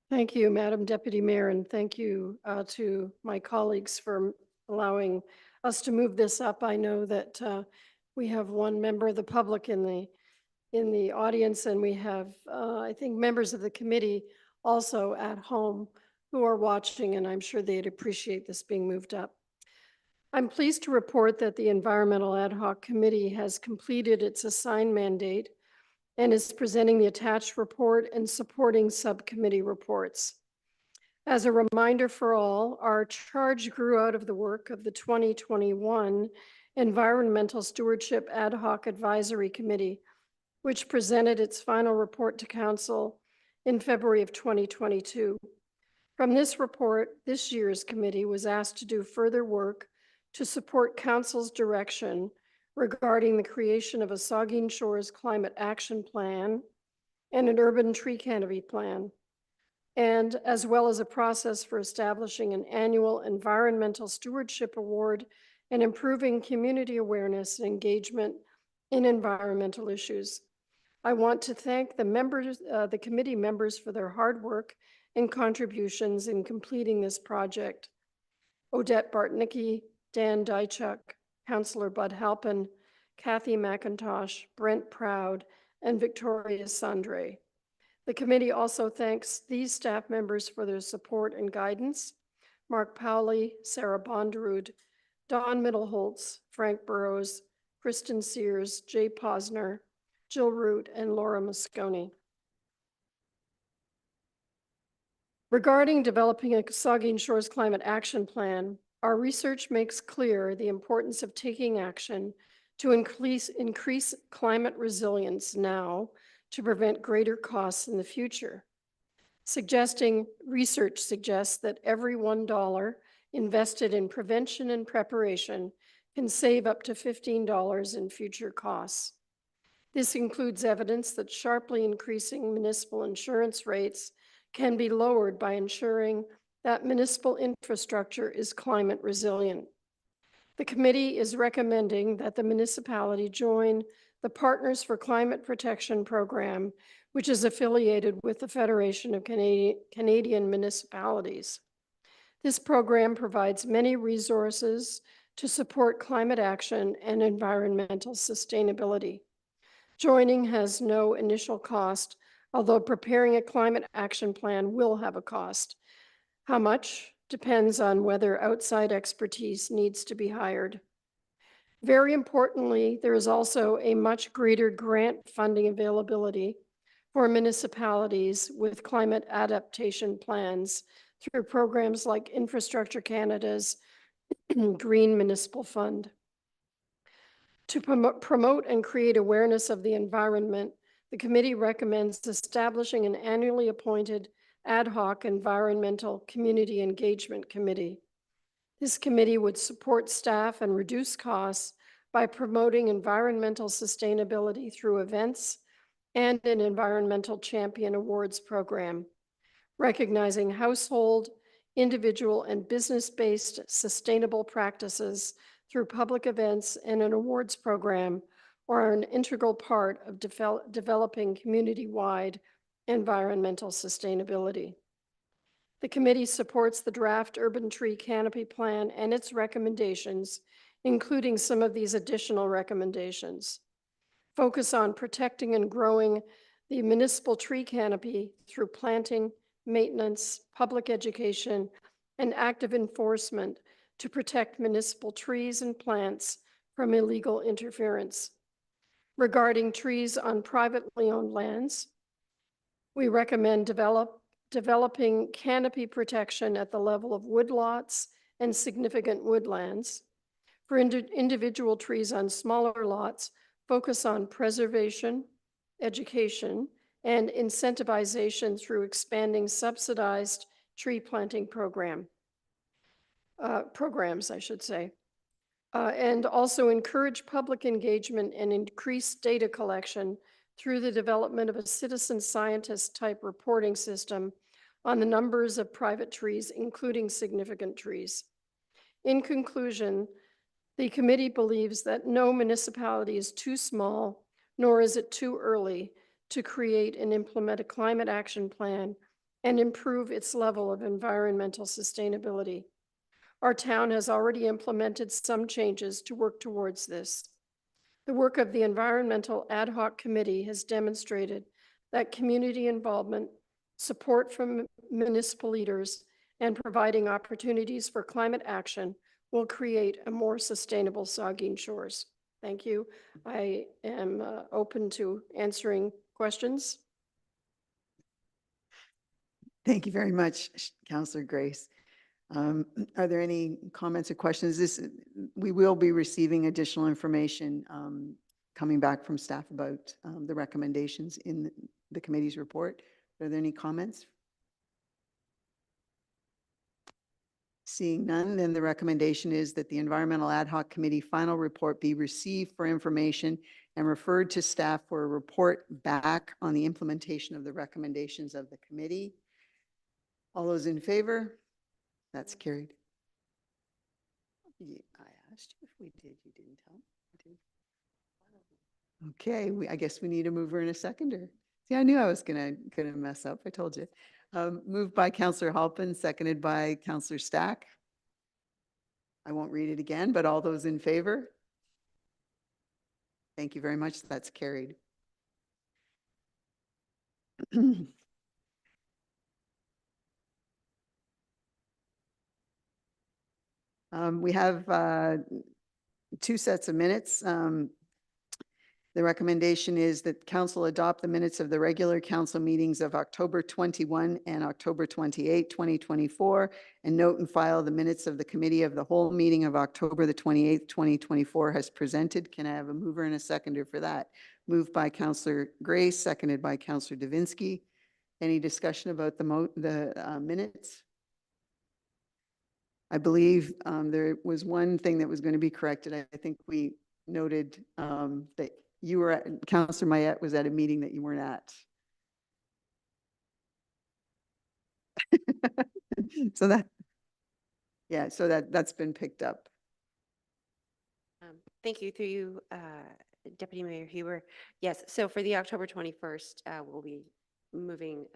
Thank you, Madam Deputy Mayor, and thank you to my colleagues for allowing us to move this up. I know that we have one member of the public in the audience, and we have, I think, members of the committee also at home who are watching, and I'm sure they'd appreciate this being moved up. I'm pleased to report that the Environmental Ad Hoc Committee has completed its assigned mandate and is presenting the attached report and supporting subcommittee reports. As a reminder for all, our charge grew out of the work of the 2021 Environmental Stewardship Ad Hoc Advisory Committee, which presented its final report to Council in February of 2022. From this report, this year's committee was asked to do further work to support Council's direction regarding the creation of a Saugeen Shores Climate Action Plan and an urban tree canopy plan, and as well as a process for establishing an annual environmental stewardship award and improving community awareness and engagement in environmental issues. I want to thank the members, the committee members for their hard work and contributions in completing this project. Odette Bartnicki, Dan Dychuk, Councillor Bud Halpin, Kathy McIntosh, Brent Proud, and Victoria Sandre. The committee also thanks these staff members for their support and guidance: Mark Powley, Sarah Bonderud, Don Middleholtz, Frank Burrows, Kristen Sears, Jay Posner, Jill Root, and Laura Moscone. Regarding developing a Saugeen Shores Climate Action Plan, our research makes clear the importance of taking action to increase climate resilience now to prevent greater costs in the future. Research suggests that every $1 invested in prevention and preparation can save up to $15 in future costs. This includes evidence that sharply increasing municipal insurance rates can be lowered by ensuring that municipal infrastructure is climate resilient. The committee is recommending that the municipality join the Partners for Climate Protection program, which is affiliated with the Federation of Canadian Municipalities. This program provides many resources to support climate action and environmental sustainability. Joining has no initial cost, although preparing a climate action plan will have a cost. How much depends on whether outside expertise needs to be hired. Very importantly, there is also a much greater grant funding availability for municipalities with climate adaptation plans through programs like Infrastructure Canada's Green Municipal Fund. To promote and create awareness of the environment, the committee recommends establishing an annually appointed ad hoc environmental community engagement committee. This committee would support staff and reduce costs by promoting environmental sustainability through events and an Environmental Champion Awards program, recognizing household, individual, and business-based sustainable practices through public events and an awards program are an integral part of developing community-wide environmental sustainability. The committee supports the draft urban tree canopy plan and its recommendations, including some of these additional recommendations. Focus on protecting and growing the municipal tree canopy through planting, maintenance, public education, and active enforcement to protect municipal trees and plants from illegal interference. Regarding trees on privately owned lands, we recommend developing canopy protection at the level of woodlots and significant woodlands. For individual trees on smaller lots, focus on preservation, education, and incentivization through expanding subsidized tree planting programs, I should say. And also encourage public engagement and increase data collection through the development of a citizen scientist type reporting system on the numbers of private trees, including significant trees. In conclusion, the committee believes that no municipality is too small, nor is it too early to create and implement a climate action plan and improve its level of environmental sustainability. Our town has already implemented some changes to work towards this. The work of the Environmental Ad Hoc Committee has demonstrated that community involvement, support from municipal leaders, and providing opportunities for climate action will create a more sustainable Saugeen Shores. Thank you. I am open to answering questions. Thank you very much, Councillor Grace. Are there any comments or questions? We will be receiving additional information coming back from staff about the recommendations in the committee's report. Are there any comments? Seeing none, then the recommendation is that the Environmental Ad Hoc Committee final report be received for information and referred to staff for a report back on the implementation of the recommendations of the committee. All those in favor? That's carried. I asked you if we did, you didn't tell me. Okay, I guess we need a mover and a seconder. See, I knew I was gonna mess up. I told you. Moved by Councillor Halpin, seconded by Councillor Stack. I won't read it again, but all those in favor? Thank you very much. That's carried. We have two sets of minutes. The recommendation is that council adopt the minutes of the regular council meetings of October 21 and October 28, 2024, and note and file the minutes of the committee of the whole meeting of October the 28th, 2024 has presented. Can I have a mover and a seconder for that? Moved by Councillor Grace, seconded by Councillor Davinsky. Any discussion about the minutes? I believe there was one thing that was going to be corrected. I think we noted that you were at, Councillor Mayette was at a meeting that you weren't at. So that's been picked up. Thank you through you, Deputy Mayor Huber. Yes, so for the October 21st, we'll be moving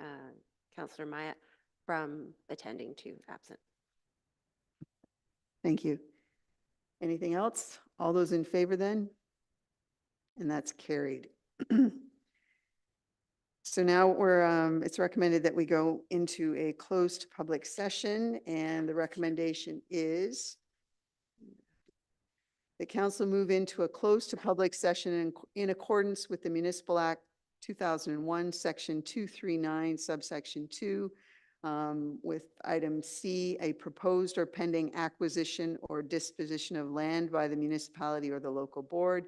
Councillor Myatt from attending to absent. Thank you. Anything else? All those in favor then? And that's carried. So now it's recommended that we go into a closed public session, and the recommendation is the council move into a closed to public session in accordance with the Municipal Act 2001, Section 239, subsection 2, with item C, a proposed or pending acquisition or disposition of land by the municipality or the local board,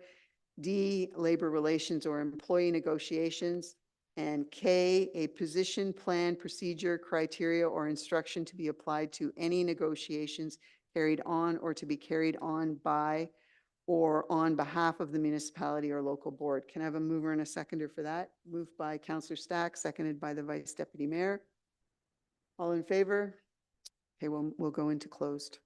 D, labor relations or employee negotiations, and K, a position, plan, procedure, criteria, or instruction to be applied to any negotiations carried on or to be carried on by or on behalf of the municipality or local board. Can I have a mover and a seconder for that? Moved by Councillor Stack, seconded by the Vice Deputy Mayor. All in favor? Okay, we'll go into closed.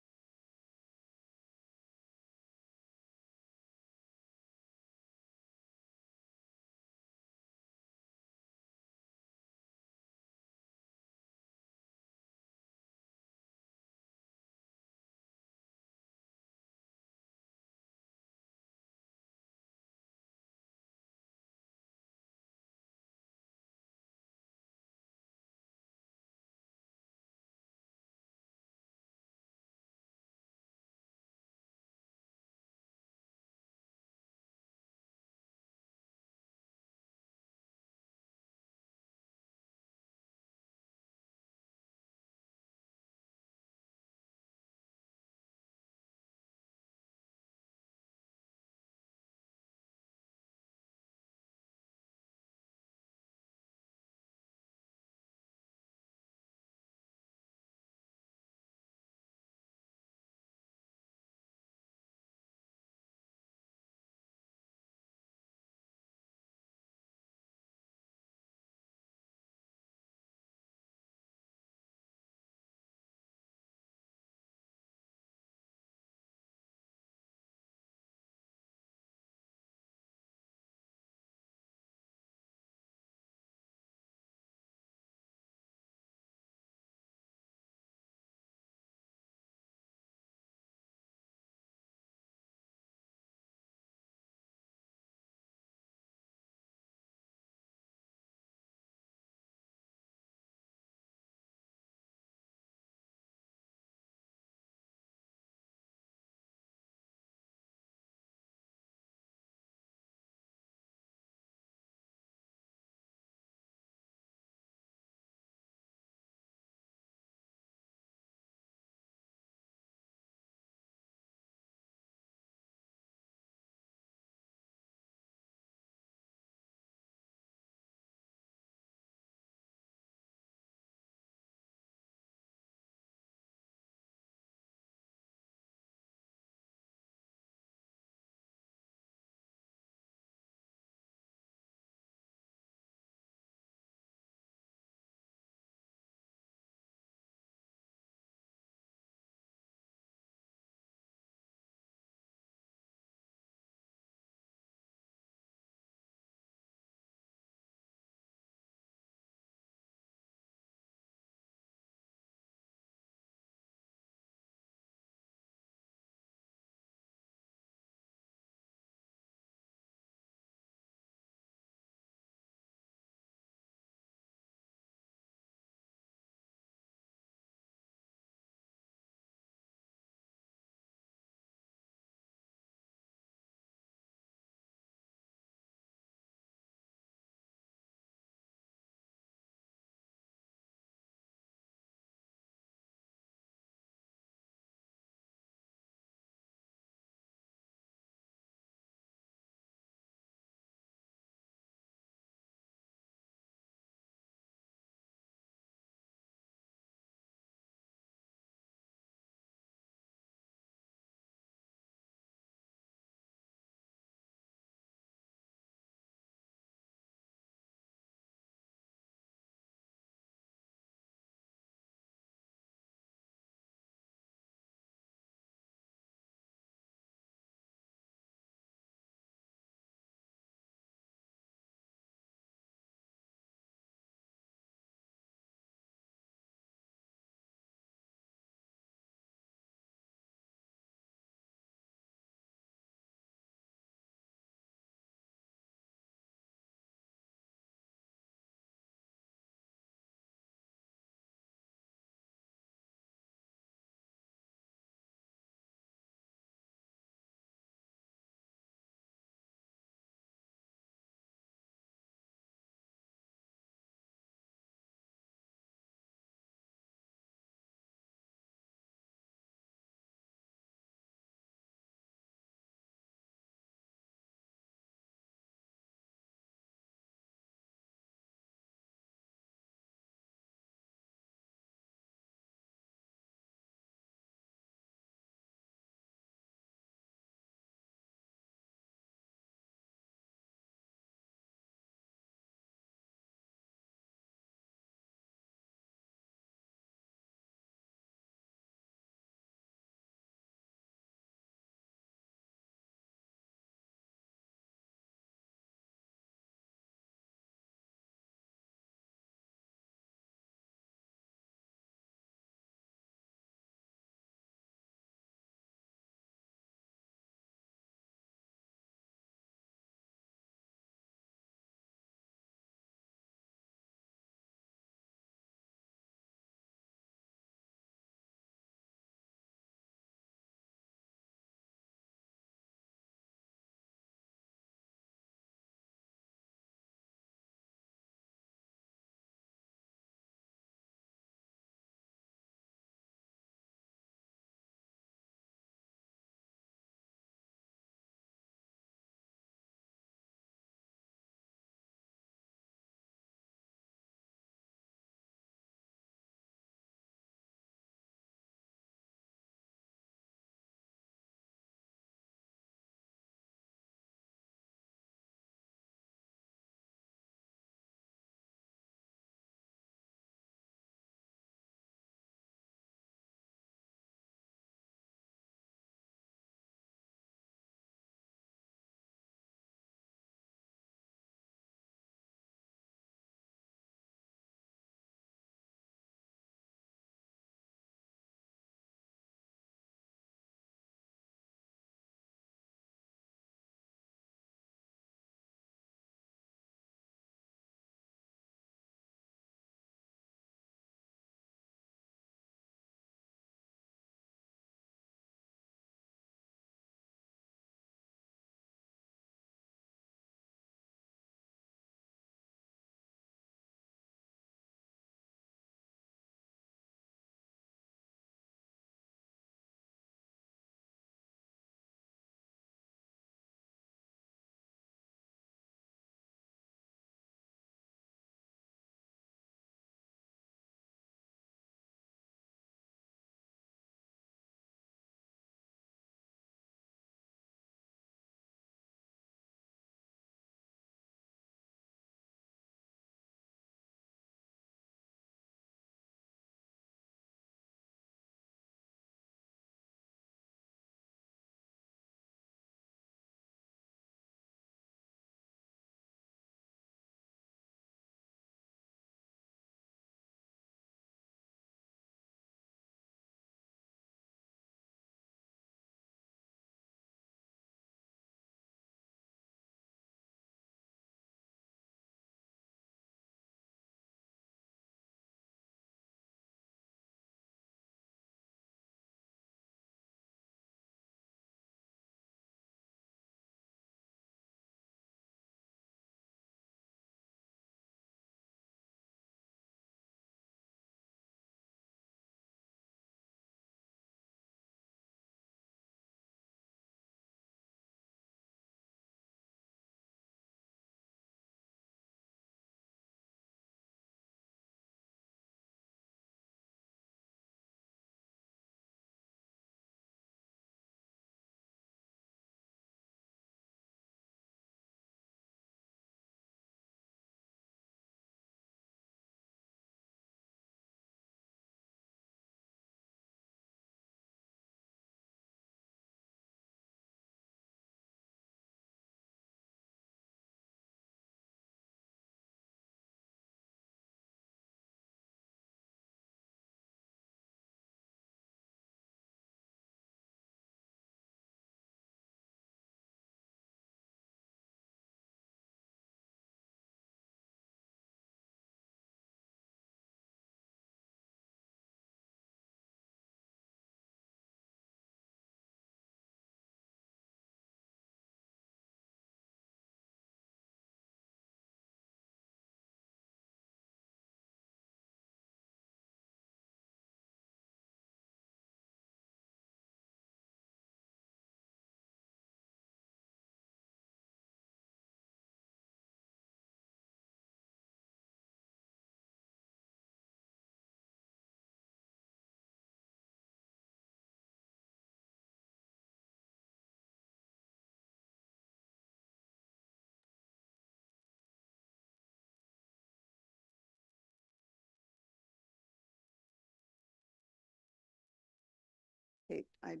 Okay, okay,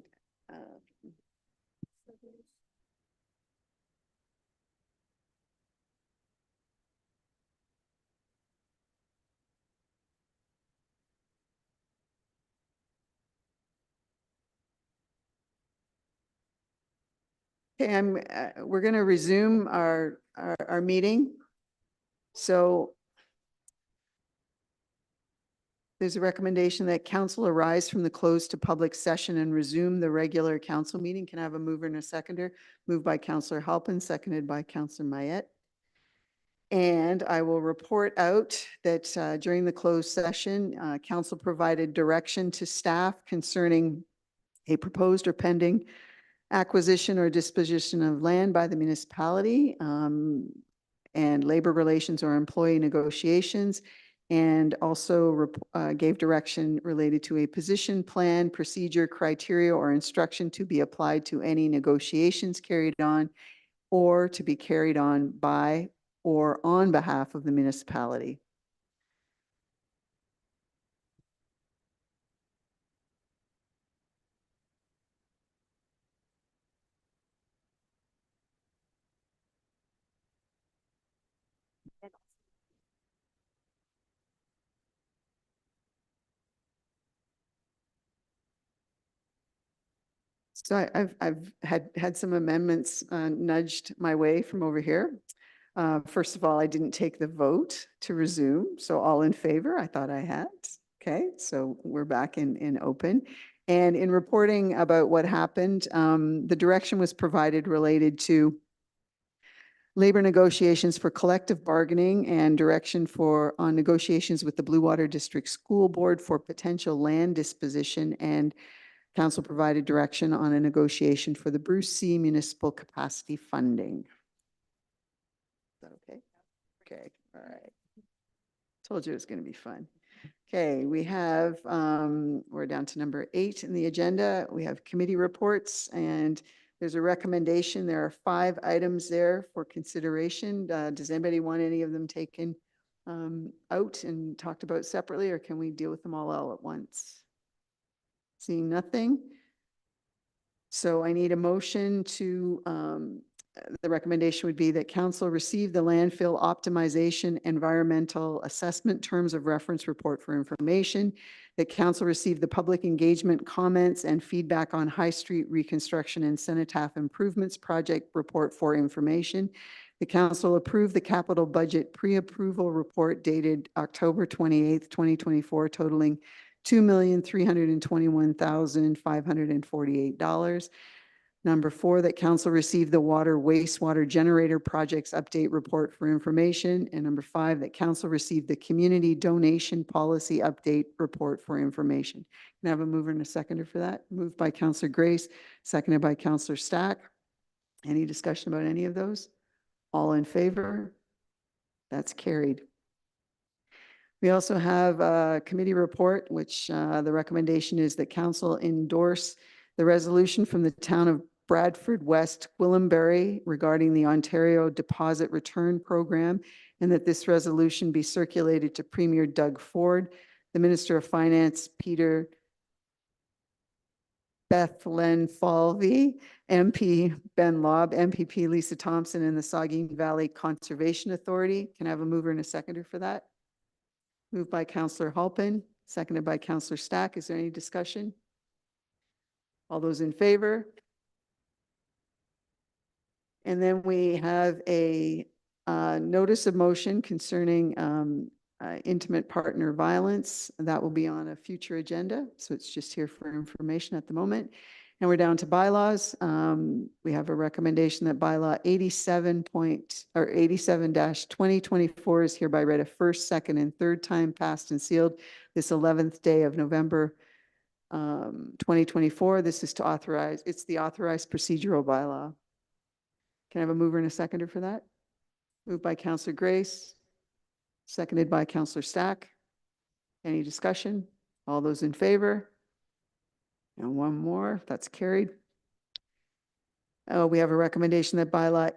we're going to resume our meeting. So there's a recommendation that council arise from the close to public session and resume the regular council meeting. Can I have a mover and a seconder? Moved by Councillor Halpin, seconded by Councillor Mayette. And I will report out that during the closed session, council provided direction to staff concerning a proposed or pending acquisition or disposition of land by the municipality, and labor relations or employee negotiations, and also gave direction related to a position plan, procedure, criteria, or instruction to be applied to any negotiations carried on or to be carried on by or on behalf of the municipality. So I've had some amendments nudged my way from over here. First of all, I didn't take the vote to resume, so all in favor, I thought I had. Okay, so we're back in open. And in reporting about what happened, the direction was provided related to labor negotiations for collective bargaining and direction on negotiations with the Blue Water District School Board for potential land disposition, and council provided direction on a negotiation for the Bruce C. Municipal Capacity Funding. Is that okay? Okay, all right. Told you it was going to be fun. Okay, we have, we're down to number 8 in the agenda. We have committee reports, and there's a recommendation. There are 5 items there for consideration. Does anybody want any of them taken out and talked about separately, or can we deal with them all at once? Seeing nothing. So I need a motion to, the recommendation would be that council receive the landfill optimization environmental assessment terms of reference report for information, that council receive the public engagement comments and feedback on High Street reconstruction and Cenotaph improvements project report for information. The council approve the capital budget pre-approval report dated October 28th, 2024, totaling $2,321,548. Number 4, that council receive the water wastewater generator projects update report for information. And number 5, that council receive the community donation policy update report for information. Can I have a mover and a seconder for that? Moved by Councillor Grace, seconded by Councillor Stack. Any discussion about any of those? All in favor? That's carried. We also have a committee report, which the recommendation is that council endorse the resolution from the town of Bradford West, Gwillimbury, regarding the Ontario Deposit Return Program, and that this resolution be circulated to Premier Doug Ford, the Minister of Finance, Peter Bethlen Falvey, MP Ben Lobb, MPP Lisa Thompson, and the Saugeen Valley Conservation Authority. Can I have a mover and a seconder for that? Moved by Councillor Halpin, seconded by Councillor Stack. Is there any discussion? All those in favor? And then we have a notice of motion concerning intimate partner violence. That will be on a future agenda. So it's just here for information at the moment. And we're down to bylaws. We have a recommendation that bylaw 87-2024 is hereby read a first, second, and third time passed and sealed this 11th day of November 2024. This is to authorize, it's the authorized procedural bylaw. Can I have a mover and a seconder for that? Moved by Councillor Grace, seconded by Councillor Stack. Any discussion? All those in favor? And one more, that's carried. We have a recommendation that bylaw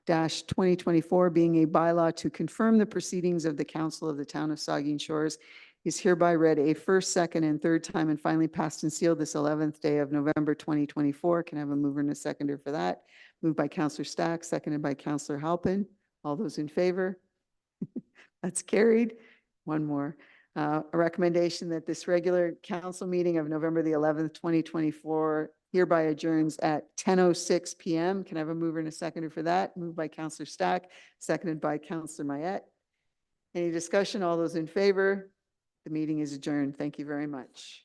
88-2024 being a bylaw to confirm the proceedings of the Council of the Town of Saugeen Shores is hereby read a first, second, and third time and finally passed and sealed this 11th day of November 2024. Can I have a mover and a seconder for that? Moved by Counselor Stack, seconded by Counselor Halpin. All those in favor? That's carried. One more. A recommendation that this regular council meeting of November the 11th, 2024 hereby adjourns at 10:06 PM. Can I have a mover and a seconder for that? Moved by Counselor Stack, seconded by Counselor Mayette. Any discussion? All those in favor? The meeting is adjourned. Thank you very much.